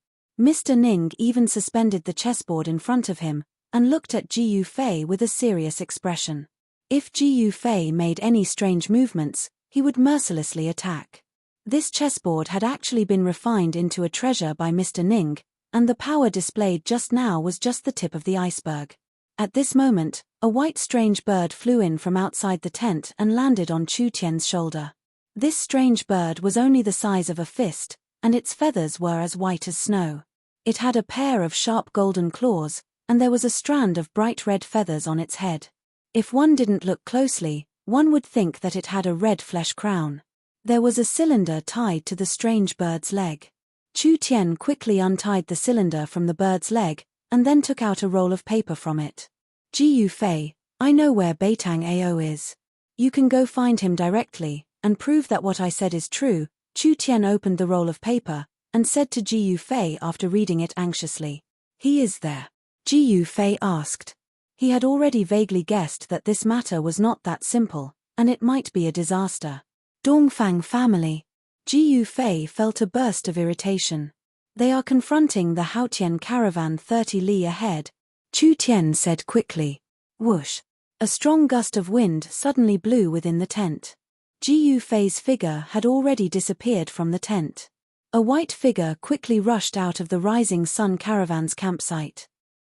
Mr. Ning even suspended the chessboard in front of him, and looked at Ji Fei with a serious expression. If Ji Fei made any strange movements, he would mercilessly attack. This chessboard had actually been refined into a treasure by Mr. Ning, and the power displayed just now was just the tip of the iceberg. At this moment, a white strange bird flew in from outside the tent and landed on Chu Tian's shoulder. This strange bird was only the size of a fist, and its feathers were as white as snow. It had a pair of sharp golden claws, and there was a strand of bright red feathers on its head. If one didn't look closely, one would think that it had a red flesh crown. There was a cylinder tied to the strange bird's leg. Chu Tian quickly untied the cylinder from the bird's leg, and then took out a roll of paper from it. Ji Yufei, I know where Beitang Ao is. You can go find him directly, and prove that what I said is true. Chu Tian opened the roll of paper, and said to Ji Yufei after reading it anxiously. He is there? Ji Yufei asked. He had already vaguely guessed that this matter was not that simple, and it might be a disaster. Dongfang family. Ji Yufei felt a burst of irritation. They are confronting the Haotian caravan 30 li ahead, Chu Tian said quickly. Whoosh! A strong gust of wind suddenly blew within the tent. Ji Yufei's figure had already disappeared from the tent. A white figure quickly rushed out of the rising sun caravan's campsite.